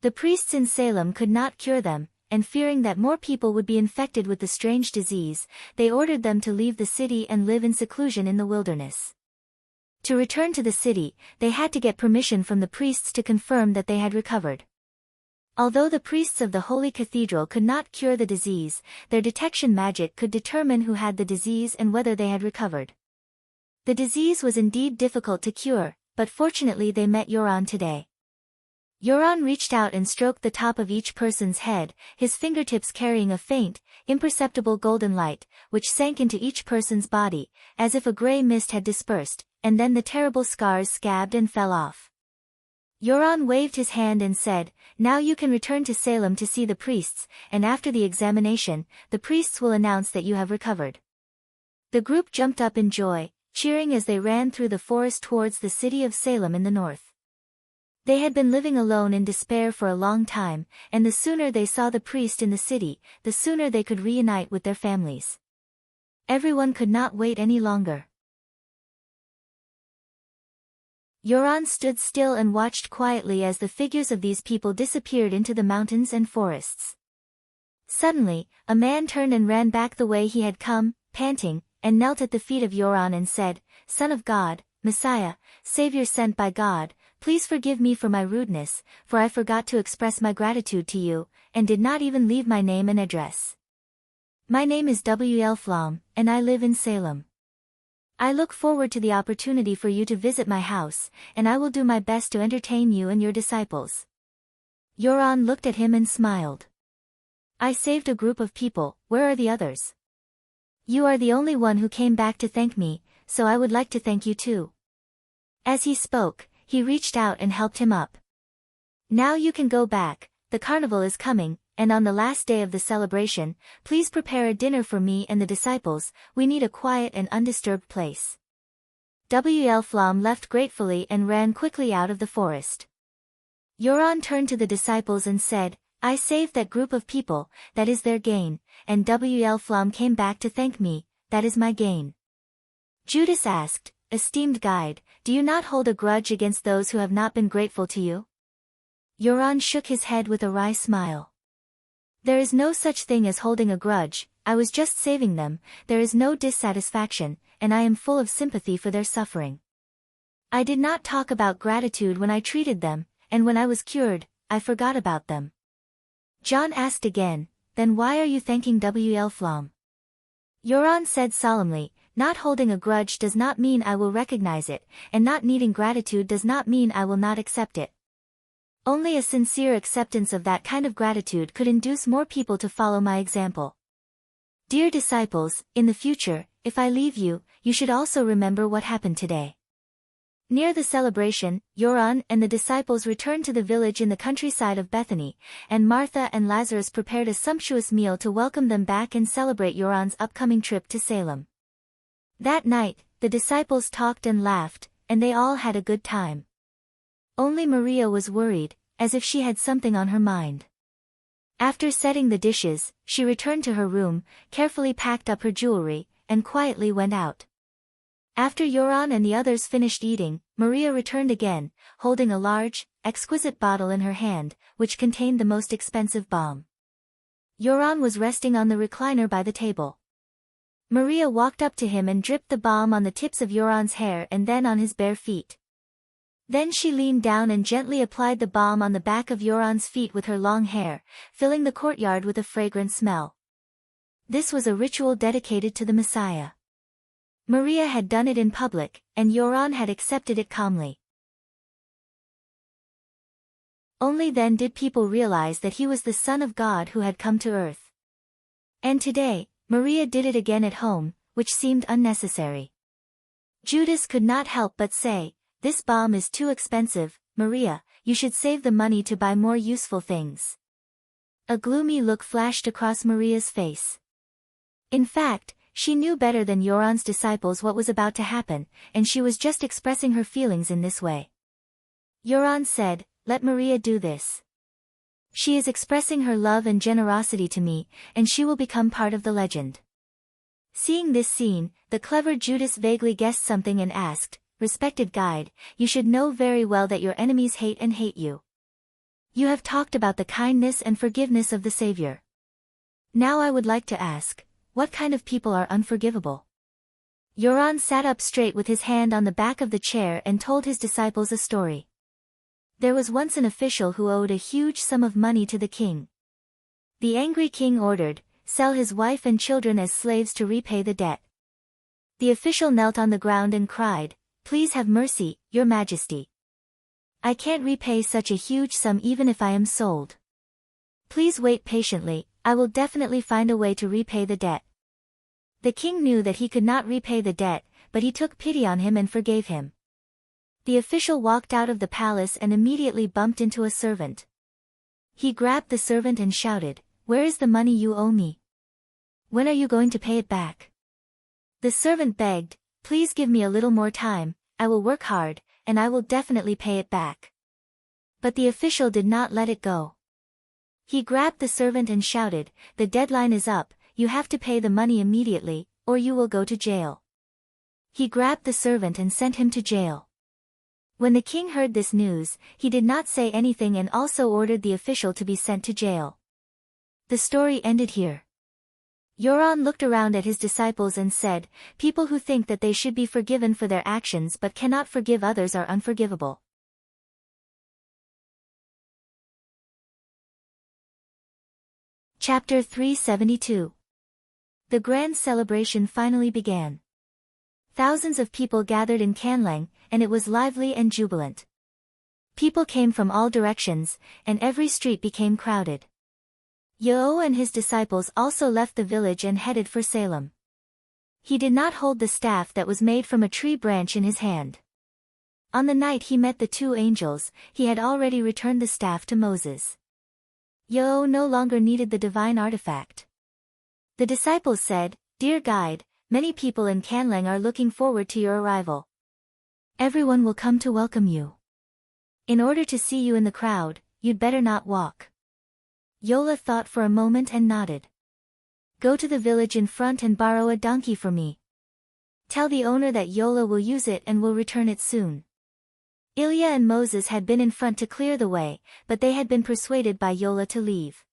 The priests in Salem could not cure them, and fearing that more people would be infected with the strange disease, they ordered them to leave the city and live in seclusion in the wilderness. To return to the city, they had to get permission from the priests to confirm that they had recovered. Although the priests of the Holy Cathedral could not cure the disease, their detection magic could determine who had the disease and whether they had recovered. The disease was indeed difficult to cure, but fortunately they met Yoran today. Yoran reached out and stroked the top of each person's head, his fingertips carrying a faint, imperceptible golden light, which sank into each person's body, as if a gray mist had dispersed, and then the terrible scars scabbed and fell off. Yoran waved his hand and said, "Now you can return to Salem to see the priests, and after the examination, the priests will announce that you have recovered." The group jumped up in joy, cheering as they ran through the forest towards the city of Salem in the north. They had been living alone in despair for a long time, and the sooner they saw the priest in the city, the sooner they could reunite with their families. Everyone could not wait any longer. Yoran stood still and watched quietly as the figures of these people disappeared into the mountains and forests. Suddenly, a man turned and ran back the way he had come, panting, and knelt at the feet of Yoran and said, "Son of God, Messiah, Savior sent by God, please forgive me for my rudeness, for I forgot to express my gratitude to you, and did not even leave my name and address. My name is W.L. Flom, and I live in Salem. I look forward to the opportunity for you to visit my house, and I will do my best to entertain you and your disciples." Yoran looked at him and smiled. "I saved a group of people, where are the others? You are the only one who came back to thank me, so I would like to thank you too." As he spoke, he reached out and helped him up. "Now you can go back, the carnival is coming, and on the last day of the celebration, please prepare a dinner for me and the disciples, we need a quiet and undisturbed place." W.L. Flom left gratefully and ran quickly out of the forest. Yoran turned to the disciples and said, "I saved that group of people, that is their gain, and W.L. Flom came back to thank me, that is my gain." Judas asked, "Esteemed guide, do you not hold a grudge against those who have not been grateful to you?" Yoran shook his head with a wry smile. "There is no such thing as holding a grudge, I was just saving them, there is no dissatisfaction, and I am full of sympathy for their suffering. I did not talk about gratitude when I treated them, and when I was cured, I forgot about them." John asked again, "Then why are you thanking W.L. Flom?" Yoran said solemnly, "Not holding a grudge does not mean I will recognize it, and not needing gratitude does not mean I will not accept it. Only a sincere acceptance of that kind of gratitude could induce more people to follow my example. Dear disciples, in the future, if I leave you, you should also remember what happened today." Near the celebration, Yoran and the disciples returned to the village in the countryside of Bethany, and Martha and Lazarus prepared a sumptuous meal to welcome them back and celebrate Yoran's upcoming trip to Salem. That night, the disciples talked and laughed, and they all had a good time. Only Maria was worried, as if she had something on her mind. After setting the dishes, she returned to her room, carefully packed up her jewelry, and quietly went out. After Yoran and the others finished eating, Maria returned again, holding a large, exquisite bottle in her hand, which contained the most expensive balm. Yoran was resting on the recliner by the table. Maria walked up to him and dripped the balm on the tips of Yoran's hair and then on his bare feet. Then she leaned down and gently applied the balm on the back of Yoran's feet with her long hair, filling the courtyard with a fragrant smell. This was a ritual dedicated to the Messiah. Maria had done it in public, and Yoran had accepted it calmly. Only then did people realize that he was the Son of God who had come to earth. And today, Maria did it again at home, which seemed unnecessary. Judas could not help but say, "This balm is too expensive, Maria, you should save the money to buy more useful things." A gloomy look flashed across Maria's face. In fact, she knew better than Yoran's disciples what was about to happen, and she was just expressing her feelings in this way. Yoran said, "Let Maria do this. She is expressing her love and generosity to me, and she will become part of the legend." Seeing this scene, the clever Judas vaguely guessed something and asked, "Respected guide, you should know very well that your enemies hate you. You have talked about the kindness and forgiveness of the Savior. Now I would like to ask, what kind of people are unforgivable?" Yoran sat up straight with his hand on the back of the chair and told his disciples a story. There was once an official who owed a huge sum of money to the king. The angry king ordered, "Sell his wife and children as slaves to repay the debt." The official knelt on the ground and cried, "Please have mercy, Your Majesty. I can't repay such a huge sum even if I am sold. Please wait patiently, I will definitely find a way to repay the debt." The king knew that he could not repay the debt, but he took pity on him and forgave him. The official walked out of the palace and immediately bumped into a servant. He grabbed the servant and shouted, "Where is the money you owe me? When are you going to pay it back?" The servant begged, "Please give me a little more time, I will work hard, and I will definitely pay it back." But the official did not let it go. He grabbed the servant and shouted, "The deadline is up, you have to pay the money immediately, or you will go to jail." He grabbed the servant and sent him to jail. When the king heard this news, he did not say anything and also ordered the official to be sent to jail. The story ended here. Yoran looked around at his disciples and said, "People who think that they should be forgiven for their actions but cannot forgive others are unforgivable." Chapter 372. The grand celebration finally began. Thousands of people gathered in Canlang, and it was lively and jubilant. People came from all directions, and every street became crowded. Yo and his disciples also left the village and headed for Salem. He did not hold the staff that was made from a tree branch in his hand. On the night he met the two angels, he had already returned the staff to Moses. Yo no longer needed the divine artifact. The disciples said, "Dear guide, many people in Canlang are looking forward to your arrival. Everyone will come to welcome you. In order to see you in the crowd, you'd better not walk." Yola thought for a moment and nodded. "Go to the village in front and borrow a donkey for me. Tell the owner that Yola will use it and will return it soon." Ilya and Moses had been in front to clear the way, but they had been persuaded by Yola to leave.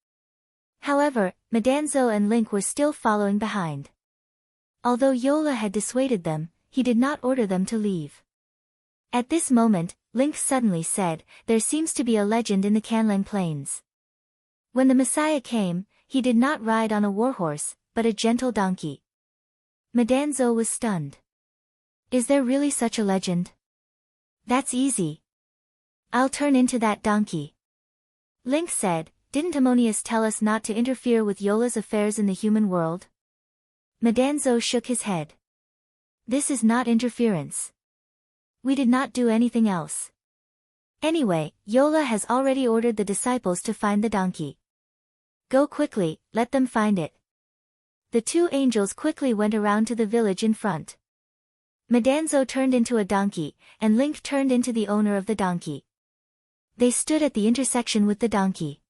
However, Madanzo and Link were still following behind. Although Yola had dissuaded them, he did not order them to leave. At this moment, Link suddenly said, "There seems to be a legend in the Canlang Plains. When the Messiah came, he did not ride on a warhorse, but a gentle donkey." Madanzo was stunned. "Is there really such a legend?" "That's easy. I'll turn into that donkey." Link said, "Didn't Ammonius tell us not to interfere with Yola's affairs in the human world?" Madanzo shook his head. "This is not interference. We did not do anything else. Anyway, Yola has already ordered the disciples to find the donkey. Go quickly, let them find it." The two angels quickly went around to the village in front. Madanzo turned into a donkey, and Link turned into the owner of the donkey. They stood at the intersection with the donkey.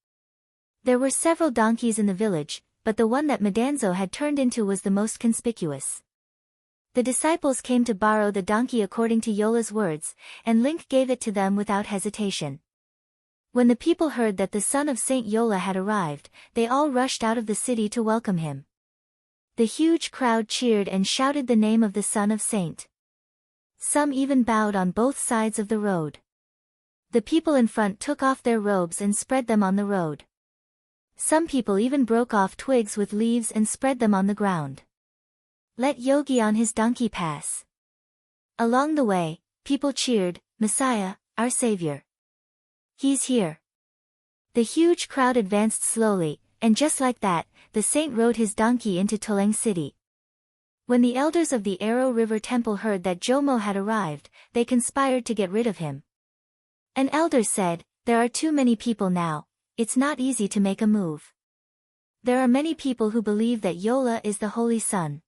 There were several donkeys in the village, but the one that Madanzo had turned into was the most conspicuous. The disciples came to borrow the donkey according to Yola's words, and Link gave it to them without hesitation. When the people heard that the son of Saint Yola had arrived, they all rushed out of the city to welcome him. The huge crowd cheered and shouted the name of the son of Saint. Some even bowed on both sides of the road. The people in front took off their robes and spread them on the road. Some people even broke off twigs with leaves and spread them on the ground. Let Yogi on his donkey pass. Along the way, people cheered, Messiah, our savior. He's here. The huge crowd advanced slowly, and just like that, the saint rode his donkey into Toleng city. When the elders of the Arrow River Temple heard that Jomo had arrived, they conspired to get rid of him. An elder said, there are too many people now, it's not easy to make a move. There are many people who believe that Yola is the Holy Son.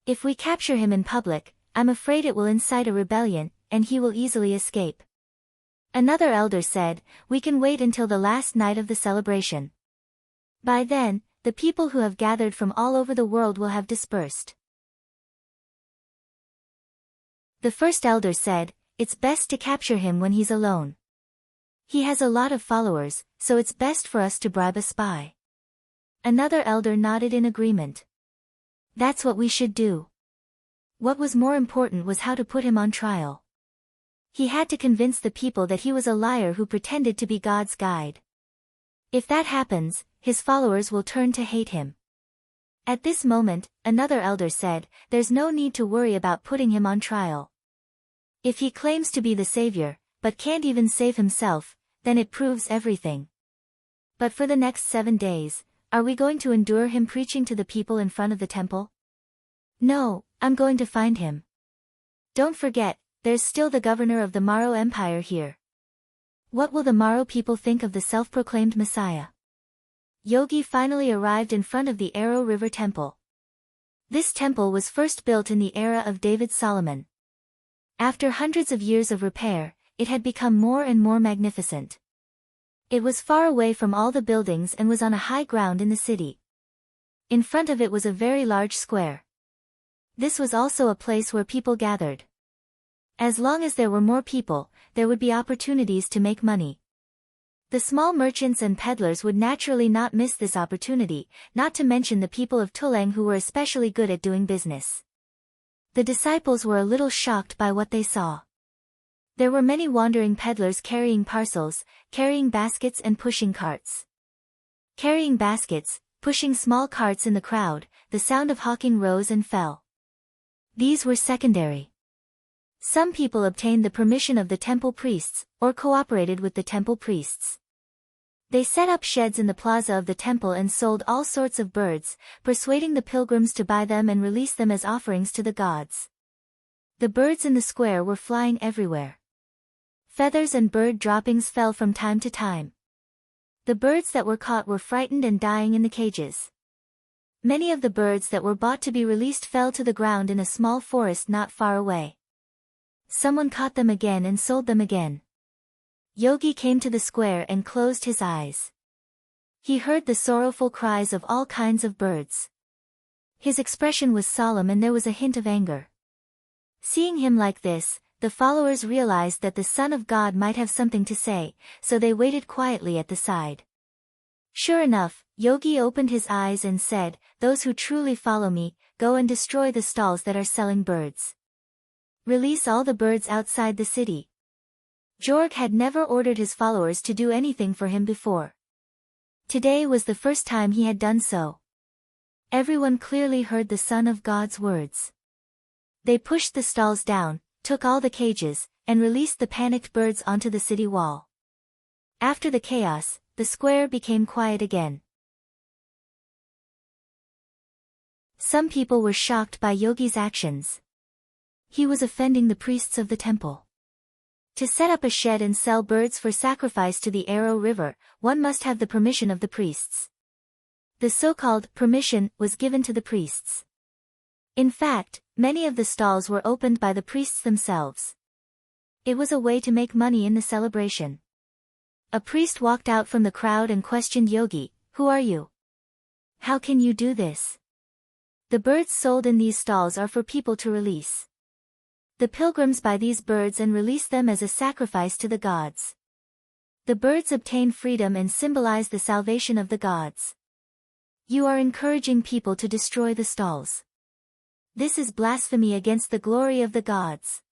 If we capture him in public, I'm afraid it will incite a rebellion, and he will easily escape. Another elder said, we can wait until the last night of the celebration. By then, the people who have gathered from all over the world will have dispersed. The first elder said, it's best to capture him when he's alone. He has a lot of followers, so it's best for us to bribe a spy. Another elder nodded in agreement. That's what we should do. What was more important was how to put him on trial. He had to convince the people that he was a liar who pretended to be God's guide. If that happens, his followers will turn to hate him. At this moment, another elder said, there's no need to worry about putting him on trial. If he claims to be the savior, but can't even save himself, then it proves everything. But for the next 7 days, are we going to endure him preaching to the people in front of the temple? No, I'm going to find him. Don't forget, there's still the governor of the Maro Empire here. What will the Maro people think of the self-proclaimed Messiah? Yogi finally arrived in front of the Arrow River Temple. This temple was first built in the era of David Solomon. After hundreds of years of repair, it had become more and more magnificent. It was far away from all the buildings and was on a high ground in the city. In front of it was a very large square. This was also a place where people gathered. As long as there were more people, there would be opportunities to make money. The small merchants and peddlers would naturally not miss this opportunity, not to mention the people of Toleng who were especially good at doing business. The disciples were a little shocked by what they saw. There were many wandering peddlers carrying parcels, carrying baskets and pushing carts. Carrying baskets, pushing small carts in the crowd, the sound of hawking rose and fell. These were secondary. Some people obtained the permission of the temple priests, or cooperated with the temple priests. They set up sheds in the plaza of the temple and sold all sorts of birds, persuading the pilgrims to buy them and release them as offerings to the gods. The birds in the square were flying everywhere. Feathers and bird droppings fell from time to time. The birds that were caught were frightened and dying in the cages. Many of the birds that were bought to be released fell to the ground in a small forest not far away. Someone caught them again and sold them again. Yogi came to the square and closed his eyes. He heard the sorrowful cries of all kinds of birds. His expression was solemn and there was a hint of anger. Seeing him like this, the followers realized that the Son of God might have something to say, so they waited quietly at the side. Sure enough, Yogi opened his eyes and said, "Those who truly follow me, go and destroy the stalls that are selling birds. Release all the birds outside the city." Jorg had never ordered his followers to do anything for him before. Today was the first time he had done so. Everyone clearly heard the Son of God's words. They pushed the stalls down, took all the cages, and released the panicked birds onto the city wall. After the chaos, the square became quiet again. Some people were shocked by Yogi's actions. He was offending the priests of the temple. To set up a shed and sell birds for sacrifice to the Arrow River, one must have the permission of the priests. The so-called permission was given to the priests. In fact, many of the stalls were opened by the priests themselves. It was a way to make money in the celebration. A priest walked out from the crowd and questioned Yogi, "Who are you? How can you do this? The birds sold in these stalls are for people to release. The pilgrims buy these birds and release them as a sacrifice to the gods. The birds obtain freedom and symbolize the salvation of the gods. You are encouraging people to destroy the stalls. This is blasphemy against the glory of the gods."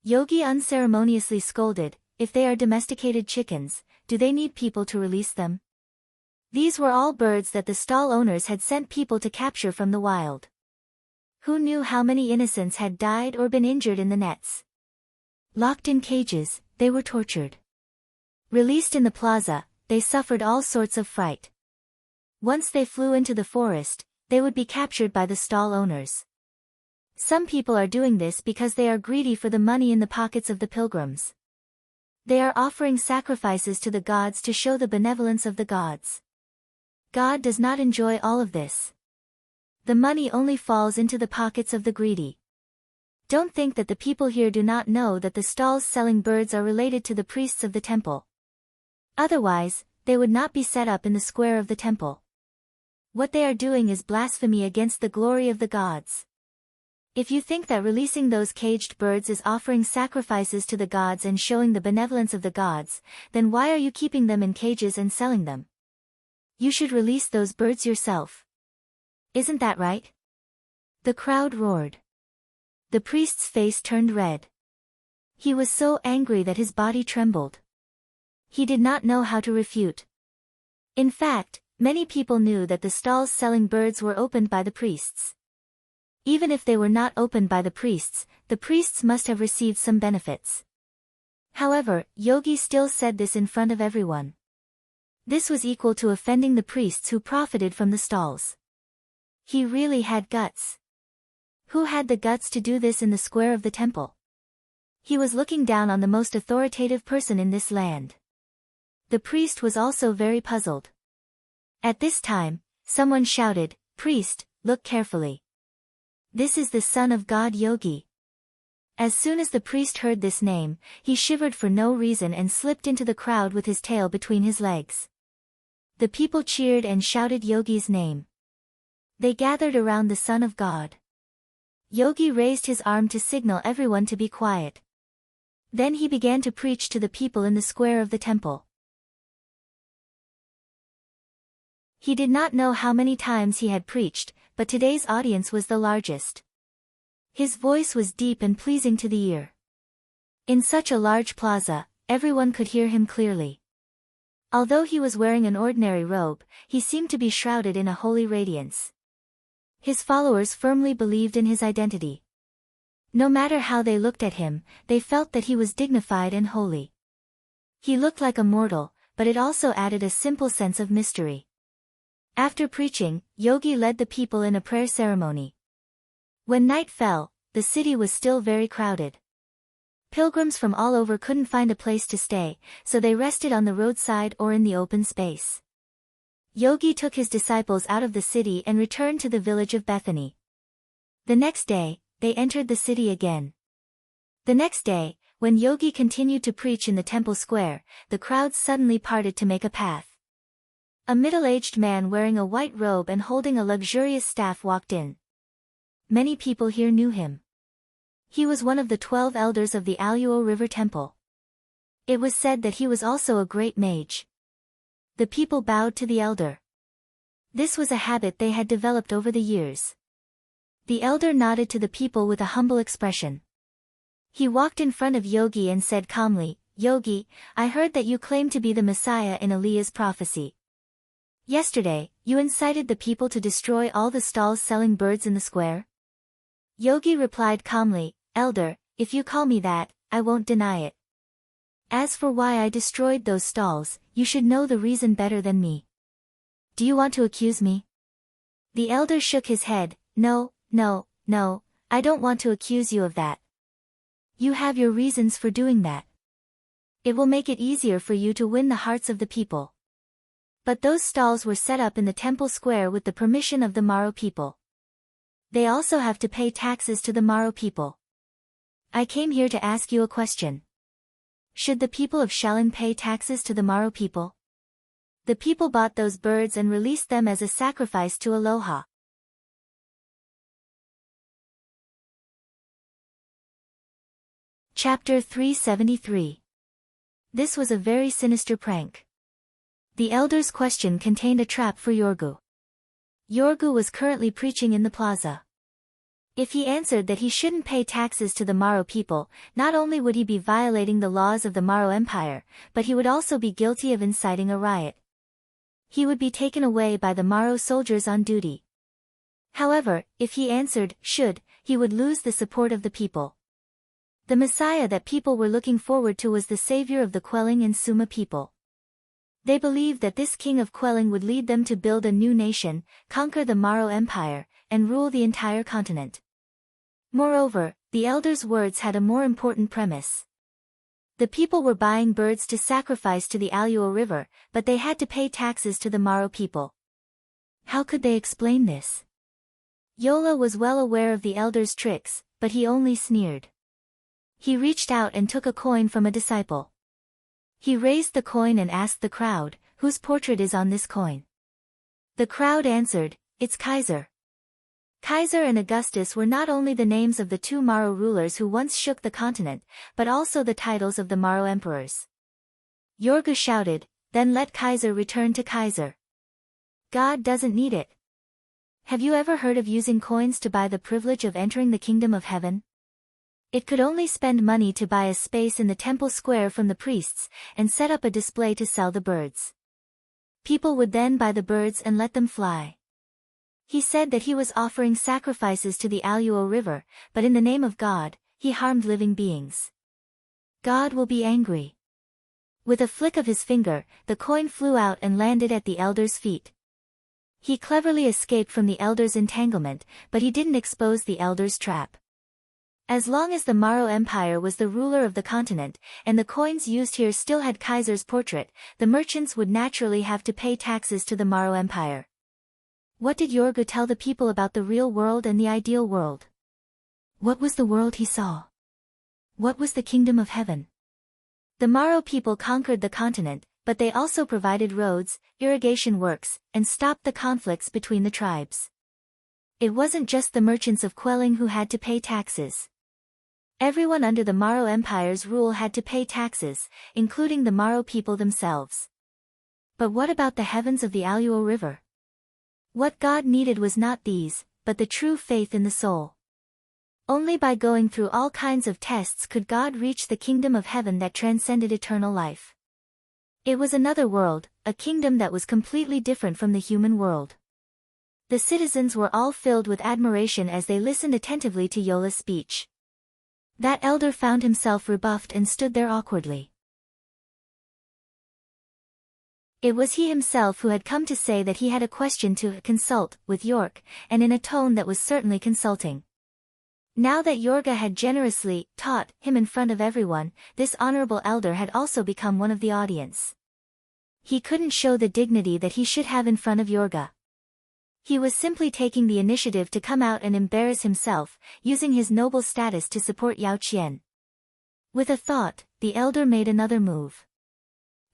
Yogi unceremoniously scolded, if they are domesticated chickens, do they need people to release them? These were all birds that the stall owners had sent people to capture from the wild. Who knew how many innocents had died or been injured in the nets? Locked in cages, they were tortured. Released in the plaza, they suffered all sorts of fright. Once they flew into the forest, they would be captured by the stall owners. Some people are doing this because they are greedy for the money in the pockets of the pilgrims. They are offering sacrifices to the gods to show the benevolence of the gods. God does not enjoy all of this. The money only falls into the pockets of the greedy. Don't think that the people here do not know that the stalls selling birds are related to the priests of the temple. Otherwise, they would not be set up in the square of the temple. What they are doing is blasphemy against the glory of the gods. If you think that releasing those caged birds is offering sacrifices to the gods and showing the benevolence of the gods, then why are you keeping them in cages and selling them? You should release those birds yourself. Isn't that right? The crowd roared. The priest's face turned red. He was so angry that his body trembled. He did not know how to refute. In fact, many people knew that the stalls selling birds were opened by the priests. Even if they were not opened by the priests must have received some benefits. However, Yogi still said this in front of everyone. This was equal to offending the priests who profited from the stalls. He really had guts. Who had the guts to do this in the square of the temple? He was looking down on the most authoritative person in this land. The priest was also very puzzled. At this time, someone shouted, "Priest, look carefully. This is the son of God Yogi." As soon as the priest heard this name, he shivered for no reason and slipped into the crowd with his tail between his legs. The people cheered and shouted Yogi's name. They gathered around the Son of God. Yogi raised his arm to signal everyone to be quiet. Then he began to preach to the people in the square of the temple. He did not know how many times he had preached, but today's audience was the largest. His voice was deep and pleasing to the ear. In such a large plaza, everyone could hear him clearly. Although he was wearing an ordinary robe, he seemed to be shrouded in a holy radiance. His followers firmly believed in his identity. No matter how they looked at him, they felt that he was dignified and holy. He looked like a mortal, but it also added a simple sense of mystery. After preaching, Yogi led the people in a prayer ceremony. When night fell, the city was still very crowded. Pilgrims from all over couldn't find a place to stay, so they rested on the roadside or in the open space. Yogi took his disciples out of the city and returned to the village of Bethany. The next day, they entered the city again. The next day, when Yogi continued to preach in the temple square, the crowds suddenly parted to make a path. A middle-aged man wearing a white robe and holding a luxurious staff walked in. Many people here knew him. He was one of the 12 elders of the Aluo River Temple. It was said that he was also a great mage. The people bowed to the elder. This was a habit they had developed over the years. The elder nodded to the people with a humble expression. He walked in front of Yogi and said calmly, "Yogi, I heard that you claim to be the Messiah in Elijah's prophecy. Yesterday, you incited the people to destroy all the stalls selling birds in the square?" Yogi replied calmly, "Elder, if you call me that, I won't deny it. As for why I destroyed those stalls, you should know the reason better than me. Do you want to accuse me?" The elder shook his head, No, I don't want to accuse you of that. You have your reasons for doing that. It will make it easier for you to win the hearts of the people. But those stalls were set up in the temple square with the permission of the Maro people. They also have to pay taxes to the Maro people. I came here to ask you a question. Should the people of Shalin pay taxes to the Maro people? The people bought those birds and released them as a sacrifice to Aloha. Chapter 373. This was a very sinister prank. The elder's question contained a trap for Yorgu. Yorgu was currently preaching in the plaza. If he answered that he shouldn't pay taxes to the Maro people, not only would he be violating the laws of the Maro Empire, but he would also be guilty of inciting a riot. He would be taken away by the Maro soldiers on duty. However, if he answered, should, he would lose the support of the people. The Messiah that people were looking forward to was the savior of the Quelling and Suma people. They believed that this king of Quelling would lead them to build a new nation, conquer the Maro Empire, and rule the entire continent. Moreover, the elders' words had a more important premise. The people were buying birds to sacrifice to the Aluo River, but they had to pay taxes to the Maro people. How could they explain this? Yola was well aware of the elders' tricks, but he only sneered. He reached out and took a coin from a disciple. He raised the coin and asked the crowd, whose portrait is on this coin? The crowd answered, it's Kaiser. Kaiser and Augustus were not only the names of the two Maro rulers who once shook the continent, but also the titles of the Maro emperors. Yorga shouted, then let Kaiser return to Kaiser. God doesn't need it. Have you ever heard of using coins to buy the privilege of entering the kingdom of heaven? It could only spend money to buy a space in the temple square from the priests, and set up a display to sell the birds. People would then buy the birds and let them fly. He said that he was offering sacrifices to the Aluo River, but in the name of God, he harmed living beings. God will be angry. With a flick of his finger, the coin flew out and landed at the elder's feet. He cleverly escaped from the elder's entanglement, but he didn't expose the elder's trap. As long as the Maro Empire was the ruler of the continent, and the coins used here still had Kaiser's portrait, the merchants would naturally have to pay taxes to the Maro Empire. What did Yorga tell the people about the real world and the ideal world? What was the world he saw? What was the kingdom of heaven? The Maro people conquered the continent, but they also provided roads, irrigation works, and stopped the conflicts between the tribes. It wasn't just the merchants of Quelling who had to pay taxes. Everyone under the Maro Empire's rule had to pay taxes, including the Maro people themselves. But what about the heavens of the Aluo River? What God needed was not these, but the true faith in the soul. Only by going through all kinds of tests could God reach the kingdom of heaven that transcended eternal life. It was another world, a kingdom that was completely different from the human world. The citizens were all filled with admiration as they listened attentively to Yola's speech. That elder found himself rebuffed and stood there awkwardly. It was he himself who had come to say that he had a question to consult with York, and in a tone that was certainly consulting. Now that Yorga had generously taught him in front of everyone, this honorable elder had also become one of the audience. He couldn't show the dignity that he should have in front of Yorga. He was simply taking the initiative to come out and embarrass himself, using his noble status to support Yao Qian. With a thought, the elder made another move.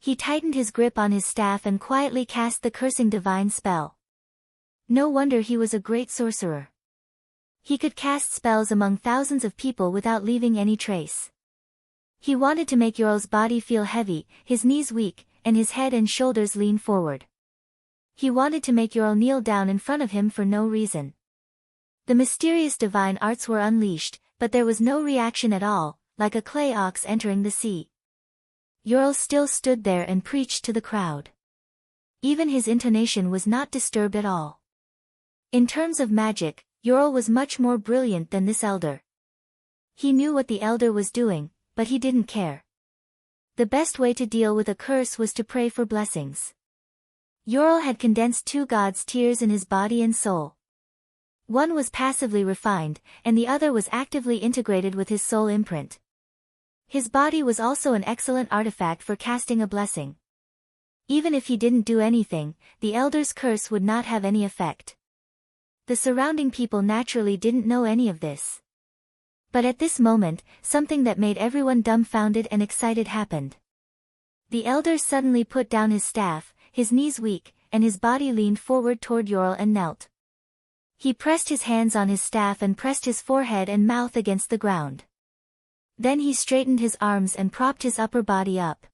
He tightened his grip on his staff and quietly cast the cursing divine spell. No wonder he was a great sorcerer. He could cast spells among thousands of people without leaving any trace. He wanted to make Yorl's body feel heavy, his knees weak, and his head and shoulders lean forward. He wanted to make Yorl kneel down in front of him for no reason. The mysterious divine arts were unleashed, but there was no reaction at all, like a clay ox entering the sea. Yorl still stood there and preached to the crowd. Even his intonation was not disturbed at all. In terms of magic, Yorl was much more brilliant than this elder. He knew what the elder was doing, but he didn't care. The best way to deal with a curse was to pray for blessings. Yorl had condensed two gods' tears in his body and soul. One was passively refined, and the other was actively integrated with his soul imprint. His body was also an excellent artifact for casting a blessing. Even if he didn't do anything, the elder's curse would not have any effect. The surrounding people naturally didn't know any of this. But at this moment, something that made everyone dumbfounded and excited happened. The elder suddenly put down his staff, his knees weak, and his body leaned forward toward Yorl and knelt. He pressed his hands on his staff and pressed his forehead and mouth against the ground. Then he straightened his arms and propped his upper body up.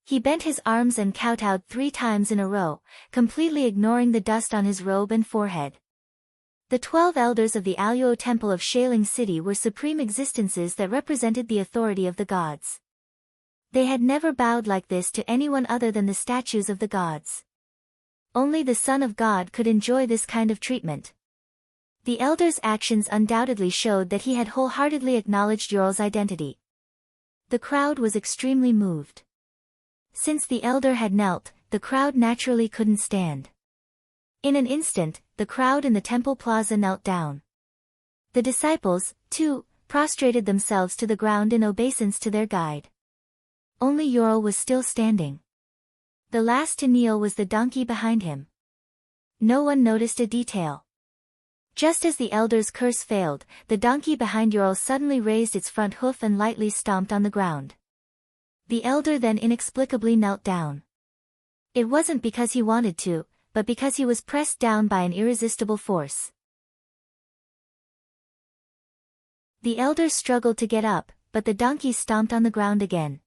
He bent his arms and kowtowed 3 times in a row, completely ignoring the dust on his robe and forehead. The 12 elders of the Aluo Temple of Shaling City were supreme existences that represented the authority of the gods. They had never bowed like this to anyone other than the statues of the gods. Only the Son of God could enjoy this kind of treatment. The elder's actions undoubtedly showed that he had wholeheartedly acknowledged Yorl's identity. The crowd was extremely moved. Since the elder had knelt, the crowd naturally couldn't stand. In an instant, the crowd in the temple plaza knelt down. The disciples, too, prostrated themselves to the ground in obeisance to their guide. Only Yorl was still standing. The last to kneel was the donkey behind him. No one noticed a detail. Just as the elder's curse failed, the donkey behind Yorl suddenly raised its front hoof and lightly stomped on the ground. The elder then inexplicably knelt down. It wasn't because he wanted to, but because he was pressed down by an irresistible force. The elder struggled to get up, but the donkey stomped on the ground again.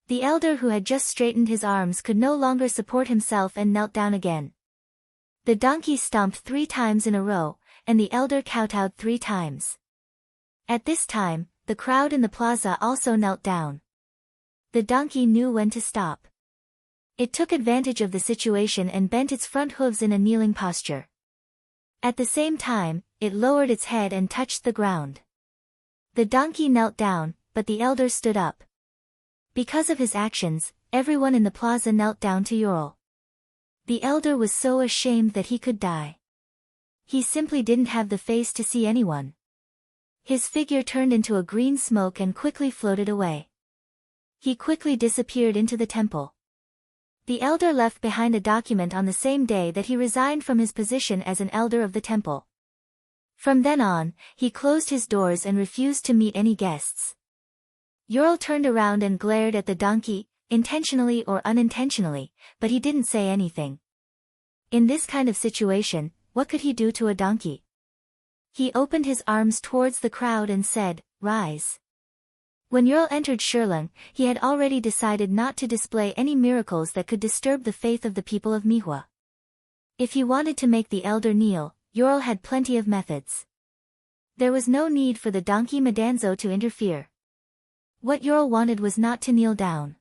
The elder who had just straightened his arms could no longer support himself and knelt down again. The donkey stomped 3 times in a row, and the elder kowtowed 3 times. At this time, the crowd in the plaza also knelt down. The donkey knew when to stop. It took advantage of the situation and bent its front hooves in a kneeling posture. At the same time, it lowered its head and touched the ground. The donkey knelt down, but the elder stood up. Because of his actions, everyone in the plaza knelt down to Yorl. The elder was so ashamed that he could die. He simply didn't have the face to see anyone. His figure turned into a green smoke and quickly floated away. He quickly disappeared into the temple. The elder left behind a document on the same day that he resigned from his position as an elder of the temple. From then on, he closed his doors and refused to meet any guests. Yorl turned around and glared at the donkey, intentionally or unintentionally, but he didn't say anything. In this kind of situation, what could he do to a donkey? He opened his arms towards the crowd and said, "Rise." When Yorl entered Shirlung, he had already decided not to display any miracles that could disturb the faith of the people of Mihua. If he wanted to make the elder kneel, Yorl had plenty of methods. There was no need for the donkey Madanzo to interfere. What Yorl wanted was not to kneel down.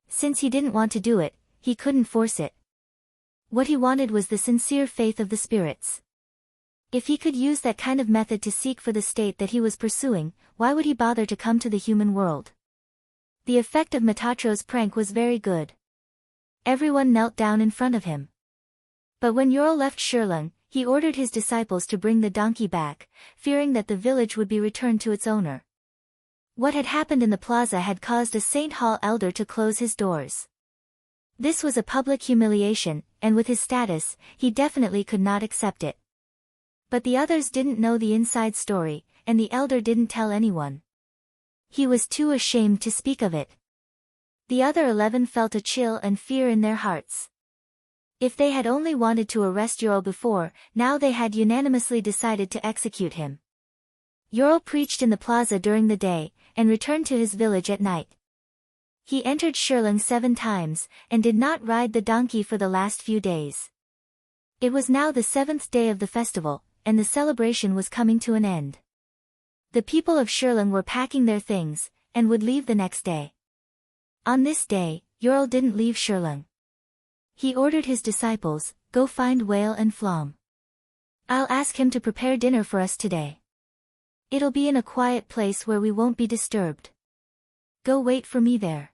Since he didn't want to do it, he couldn't force it. What he wanted was the sincere faith of the spirits. If he could use that kind of method to seek for the state that he was pursuing, why would he bother to come to the human world? The effect of Matatro's prank was very good. Everyone knelt down in front of him. But when Yorl left Shirlung, he ordered his disciples to bring the donkey back, fearing that the village would be returned to its owner. What had happened in the plaza had caused a St. Hall elder to close his doors. This was a public humiliation, and with his status, he definitely could not accept it. But the others didn't know the inside story, and the elder didn't tell anyone. He was too ashamed to speak of it. The other 11 felt a chill and fear in their hearts. If they had only wanted to arrest Yorl before, now they had unanimously decided to execute him. Yorl preached in the plaza during the day, and returned to his village at night. He entered Shirlung 7 times, and did not ride the donkey for the last few days. It was now the 7th day of the festival, and the celebration was coming to an end. The people of Shirlung were packing their things, and would leave the next day. On this day, Yorl didn't leave Shirlung. He ordered his disciples, "Go find Whale and Flom. I'll ask him to prepare dinner for us today. It'll be in a quiet place where we won't be disturbed. Go wait for me there."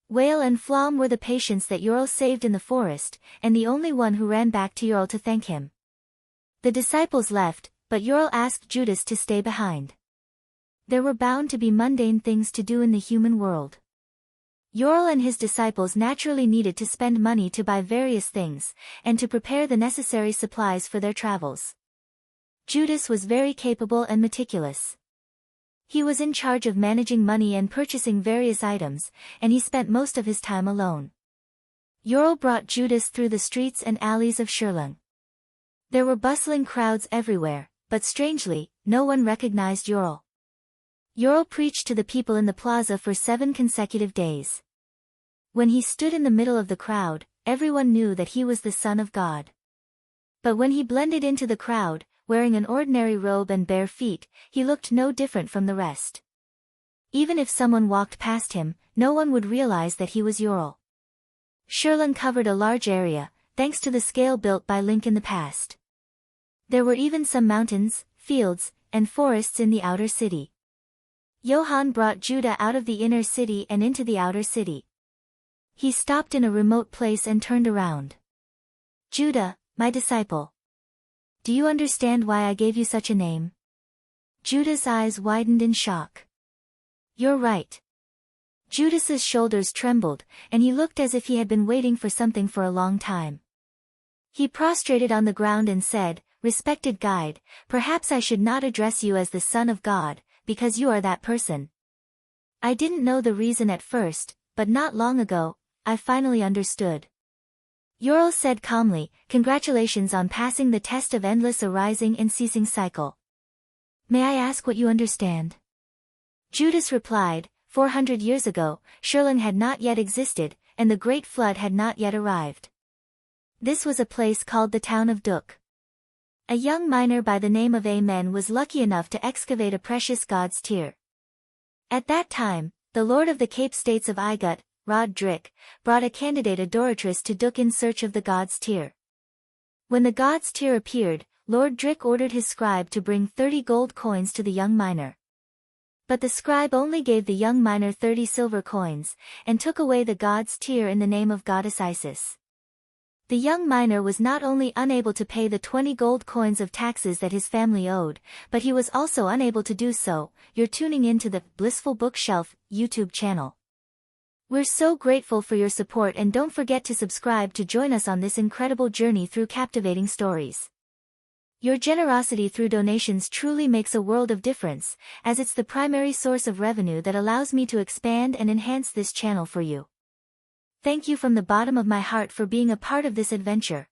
Whale and Flom were the patients that Yorl saved in the forest, and the only one who ran back to Yorl to thank him. The disciples left, but Yorl asked Judas to stay behind. There were bound to be mundane things to do in the human world. Yorl and his disciples naturally needed to spend money to buy various things, and to prepare the necessary supplies for their travels. Judas was very capable and meticulous. He was in charge of managing money and purchasing various items, and he spent most of his time alone. Yorl brought Judas through the streets and alleys of Shirlung. There were bustling crowds everywhere, but strangely, no one recognized Yorl. Yorl preached to the people in the plaza for 7 consecutive days. When he stood in the middle of the crowd, everyone knew that he was the Son of God. But when he blended into the crowd, wearing an ordinary robe and bare feet, he looked no different from the rest. Even if someone walked past him, no one would realize that he was Ural. Shirley covered a large area, thanks to the scale built by Link in the past. There were even some mountains, fields, and forests in the outer city. Johann brought Judah out of the inner city and into the outer city. He stopped in a remote place and turned around. Judah, my disciple. Do you understand why I gave you such a name? Judah's eyes widened in shock. You're right. Judas's shoulders trembled, and he looked as if he had been waiting for something for a long time. He prostrated on the ground and said, Respected guide, perhaps I should not address you as the Son of God, because you are that person. I didn't know the reason at first, but not long ago, I finally understood. Ural said calmly, Congratulations on passing the test of endless arising and ceasing cycle. May I ask what you understand? Judas replied, 400 years ago, Shirley had not yet existed, and the Great Flood had not yet arrived. This was a place called the town of Duk. A young miner by the name of Amen was lucky enough to excavate a precious god's tear. At that time, the lord of the Cape States of Igut, Rod Drick, brought a candidate adoratress to Duk in search of the god's tear. When the god's tear appeared, Lord Drick ordered his scribe to bring 30 gold coins to the young miner. But the scribe only gave the young miner 30 silver coins, and took away the god's tear in the name of goddess Isis. The young miner was not only unable to pay the 20 gold coins of taxes that his family owed, but he was also unable to do so. You're tuning into the Blissful Bookshelf YouTube channel. We're so grateful for your support, and don't forget to subscribe to join us on this incredible journey through captivating stories. Your generosity through donations truly makes a world of difference, as it's the primary source of revenue that allows me to expand and enhance this channel for you. Thank you from the bottom of my heart for being a part of this adventure.